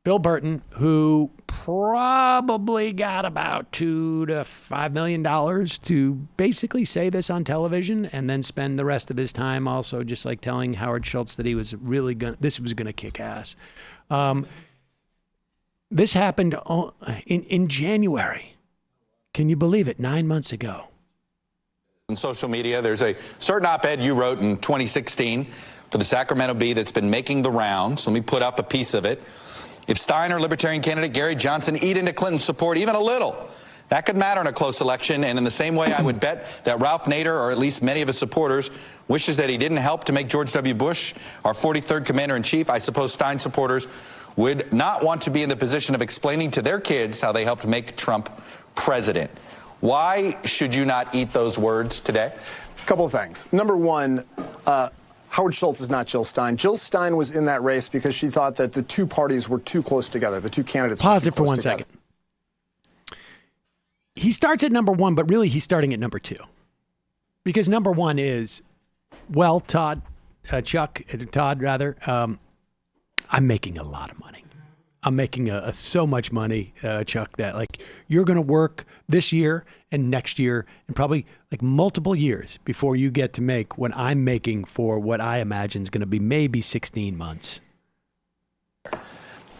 Bill Burton, who probably got about $2 to $5 million to basically say this on television and then spend the rest of his time also just like telling Howard Schultz that he was really this was going to kick ass. This happened in January. Can you believe it? 9 months ago. On social media, there's a certain op-ed you wrote in 2016 for the Sacramento Bee that's been making the rounds. Let me put up a piece of it. If Stein or Libertarian candidate Gary Johnson eat into Clinton's support even a little, that could matter in a close election. And in the same way, I would bet that Ralph Nader, or at least many of his supporters, wishes that he didn't help to make George W. Bush our 43rd commander-in-chief. I suppose Stein supporters would not want to be in the position of explaining to their kids how they helped make Trump president. Why should you not eat those words today? A couple of things. Number one, Howard Schultz is not Jill Stein. Jill Stein was in that race because she thought that the two parties were too close together. The two candidates Pause were it too for close 1 together. second. He starts at number one, but really he's starting at number two. Because number one is, well, Todd, I'm making a lot of money. I'm making so much money, Chuck, that like you're going to work this year and next year and probably like multiple years before you get to make what I'm making for what I imagine is going to be maybe 16 months.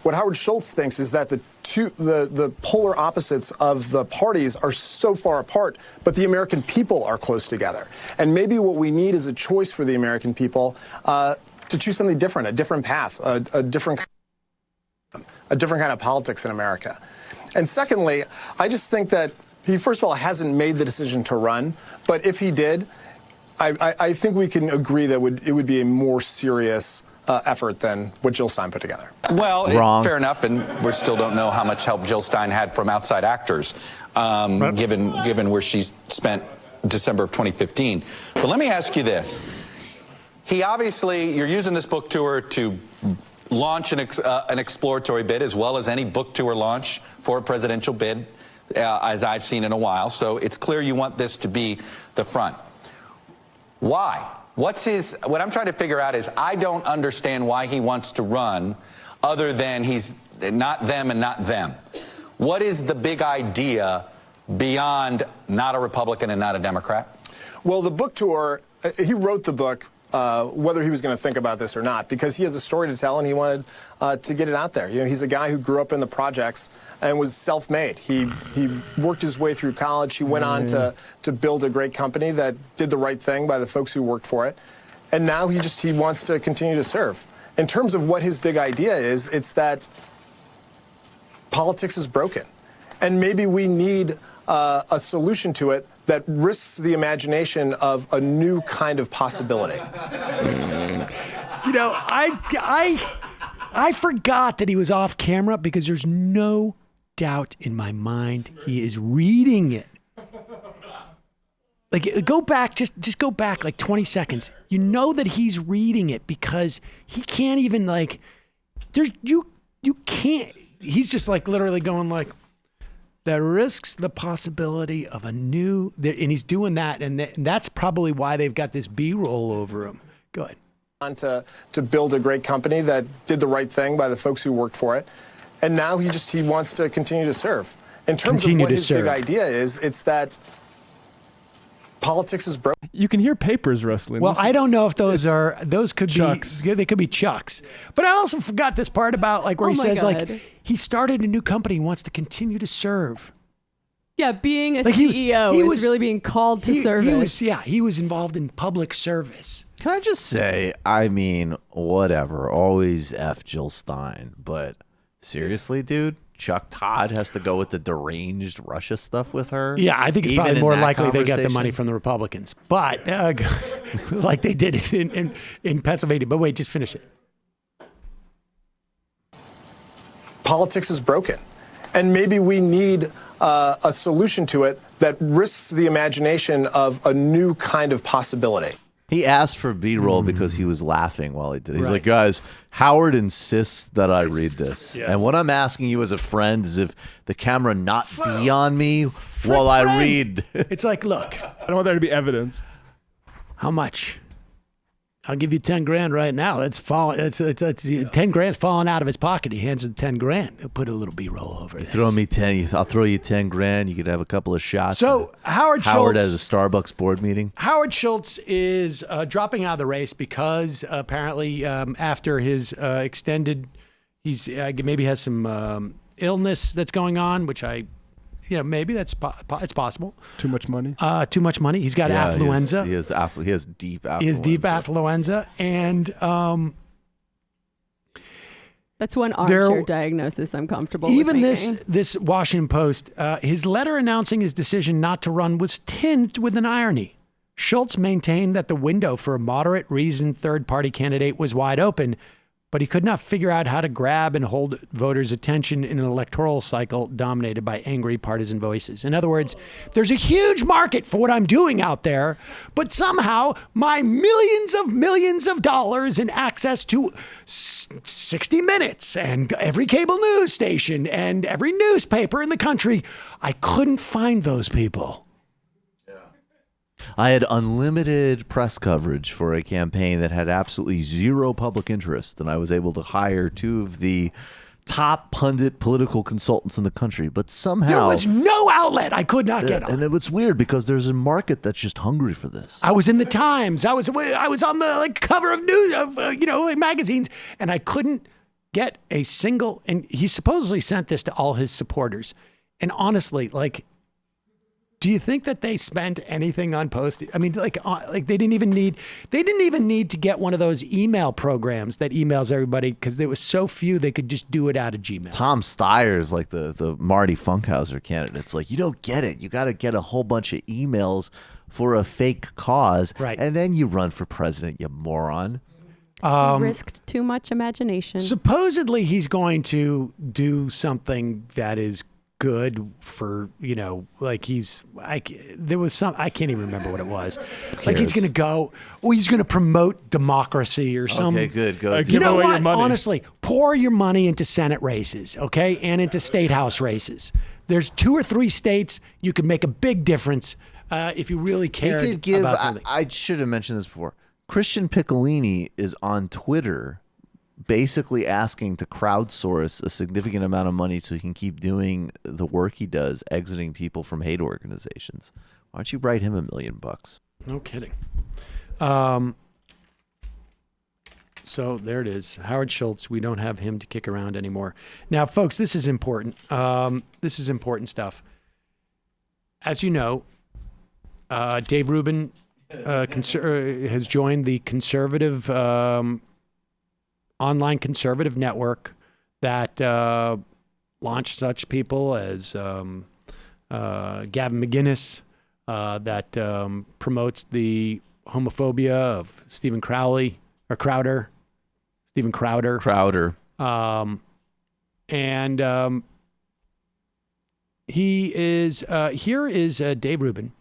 What Howard Schultz thinks is that the the polar opposites of the parties are so far apart, but the American people are close together. And maybe what we need is a choice for the American people to choose something different, a different path, a different kind of politics in America. And secondly, I just think that he, first of all, hasn't made the decision to run, but if he did, I think we can agree that it would be a more serious effort than what Jill Stein put together. Well, fair enough, and we still don't know how much help Jill Stein had from outside actors, given where she spent December of 2015. But let me ask you this. You're using this book tour to launch an exploratory bid, as well as any book tour launch for a presidential bid, as I've seen in a while. So it's clear you want this to be the front. Why? What I'm trying to figure out is I don't understand why he wants to run other than he's not them and not them. What is the big idea beyond not a Republican and not a Democrat? Well, the book tour, he wrote the book whether he was going to think about this or not, because he has a story to tell and he wanted to get it out there. You know, he's a guy who grew up in the projects and was self-made. He worked his way through college. He went on to build a great company that did the right thing by the folks who worked for it. And now he wants to continue to serve. In terms of what his big idea is, it's that politics is broken. And maybe we need a solution to it that risks the imagination of a new kind of possibility. You know, I forgot that he was off camera because there's no doubt in my mind he is reading it. Like, go back, just go back like 20 seconds. You know that he's reading it because he can't even you can't, he's just like literally going like, that risks the possibility of a new, and he's doing that, and that's probably why they've got this B-roll over him. Go ahead. On to build a great company that did the right thing by the folks who worked for it, and now he wants to continue to serve. In terms of what his big idea is, it's that politics is broken. You can hear papers rustling. Well, I don't know if those could chucks. They could be chucks. But I also forgot this part about like where he says God. Like he started a new company, he wants to continue to serve. Yeah, being a CEO is really being called to service. He was involved in public service. Can I just say, I mean, whatever, always F Jill Stein, but seriously, dude, Chuck Todd has to go with the deranged Russia stuff with her? Yeah, I think it's probably more likely they got the money from the Republicans, but like they did in Pennsylvania. But wait, just finish it. Politics is broken, and maybe we need a solution to it that risks the imagination of a new kind of possibility. He asked for B-roll because he was laughing while he did it. He's like, guys, Howard insists that I read this. Yes. And what I'm asking you as a friend is if the camera not be on me while I read. It's like, look. I don't want there to be evidence. How much? I'll give you 10 grand right now. It's 10 grand's falling out of his pocket. He hands it 10 grand. He'll put a little B-roll over this. Throw me 10. I'll throw you 10 grand. You could have a couple of shots. So Howard has a Starbucks board meeting. Howard Schultz is dropping out of the race because apparently after his extended, he's maybe has some illness that's going on, which maybe it's possible. Too much money. Too much money. He's got affluenza. He has deep affluenza. He has deep affluenza, and that's one armchair diagnosis I'm comfortable with even making. this Washington Post, his letter announcing his decision not to run was tinged with an irony. Schultz maintained that the window for a moderate reasoned third-party candidate was wide open, but he could not figure out how to grab and hold voters' attention in an electoral cycle dominated by angry partisan voices. In other words, there's a huge market for what I'm doing out there, but somehow my millions of dollars and access to 60 Minutes and every cable news station and every newspaper in the country, I couldn't find those people. I had unlimited press coverage for a campaign that had absolutely zero public interest, and I was able to hire two of the top pundit political consultants in the country, but somehow there was no outlet I could not get on. And it's weird because there's a market that's just hungry for this. I was in the Times. I was on the cover of news of magazines, and I couldn't get a single, and he supposedly sent this to all his supporters. And honestly, like, do you think that they spent anything on posting? I mean, like they didn't even need to get one of those email programs that emails everybody, because there was so few they could just do it out of Gmail. Tom Steyer's like the Marty Funkhauser candidate. It's like, you don't get it. You got to get a whole bunch of emails for a fake cause, right? And then you run for president, you moron. Risked too much imagination. Supposedly, he's going to do something that is good for, like I can't even remember what it was. Like he's going to go, he's going to promote democracy or something. Okay, good. Go. You know what? Honestly, pour your money into Senate races, okay? And into state house races. There's 2 or 3 states you could make a big difference if you really cared about something. I should have mentioned this before. Christian Piccolini is on Twitter basically asking to crowdsource a significant amount of money so he can keep doing the work he does, exiting people from hate organizations. Why don't you write him $1 million? No kidding. So there it is. Howard Schultz. We don't have him to kick around anymore. Now, folks, this is important. This is important stuff. As you know, Dave Rubin has joined the conservative online conservative network that launched such people as Gavin McGinnis, that promotes the homophobia of Stephen Crowder. He is here is Dave Rubin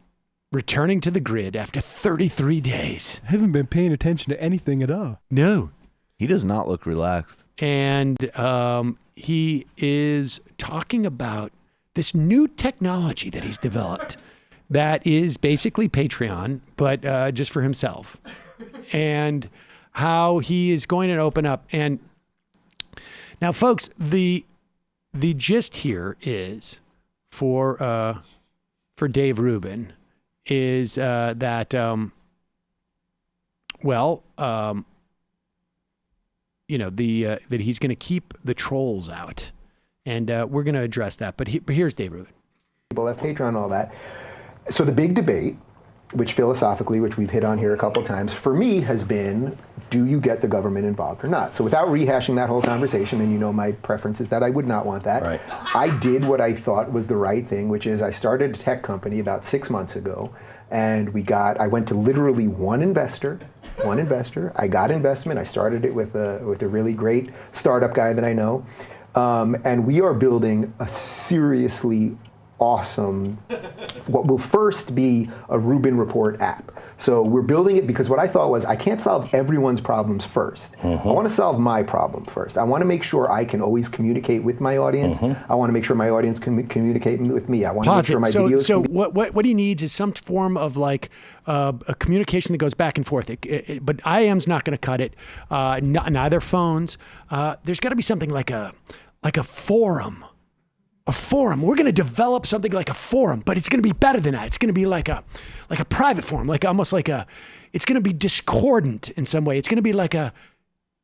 returning to the grid after 33 days. I haven't been paying attention to anything at all. No. He does not look relaxed. And he is talking about this new technology that he's developed that is basically Patreon, but just for himself. And how he is going to open up. And now, folks, the gist here is for Dave Rubin is that that he's going to keep the trolls out, and we're going to address that. But here's Dave Rubin. People have Patreon, all that. So the big debate, which philosophically, which we've hit on here a couple times, for me has been, do you get the government involved or not? So without rehashing that whole conversation, and my preference is that I would not want that. Right. I did what I thought was the right thing, which is I started a tech company about 6 months ago, and I went to literally one investor. I got investment. I started it with a really great startup guy that I know. And we are building a seriously awesome, what will first be a Rubin Report app. So we're building it because what I thought was I can't solve everyone's problems first. I want to solve my problem first. I want to make sure I can always communicate with my audience. I want to make sure my audience can communicate with me. I want to make sure my videos. So what he needs is some form of like a communication that goes back and forth. But IM's not going to cut it. Neither phones. There's got to be something like a forum. A forum. We're going to develop something like a forum, but it's going to be better than that. It's going to be like a private forum, it's going to be discordant in some way. It's going to be like a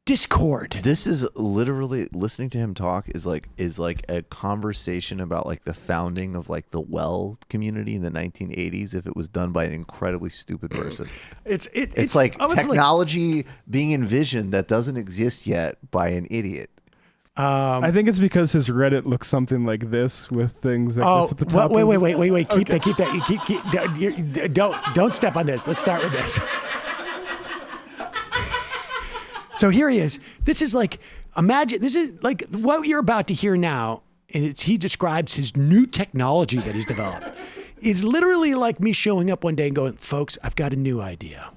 Discord. This is literally, listening to him talk is like a conversation about like the founding of like the well community in the 1980s if it was done by an incredibly stupid person. It's like technology being envisioned that doesn't exist yet by an idiot. I think it's because his Reddit looks something like this with things like this at the top. Wait. Keep that. Don't step on this. Let's start with this. So here he is. This is like what you're about to hear now. And he describes his new technology that he's developed. It's literally like me showing up one day and going, folks, I've got a new idea.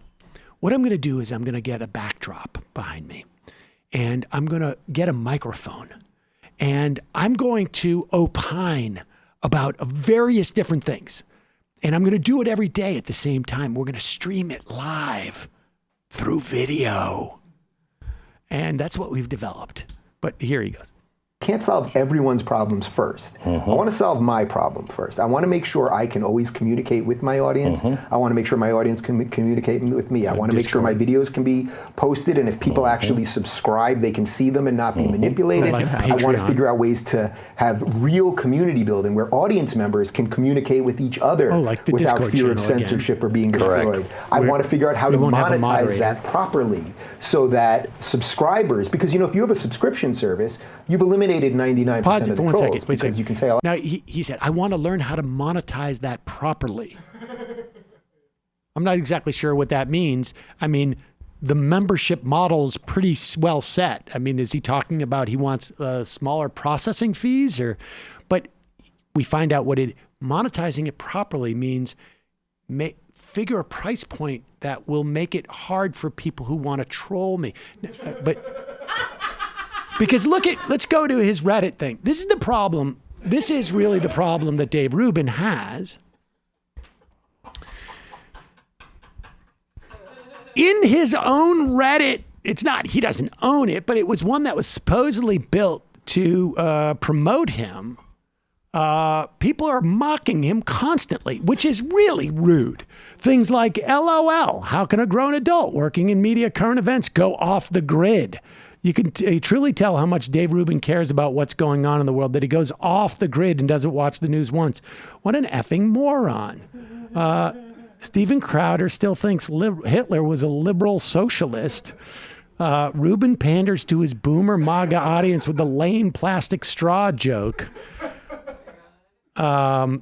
What I'm going to do is I'm going to get a backdrop behind me. And I'm going to get a microphone, and I'm going to opine about various different things. And I'm going to do it every day at the same time. We're going to stream it live through video. And that's what we've developed. But here he goes. can't solve everyone's problems first. I want to solve my problem first. I want to make sure I can always communicate with my audience. I want to make sure my audience can communicate with me. I want to make sure my videos can be posted, and if people actually subscribe, they can see them and not be manipulated. I want to figure out ways to have real community building where audience members can communicate with each other without Discord fear of channel again. censorship or being destroyed. I want to figure out how to monetize that properly so that subscribers, because if you have a subscription service, you've eliminated 99% Pause it of for the 1 trolls second. Wait a because second. you can say a lot. Now, he said, I want to learn how to monetize that properly. I'm not exactly sure what that means. I mean, the membership model is pretty well set. I mean, is he talking about he wants smaller processing fees? But we find out monetizing it properly means figure a price point that will make it hard for people who want to troll me. Because let's go to his Reddit thing. This is the problem. This is really the problem that Dave Rubin has. In his own Reddit, he doesn't own it, but it was one that was supposedly built to promote him. People are mocking him constantly, which is really rude. Things like, LOL, how can a grown adult working in media current events go off the grid? You can truly tell how much Dave Rubin cares about what's going on in the world that he goes off the grid and doesn't watch the news once. What an effing moron. Steven Crowder still thinks Hitler was a liberal socialist. Rubin panders to his boomer MAGA audience with the lame plastic straw joke. Let's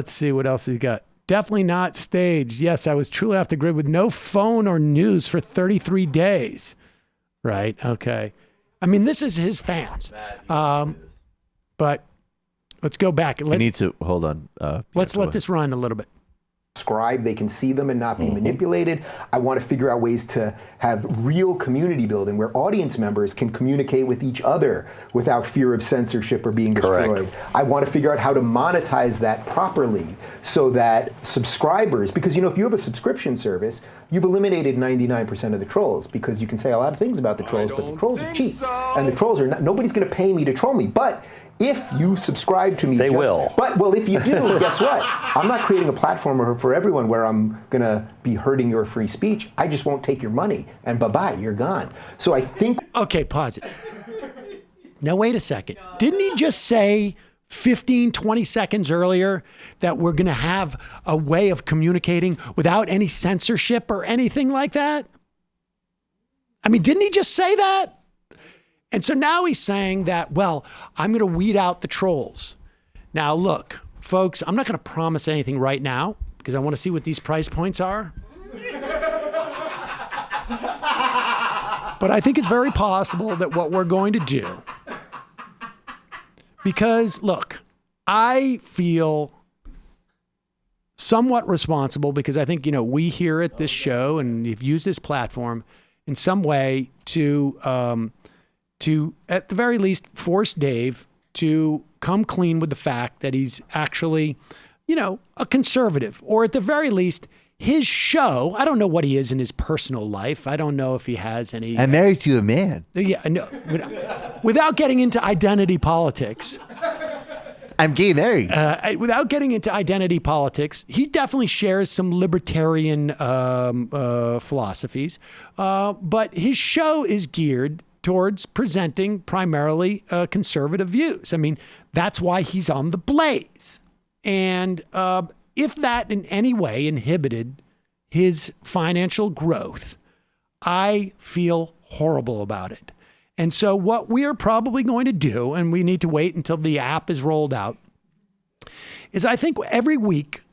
see what else he got. Definitely not staged. Yes, I was truly off the grid with no phone or news for 33 days. Right. Okay. I mean, this is his fans. But let's go back. I need to hold on. Let's let this run a little bit. Subscribe, they can see them and not be manipulated. I want to figure out ways to have real community building where audience members can communicate with each other without fear of censorship or being destroyed. I want to figure out how to monetize that properly so that subscribers, because if you have a subscription service, you've eliminated 99% of the trolls, because you can say a lot of things about the trolls, but the trolls are cheap. And the trolls are nobody's going to pay me to troll me. But if you subscribe to me, they will. But if you do, guess what? I'm not creating a platform for everyone where I'm going to be hurting your free speech. I just won't take your money, and bye-bye, you're gone. So I think... Okay, pause it. Now, wait a second. Didn't he just say 15, 20 seconds earlier that we're going to have a way of communicating without any censorship or anything like that? I mean, didn't he just say that? And so now he's saying that, well, I'm going to weed out the trolls. Now, look, folks, I'm not going to promise anything right now because I want to see what these price points are. But I think it's very possible that what we're going to do, because, look, I feel somewhat responsible because I think, we here at this show and you've used this platform in some way to at the very least, force Dave to come clean with the fact that he's actually, a conservative, or at the very least, his show. I don't know what he is in his personal life. I don't know if he has any. I'm married to a man. Yeah, no, without getting into identity politics. I'm gay married. Without getting into identity politics, he definitely shares some libertarian philosophies, but his show is geared towards presenting primarily conservative views. I mean, that's why he's on the Blaze. And if that in any way inhibited his financial growth, I feel horrible about it. And so what we are probably going to do, and we need to wait until the app is rolled out, is I think every week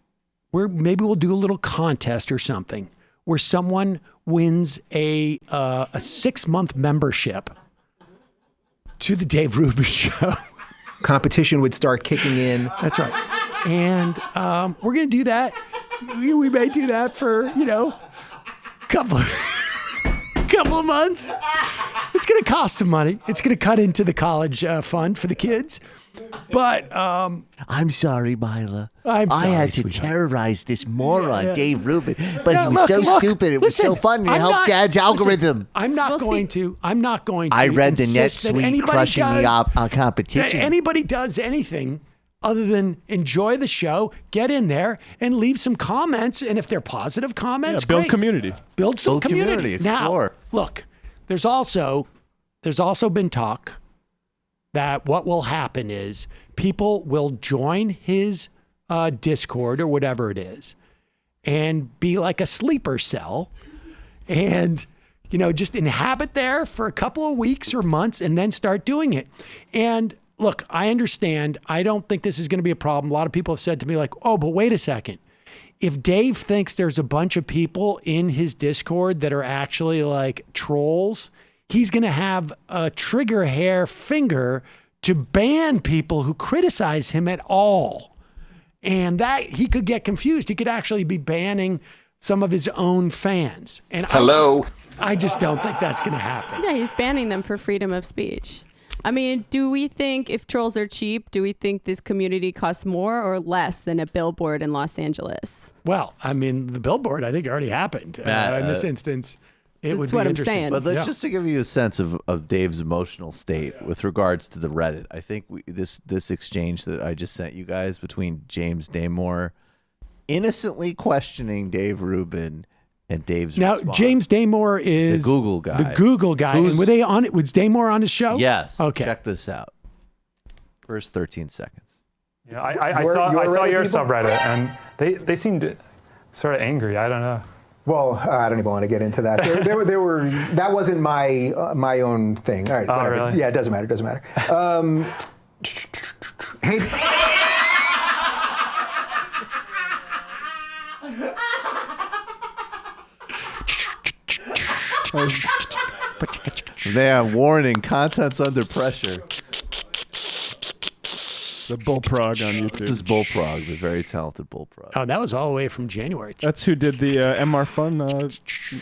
maybe we'll do a little contest or something where someone wins a 6-month membership to the Dave Rubin Show. Competition would start kicking in. That's right. And we're going to do that. We may do that for, couple of months. It's it's going to cost some money. It's going to cut into the college fund for the kids. But I'm sorry, Mila. I had to terrorize this moron, Dave Rubin, but he was so stupid. It was so fun to help Dad's algorithm. I'm not going to. I read the NetSuite crushing the competition. That anybody does anything other than enjoy the show, get in there and leave some comments. And if they're positive comments, build great. community. Build some community. Explore. Now, look, there's also been talk that what will happen is people will join his Discord or whatever it is and be like a sleeper cell and, just inhabit there for a couple of weeks or months and then start doing it. And look, I understand. I don't think this is going to be a problem. A lot of people have said to me like, oh, but wait a second. If Dave thinks there's a bunch of people in his Discord that are actually like trolls, he's going to have a trigger hair finger to ban people who criticize him at all. And that he could get confused. He could actually be banning some of his own fans. And I just don't think that's going to happen. Yeah, he's banning them for freedom of speech. I mean, do we think if trolls are cheap, do we think this community costs more or less than a billboard in Los Angeles? Well, I mean, the billboard, I think, already happened in this instance. It would be what I'm interesting. saying. But just to give you a sense of Dave's emotional state with regards to the Reddit, I think this exchange that I just sent you guys between James Damore innocently questioning Dave Rubin and Dave's response. James Damore is the Google guy. The Google guy. And were they on it? Was Damore on his show? Yes. Okay. Check this out. First 13 seconds. Yeah, I saw your subreddit, and they seemed sort of angry. I don't know. Well, I don't even want to get into that. There were that wasn't my own thing. All right, whatever. Really? Yeah, it doesn't matter. Hey. Man, warning, content's under pressure. The Bullprog on YouTube. This is Bullprog, the very talented Bullprog. Oh, that was all the way from January. That's who did the MR Fun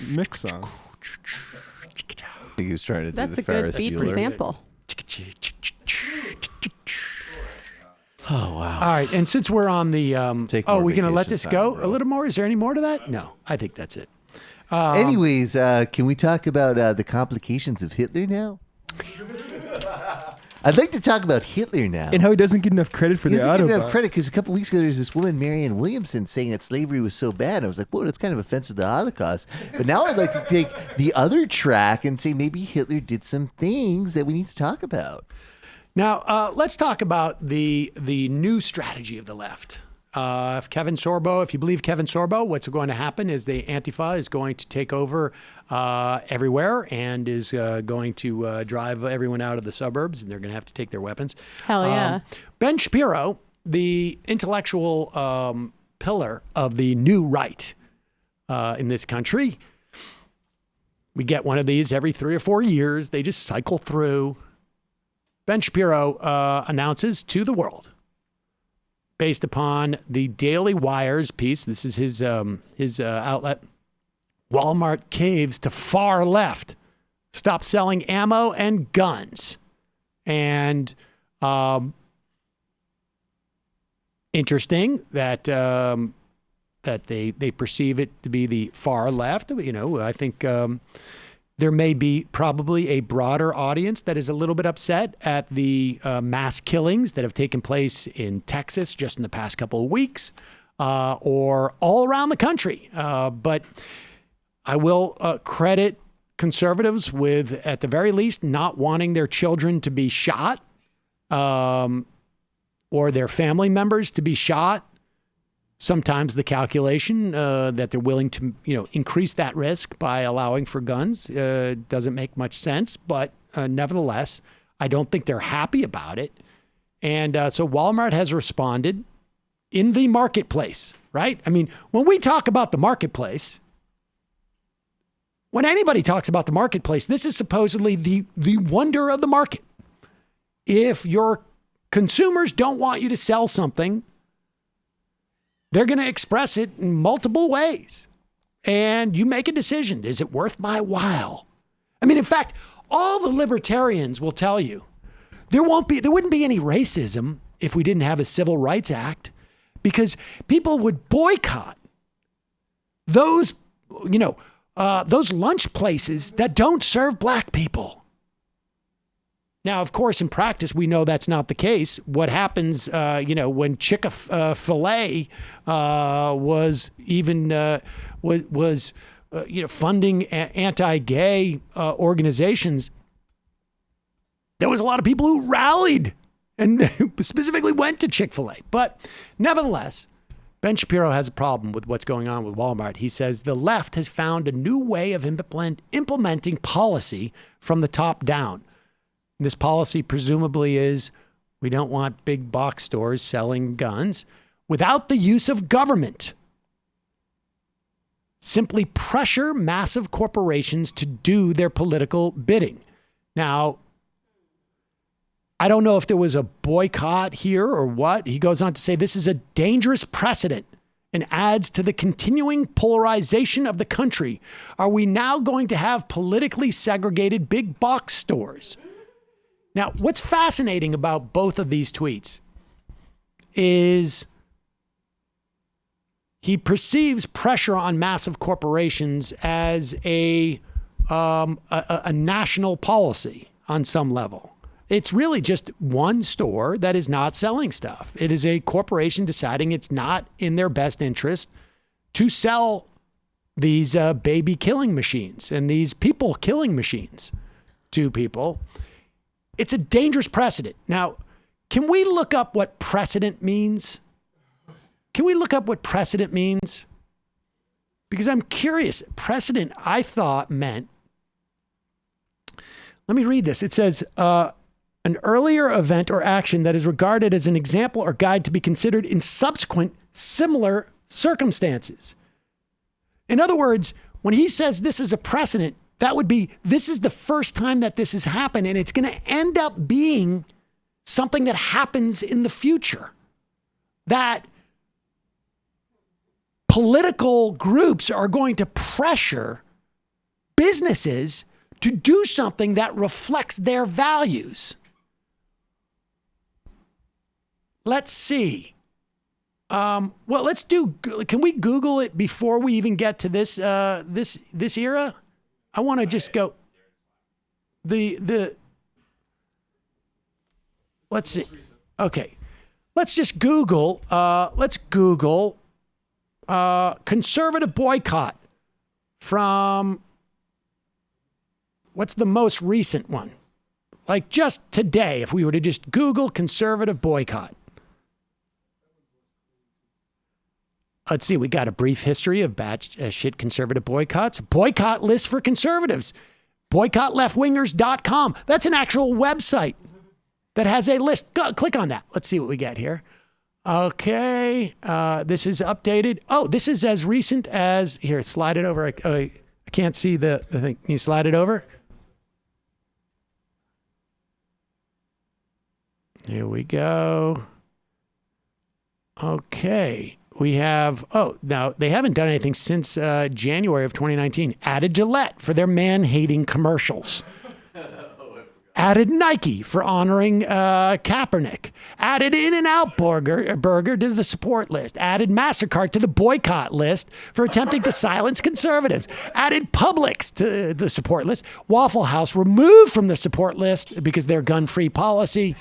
mix song. I think he was trying to do That's the a good Ferris beat to Bueller. sample. Oh, wow. All right, and since we're on the, are we going to let this go a little more? Is there any more to that? No, I think that's it. Anyways, can we talk about the complications of Hitler now? I'd like to talk about Hitler now. And how he doesn't get enough credit for He the doesn't get Autobahn. enough credit because a couple weeks ago there was this woman, Marianne Williamson, saying that slavery was so bad. I was like, whoa, that's kind of offensive to the Holocaust. But now I'd like to take the other track and say maybe Hitler did some things that we need to talk about. Now, let's talk about the new strategy of the left. If you believe Kevin Sorbo, what's going to happen is the Antifa is going to take over everywhere and is going to drive everyone out of the suburbs, and they're going to have to take their weapons. Hell yeah. Ben Shapiro, the intellectual pillar of the new right in this country, we get one of these every 3 or 4 years. They just cycle through. Ben Shapiro announces to the world, based upon the Daily Wire's piece, this is his outlet, Walmart caves to far left, stop selling ammo and guns. And interesting that that they perceive it to be the far left. I think there may be probably a broader audience that is a little bit upset at the mass killings that have taken place in Texas just in the past couple of weeks or all around the country. But I will credit conservatives with, at the very least, not wanting their children to be shot or their family members to be shot. Sometimes the calculation that they're willing to, increase that risk by allowing for guns doesn't make much sense. But nevertheless, I don't think they're happy about it. And so Walmart has responded in the marketplace, right? I mean, when we talk about the marketplace, when anybody talks about the marketplace, this is supposedly the wonder of the market. If your consumers don't want you to sell something, they're going to express it in multiple ways. And you make a decision. Is it worth my while? I mean, in fact, all the libertarians will tell you there wouldn't be any racism if we didn't have a Civil Rights Act, because people would boycott those lunch places that don't serve black people. Now, of course, in practice, we know that's not the case. What happens, when Chick-fil-A was funding anti-gay organizations, there was a lot of people who rallied and specifically went to Chick-fil-A. But nevertheless, Ben Shapiro has a problem with what's going on with Walmart. He says the left has found a new way of implementing policy from the top down. This policy presumably is we don't want big box stores selling guns without the use of government. Simply pressure massive corporations to do their political bidding. Now, I don't know if there was a boycott here or what. He goes on to say this is a dangerous precedent and adds to the continuing polarization of the country. Are we now going to have politically segregated big box stores? Now, what's fascinating about both of these tweets is he perceives pressure on massive corporations as a national policy on some level. It's really just one store that is not selling stuff. It is a corporation deciding it's not in their best interest to sell these baby killing machines and these people killing machines to people. It's a dangerous precedent. Now, can we look up what precedent means? Can we look up what precedent means? Because I'm curious. Precedent, I thought, meant, let me read this. It says, an earlier event or action that is regarded as an example or guide to be considered in subsequent similar circumstances. In other words, when he says this is a precedent, that would be, this is the first time that this has happened, and it's going to end up being something that happens in the future. That political groups are going to pressure businesses to do something that reflects their values. Let's see. Let's do, can we Google it before we even get to this era? I want to just go let's see. Okay. Let's just Google, conservative boycott from, what's the most recent one? Like just today, if we were to just Google conservative boycott. Let's see, we got a brief history of shit conservative boycotts. Boycott list for conservatives. BoycottLeftWingers.com. That's an actual website that has a list. Click on that. Let's see what we get here. Okay, this is updated. Oh, this is as recent as, here, slide it over. I can't see the thing. Can you slide it over? Here we go. Okay. We have, now they haven't done anything since January of 2019. Added Gillette for their man-hating commercials. Added Nike for honoring Kaepernick. Added In-N-Out Burger to the support list. Added MasterCard to the boycott list for attempting to silence conservatives. Added Publix to the support list. Waffle House removed from the support list because their gun-free policy.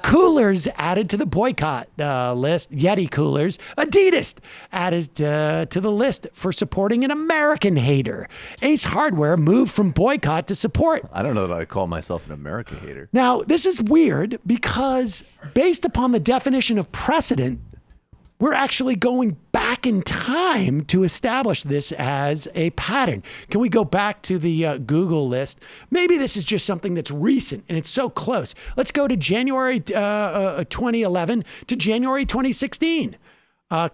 Coolers added to the boycott list. Yeti coolers. Adidas added to the list for supporting an American hater. Ace Hardware moved from boycott to support. I don't know that I call myself an America hater. Now, this is weird because based upon the definition of precedent, we're actually going back in time to establish this as a pattern. Can we go back to the Google list? Maybe this is just something that's recent and it's so close. Let's go to January 2011 to January 2016.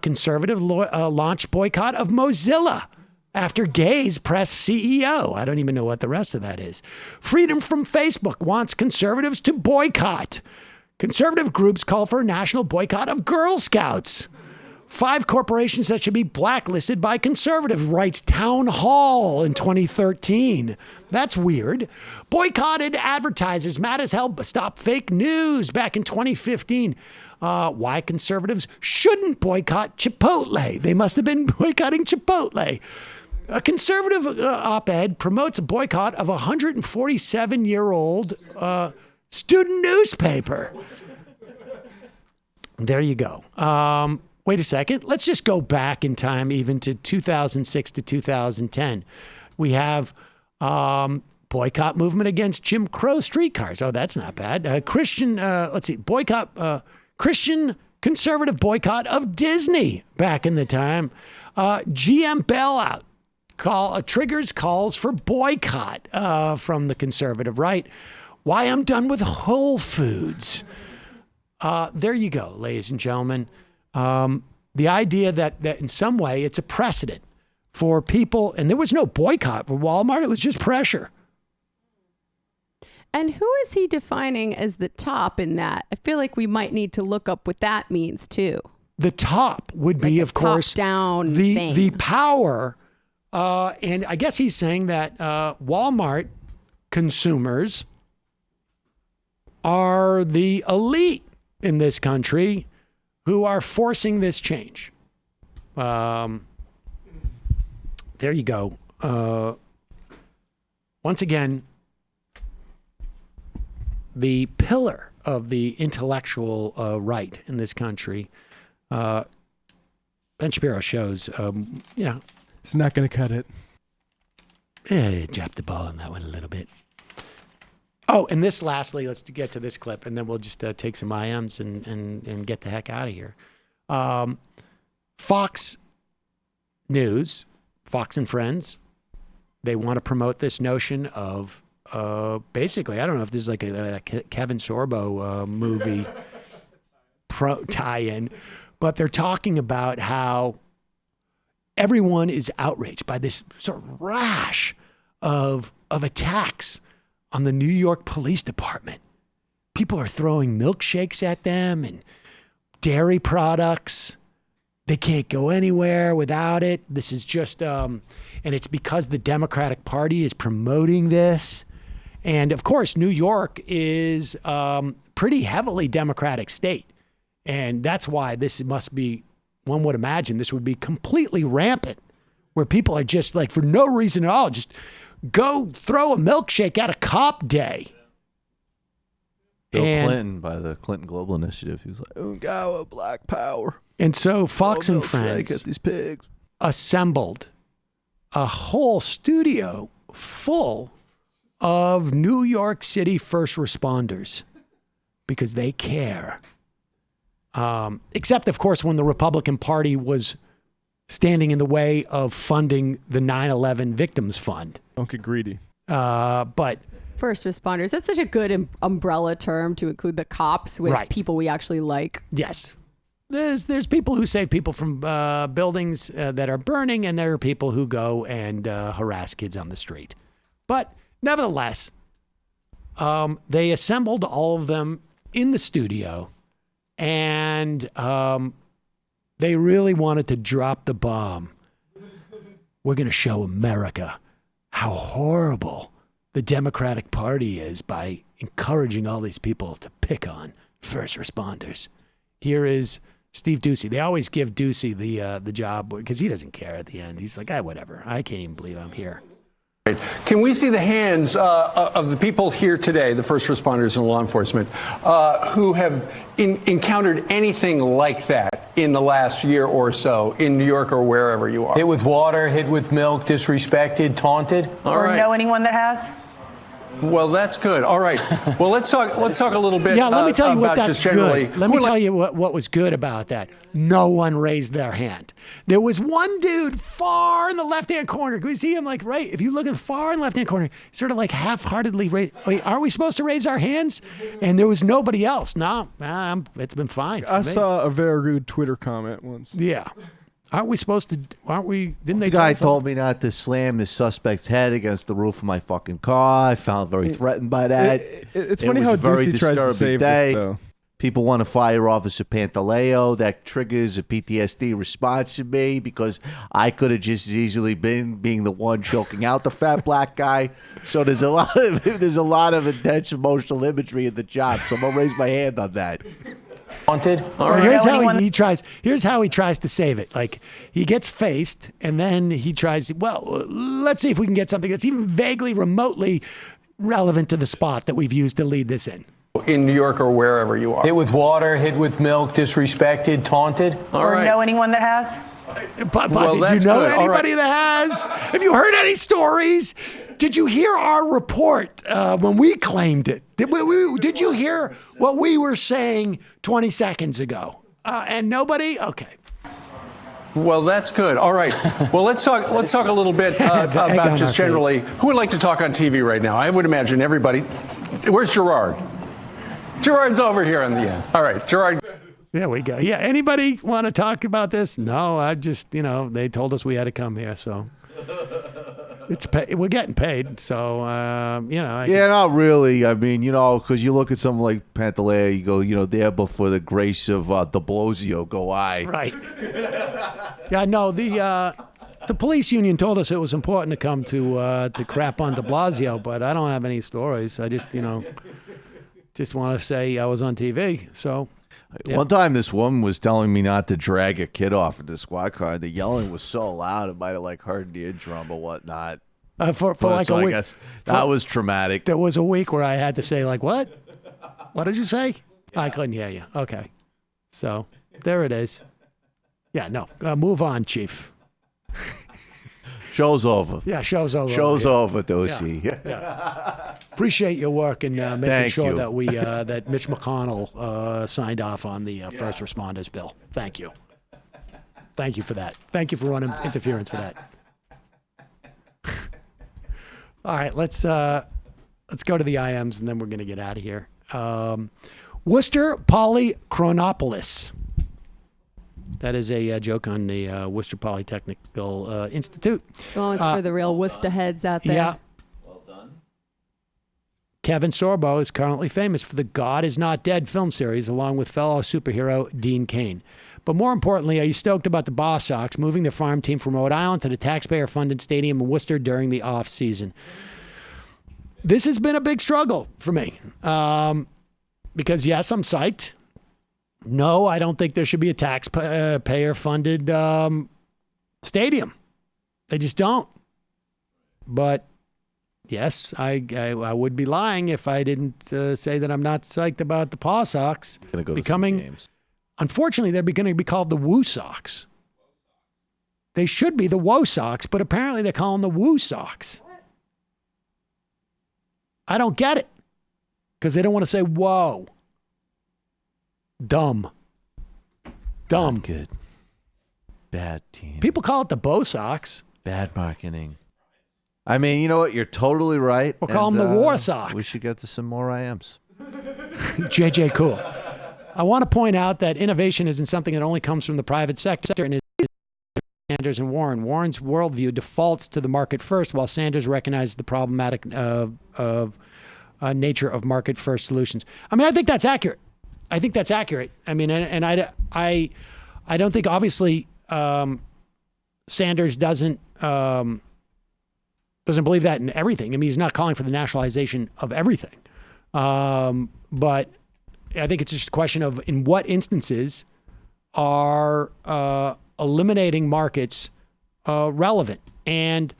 Conservative launch boycott of Mozilla after gays press CEO. I don't even know what the rest of that is. Freedom from Facebook wants conservatives to boycott. Conservative groups call for a national boycott of Girl Scouts. 5 corporations that should be blacklisted by conservative, writes Town Hall in 2013. That's weird. Boycotted advertisers, mad as hell, stop fake news back in 2015. Why conservatives shouldn't boycott Chipotle. They must have been boycotting Chipotle. A conservative op-ed promotes a boycott of a 147-year-old student newspaper. There you go. Wait a second. Let's just go back in time even to 2006 to 2010. We have boycott movement against Jim Crow streetcars. Oh, that's not bad. Christian conservative boycott of Disney back in the time. GM bailout triggers calls for boycott from the conservative right. Why I'm done with Whole Foods. There you go, ladies and gentlemen. The idea that in some way it's a precedent for people, and there was no boycott for Walmart, it was just pressure. And who is he defining as the top in that? I feel like we might need to look up what that means too. The top would be, of course, down the power. And I guess he's saying that Walmart consumers are the elite in this country who are forcing this change. There you go. Once again, the pillar of the intellectual right in this country, Ben Shapiro shows, It's not going to cut it. Dropped the ball on that one a little bit. Oh, and this lastly, let's get to this clip, and then we'll just take some IMs and get the heck out of here. Fox News, Fox and Friends, they want to promote this notion of basically, I don't know if this is like a Kevin Sorbo movie tie-in, but they're talking about how everyone is outraged by this sort of rash of attacks on the New York Police Department. People are throwing milkshakes at them and dairy products. They can't go anywhere without it. This is just, and it's because the Democratic Party is promoting this. And of course, New York is pretty heavily Democratic state. And that's why this must be, one would imagine this would be completely rampant, where people are just like, for no reason at all, just go throw a milkshake at a cop day. Bill Clinton, by the Clinton Global Initiative, he was like, Ungawa, Black Power. And so Fox and Friends at these pigs. assembled a whole studio full of New York City first responders because they care. Except, of course, when the Republican Party was standing in the way of funding the 9/11 Victims Fund. Don't get greedy. But first responders, that's such a good umbrella term to include the cops with Right. people we actually like. yes, there's people who save people from buildings that are burning, and there are people who go and harass kids on the street. But nevertheless, they assembled all of them in the studio, and they really wanted to drop the bomb. We're going to show America how horrible the Democratic Party is by encouraging all these people to pick on first responders. Here is Steve Ducey. They always give Ducey the job because he doesn't care at the end. He's like, whatever. I can't even believe I'm here. Can we see the hands of the people here today, the first responders and law enforcement, who have encountered anything like that in the last year or so in New York or wherever you are? Hit with water, hit with milk, disrespected, taunted? Or know anyone that has? Well, that's good. All right. Well, let's talk a little bit. Yeah, let me tell you what about that's just generally. good. Let me tell you what was good about that. No one raised their hand. There was one dude far in the left-hand corner. Can we see him right? If you look at far in the left-hand corner, sort of like half-heartedly raised. Wait, are we supposed to raise our hands? And there was nobody else. No, it's been fine. I saw a very rude Twitter comment once. Yeah. Aren't we supposed to? Aren't we? Didn't they? The guy told me not to slam his suspect's head against the roof of my fucking car. I found very threatened by that. It's funny how Ducey tries to save this, though. People want to fire Officer Pantaleo. That triggers a PTSD response in me because I could have just as easily been being the one choking out the fat black guy. So there's a lot of intense emotional imagery in the job. So I'm gonna raise my hand on that. Wanted. All right. Here's how he tries to save it. Like, he gets faced, and then he tries. Well, let's see if we can get something that's even vaguely, remotely relevant to the spot that we've used to lead this in. In New York or wherever you are. Hit with water, hit with milk, disrespected, taunted. Or know anyone that has? Do you know anybody that has? Have you heard any stories? Did you hear our report when we claimed it? Did you hear what we were saying 20 seconds ago? And nobody? Okay. Well, that's good. All right. Well, let's talk a little bit about just generally who would like to talk on TV right now. I would imagine everybody. Where's Gerard? Gerard's over here on the end. All right, Gerard. There we go. Yeah. Anybody want to talk about this? No, I just, they told us we had to come here, so we're getting paid. So, not really. I mean, because you look at someone like Pantaleo, you go, there before the grace of de Blasio go I. Right. Yeah, no, the police union told us it was important to come to crap on de Blasio, but I don't have any stories. I just, just want to say I was on TV. So. Yeah. One time, this woman was telling me not to drag a kid off of the squad car. The yelling was so loud, it might have hurt the eardrum or whatnot. For like a week. I guess that was traumatic. There was a week where I had to say, what? What did you say? I couldn't hear you. Okay. So there it is. Yeah, no. Move on, Chief. Show's over. Yeah, show's over. Show's over, Dosey. Yeah. Appreciate your work in making sure that we that Mitch McConnell signed off on the first responders bill. Thank you. Thank you for that. Thank you for running interference for that. All right, let's go to the IMs and then we're gonna get out of here. Worcester Polychronopolis. That is a joke on the Worcester Polytechnical Institute. Oh, it's for the real Worcester heads out there. Yeah. Well done. Kevin Sorbo is currently famous for the God Is Not Dead film series, along with fellow superhero Dean Cain. But more importantly, are you stoked about the Boss Sox moving their farm team from Rhode Island to the taxpayer-funded stadium in Worcester during the off-season? This has been a big struggle for me. Because, yes, I'm psyched. No, I don't think there should be a taxpayer-funded stadium. They just don't. But, yes, I would be lying if I didn't say that I'm not psyched about the Paw Sox becoming... Unfortunately, they're going to be called the Woo Sox. They should be the Woe Sox, but apparently they're calling the Woo Sox. I don't get it. Because they don't want to say whoa. Dumb. Not good. Bad team. People call it the Bo Sox. Bad marketing. I mean, you know what? You're totally right. We'll call them the War Sox. We should get to some more IMs. JJ Cool. I want to point out that innovation isn't something that only comes from the private sector and is Sanders and Warren. Warren's worldview defaults to the market first, while Sanders recognizes the problematic nature of market-first solutions. I mean, I think that's accurate. I mean, and I don't think, obviously, Sanders doesn't believe that in everything. I mean, he's not calling for the nationalization of everything. But I think it's just a question of in what instances are eliminating markets relevant. And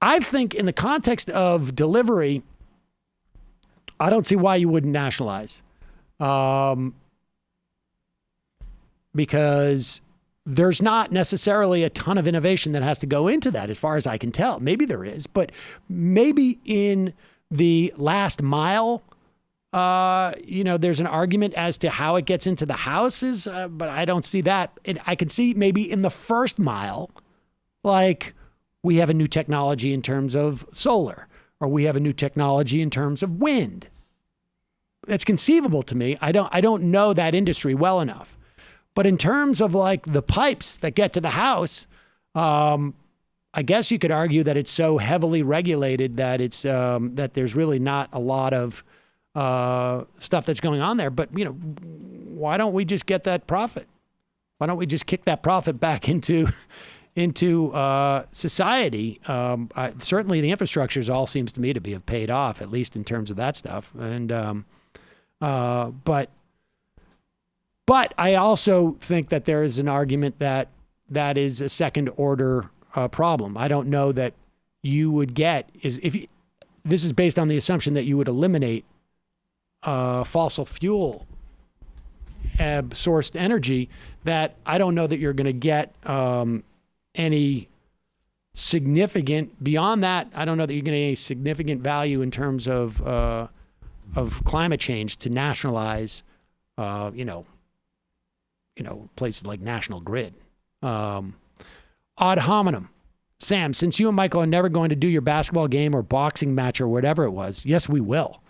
I think in the context of delivery, I don't see why you wouldn't nationalize. Because there's not necessarily a ton of innovation that has to go into that, as far as I can tell. Maybe there is, but maybe in the last mile, there's an argument as to how it gets into the houses, but I don't see that. And I can see maybe in the first mile, like we have a new technology in terms of solar, or we have a new technology in terms of wind. That's conceivable to me. I don't know that industry well enough. But in terms of like the pipes that get to the house, I guess you could argue that it's so heavily regulated that it's that there's really not a lot of stuff that's going on there. But, why don't we just get that profit? Why don't we just kick that profit back into society? Certainly the infrastructures all seems to me to have paid off, at least in terms of that stuff. And but I also think that there is an argument that is a second order problem. I don't know that you would get this is based on the assumption that you would eliminate fossil fuel sourced energy, that I don't know that you're going to get any significant beyond that. I don't know that you're going to get any significant value in terms of climate change to nationalize, places like National Grid. Ad hominem. Sam, since you and Michael are never going to do your basketball game or boxing match or whatever it was, yes, we will.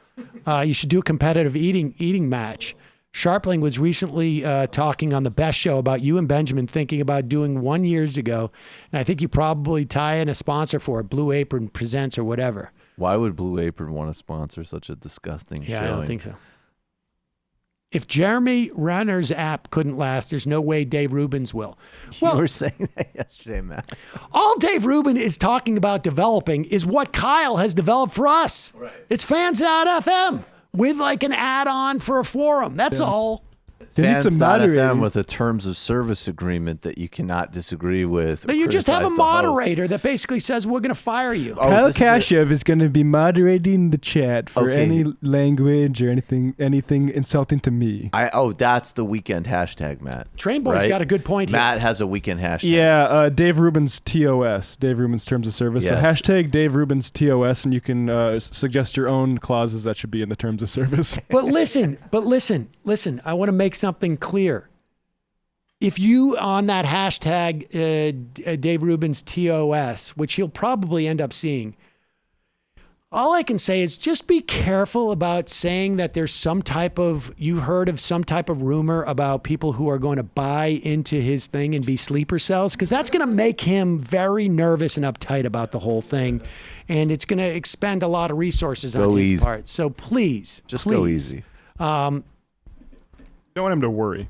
You should do a competitive eating match. Sharpling was recently talking on the Best Show about you and Benjamin thinking about doing 1 year ago, and I think you probably tie in a sponsor for it, Blue Apron Presents or whatever. Why would Blue Apron want to sponsor such a disgusting showing? I don't think so. If Jeremy Renner's app couldn't last, there's no way Dave Rubin's will. Well, you were saying that yesterday, Matt. All Dave Rubin is talking about developing is what Kyle has developed for us. Right. It's Fans.fm with like an add-on for a forum. That's all. Fans.fm with a terms of service agreement that you cannot disagree with. But you just have a moderator that basically says we're going to fire you. Kyle Kashev is going to be moderating the chat for any language or anything insulting to me. That's the weekend hashtag, Matt. Trainboy's got a good point here. Matt has a weekend hashtag. Yeah, Dave Rubin's TOS, Dave Rubin's terms of service. Yes. So hashtag Dave Rubin's TOS, and you can suggest your own clauses that should be in the terms of service. But listen, I want to make something clear. If you on that hashtag Dave Rubin's TOS, which he'll probably end up seeing, all I can say is just be careful about saying that there's you've heard of some type of rumor about people who are going to buy into his thing and be sleeper cells, because that's going to make him very nervous and uptight about the whole thing. And it's going to expend a lot of resources on his part. So please. Go easy. Don't want him to worry.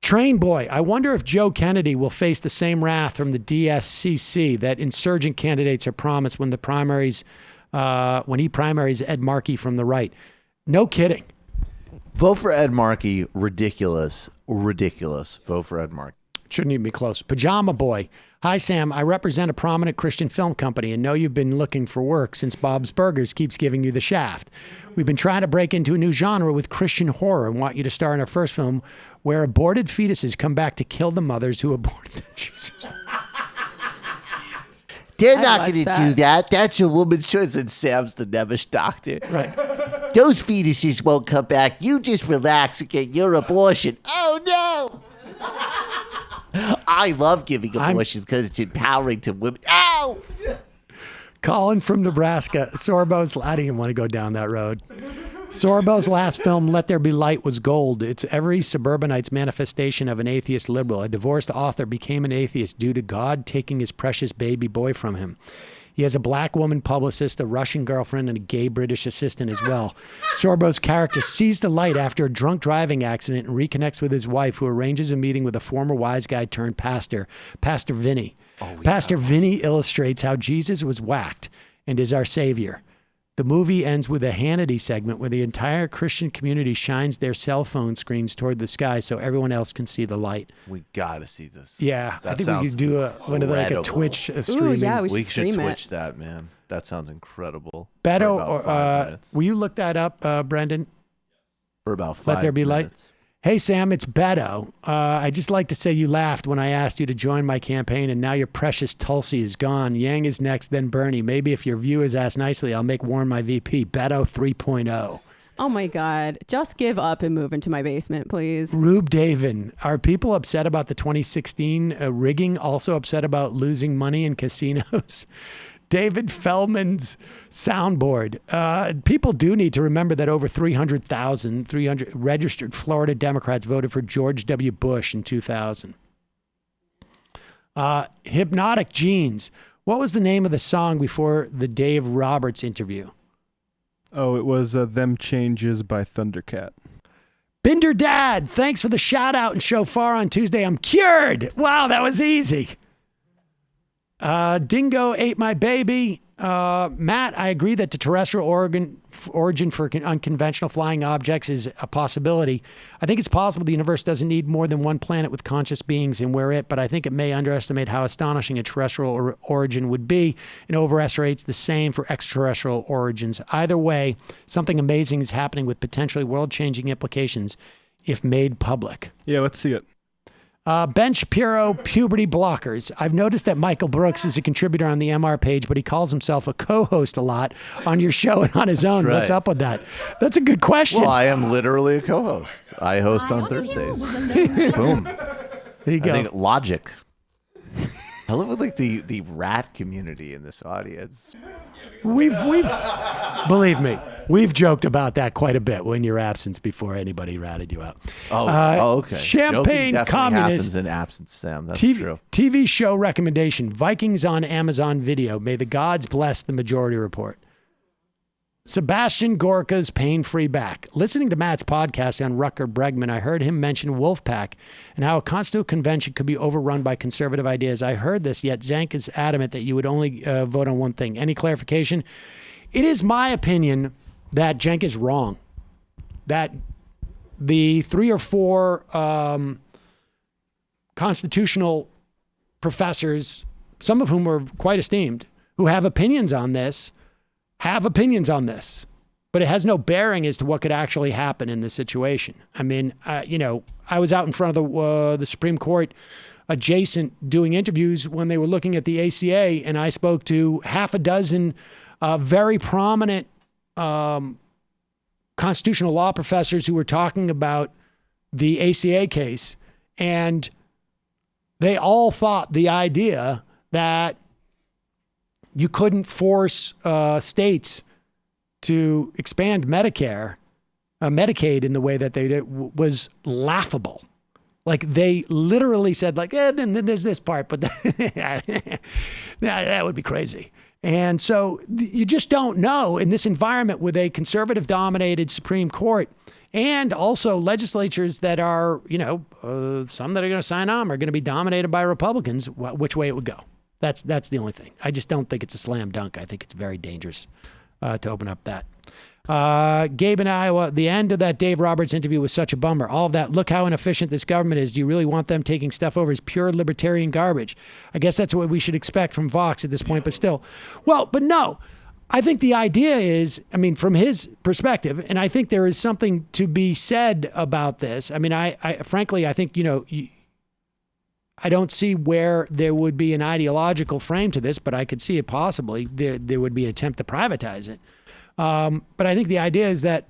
Train Boy, I wonder if Joe Kennedy will face the same wrath from the DSCC that insurgent candidates are promised when he primaries Ed Markey from the right. No kidding. Vote for Ed Markey. Ridiculous. Vote for Ed Markey. Shouldn't even be close. Pajama Boy. Hi, Sam. I represent a prominent Christian film company and know you've been looking for work since Bob's Burgers keeps giving you the shaft. We've been trying to break into a new genre with Christian horror and want you to star in our first film where aborted fetuses come back to kill the mothers who aborted them. Jesus. They're not going to do that. That's a woman's choice, and Sam's the Nevish doctor. Right. Those fetuses won't come back. You just relax and get your abortion. Oh, no. I love giving abortions because it's empowering to women. Ow! Colin from Nebraska. I didn't even want to go down that road. Sorbo's last film, Let There Be Light, was gold. It's every suburbanite's manifestation of an atheist liberal. A divorced author became an atheist due to God taking his precious baby boy from him. He has a black woman publicist, a Russian girlfriend, and a gay British assistant as well. Sorbo's character sees the light after a drunk driving accident and reconnects with his wife, who arranges a meeting with a former wise guy turned pastor, Pastor Vinny. Pastor Vinny illustrates how Jesus was whacked and is our savior. The movie ends with a Hannity segment where the entire Christian community shines their cell phone screens toward the sky so everyone else can see the light. We got to see this. Yeah, that I think we could do a Twitch streaming. Ooh, yeah, we should stream Twitch it. that, man. That sounds incredible. Beto, will you look that up, Brendan? For about 5 minutes. Let There Be Light. Hey, Sam, it's Beto. I'd just like to say you laughed when I asked you to join my campaign, and now your precious Tulsi is gone. Yang is next, then Bernie. Maybe if your viewers ask nicely, I'll make Warren my VP. Beto 3.0. Oh, my God. Just give up and move into my basement, please. Rube Davin. Are people upset about the 2016 rigging? Also upset about losing money in casinos? David Feldman's soundboard. People do need to remember that over 300,000 registered Florida Democrats voted for George W. Bush in 2000. Hypnotic Jeans. What was the name of the song before the Dave Roberts interview? Oh, it was Them Changes by Thundercat. Binder Dad, thanks for the shout out and shofar on Tuesday. I'm cured. Wow, that was easy. Dingo ate my baby. Matt, I agree that the terrestrial origin for unconventional flying objects is a possibility. I think it's possible the universe doesn't need more than one planet with conscious beings and we're it, but I think it may underestimate how astonishing a terrestrial origin would be and overestimates the same for extraterrestrial origins. Either way, something amazing is happening with potentially world-changing implications if made public. Yeah, let's see it. Ben Shapiro, puberty blockers. I've noticed that Michael Brooks is a contributor on the MR page, but he calls himself a co-host a lot on your show and on his own. Right. What's up with that? That's a good question. Well, I am literally a co-host. I host on Thursdays. Boom. There you go. I think logic. I love like the rat community in this audience. We've believe me, we've joked about that quite a bit in your absence before anybody ratted you out. Okay. Champagne Joking communist. happens in absence, Sam. That's TV, true. TV show recommendation: Vikings on Amazon Video. May the gods bless the Majority Report. Sebastian Gorka's Pain-Free Back. Listening to Matt's podcast on Rutger Bregman, I heard him mention Wolfpack and how a constitutional convention could be overrun by conservative ideas. I heard this, yet Zank is adamant that you would only vote on one thing. Any clarification? It is my opinion that Cenk is wrong. That the 3 or 4 constitutional professors, some of whom are quite esteemed, who have opinions on this, but it has no bearing as to what could actually happen in this situation. I mean, I was out in front of the Supreme Court adjacent doing interviews when they were looking at the ACA, and I spoke to half a dozen very prominent constitutional law professors who were talking about the ACA case, and they all thought the idea that you couldn't force states to expand Medicaid in the way that they did was laughable. Like they literally said, like, then there's this part, but that would be crazy. And so you just don't know in this environment with a conservative-dominated Supreme Court and also legislatures that are, some that are going to sign on are going to be dominated by Republicans, which way it would go. That's the only thing. I just don't think it's a slam dunk. I think it's very dangerous to open up that. Gabe in Iowa, the end of that Dave Roberts interview was such a bummer. All of that, look how inefficient this government is. Do you really want them taking stuff over as pure libertarian garbage? I guess that's what we should expect from Vox at this point, but still. Well, but no. I think the idea is, from his perspective, and I think there is something to be said about this. I frankly, I think, I don't see where there would be an ideological frame to this, but I could see it possibly. There would be an attempt to privatize it. But I think the idea is that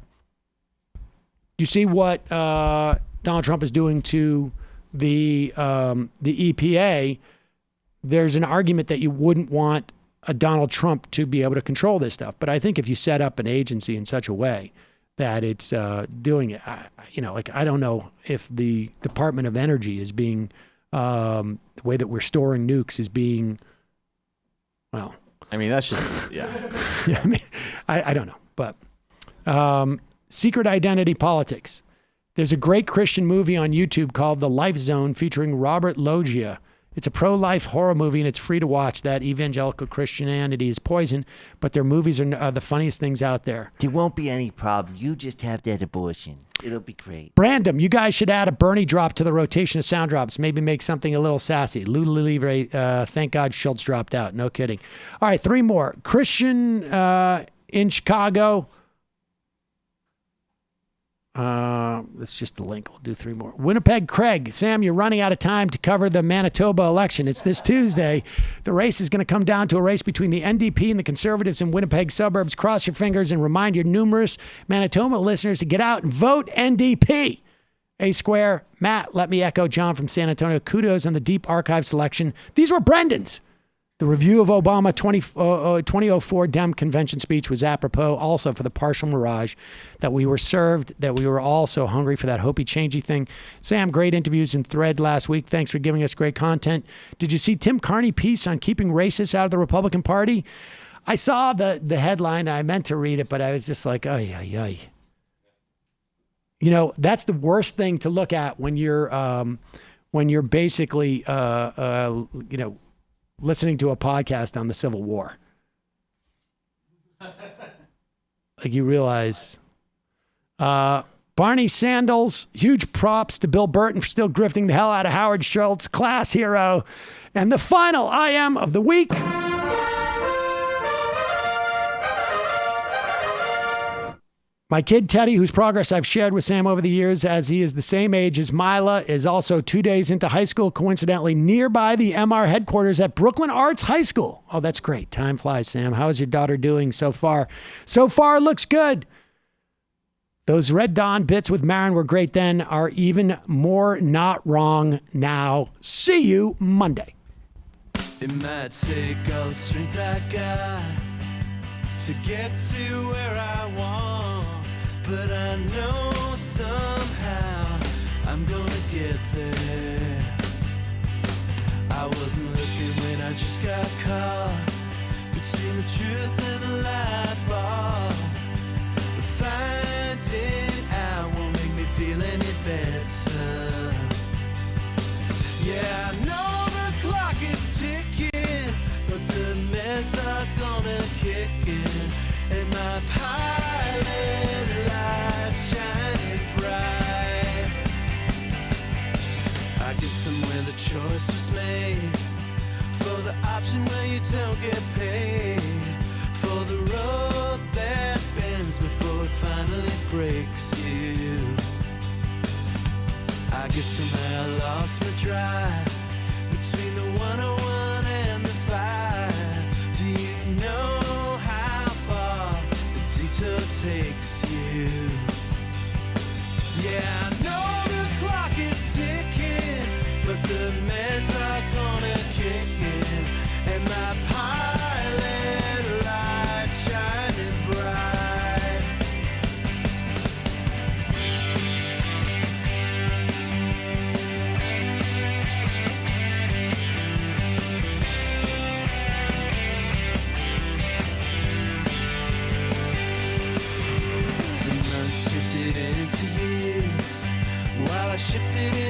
you see what Donald Trump is doing to the EPA. There's an argument that you wouldn't want a Donald Trump to be able to control this stuff. But I think if you set up an agency in such a way that it's doing it, I don't know if the Department of Energy is being the way that we're storing nukes is being, well. That's just, yeah. Yeah, I don't know. But secret identity politics. There's a great Christian movie on YouTube called The Life Zone featuring Robert Loggia. It's a pro-life horror movie, and it's free to watch. That evangelical Christianity is poison, but their movies are the funniest things out there. There won't be any problem. You just have that abortion. It'll be great. Brandon, you guys should add a Bernie drop to the rotation of sound drops. Maybe make something a little sassy. Lula Libre, thank God Schultz dropped out. No kidding. All right, 3 more. Christian in Chicago. That's just the link. We'll do 3 more. Winnipeg Craig. Sam, you're running out of time to cover the Manitoba election. It's this Tuesday. The race is going to come down to a race between the NDP and the Conservatives in Winnipeg suburbs. Cross your fingers and remind your numerous Manitoba listeners to get out and vote NDP. A Square. Matt, let me echo John from San Antonio. Kudos on the deep archive selection. These were Brendan's. The review of Obama 2004 Dem convention speech was apropos also for the partial mirage that we were served, that we were all so hungry for that hopey changey thing. Sam, great interviews in Thread last week. Thanks for giving us great content. Did you see Tim Carney piece on keeping racists out of the Republican Party? I saw the headline. I meant to read it, but I was just like, ay, ay, ay. You know, that's the worst thing to look at when you're basically, listening to a podcast on the Civil War. Like you realize, Barney Sandals, huge props to Bill Burton for still grifting the hell out of Howard Schultz, class hero. And the final I am of the week. My kid Teddy, whose progress I've shared with Sam over the years, as he is the same age as Mila, is also 2 days into high school, coincidentally nearby the MR headquarters at Brooklyn Arts High School. Oh, that's great. Time flies, Sam. How is your daughter doing so far? So far, looks good. Those Red Dawn bits with Marin were great then, are even more not wrong now. See you Monday. It might take all the strength I got to get to where I want, but I know somehow I'm gonna get there. I wasn't looking when I just got caught between the truth and the light bar. But finding out won't make me feel any better. Yeah, I know the clock is ticking, but the meds are gonna kick in, and my pilot light shining bright. I guess somewhere the choice was made for the option where you don't get paid, for the road that bends before it finally breaks you. I guess somehow I lost my drive between the 101 and the 5. Do you know how far the detour takes you? Yeah, I know the clock is ticking, but the meds are gonna kick in, and my pilot light shining bright. Into you while I shifted in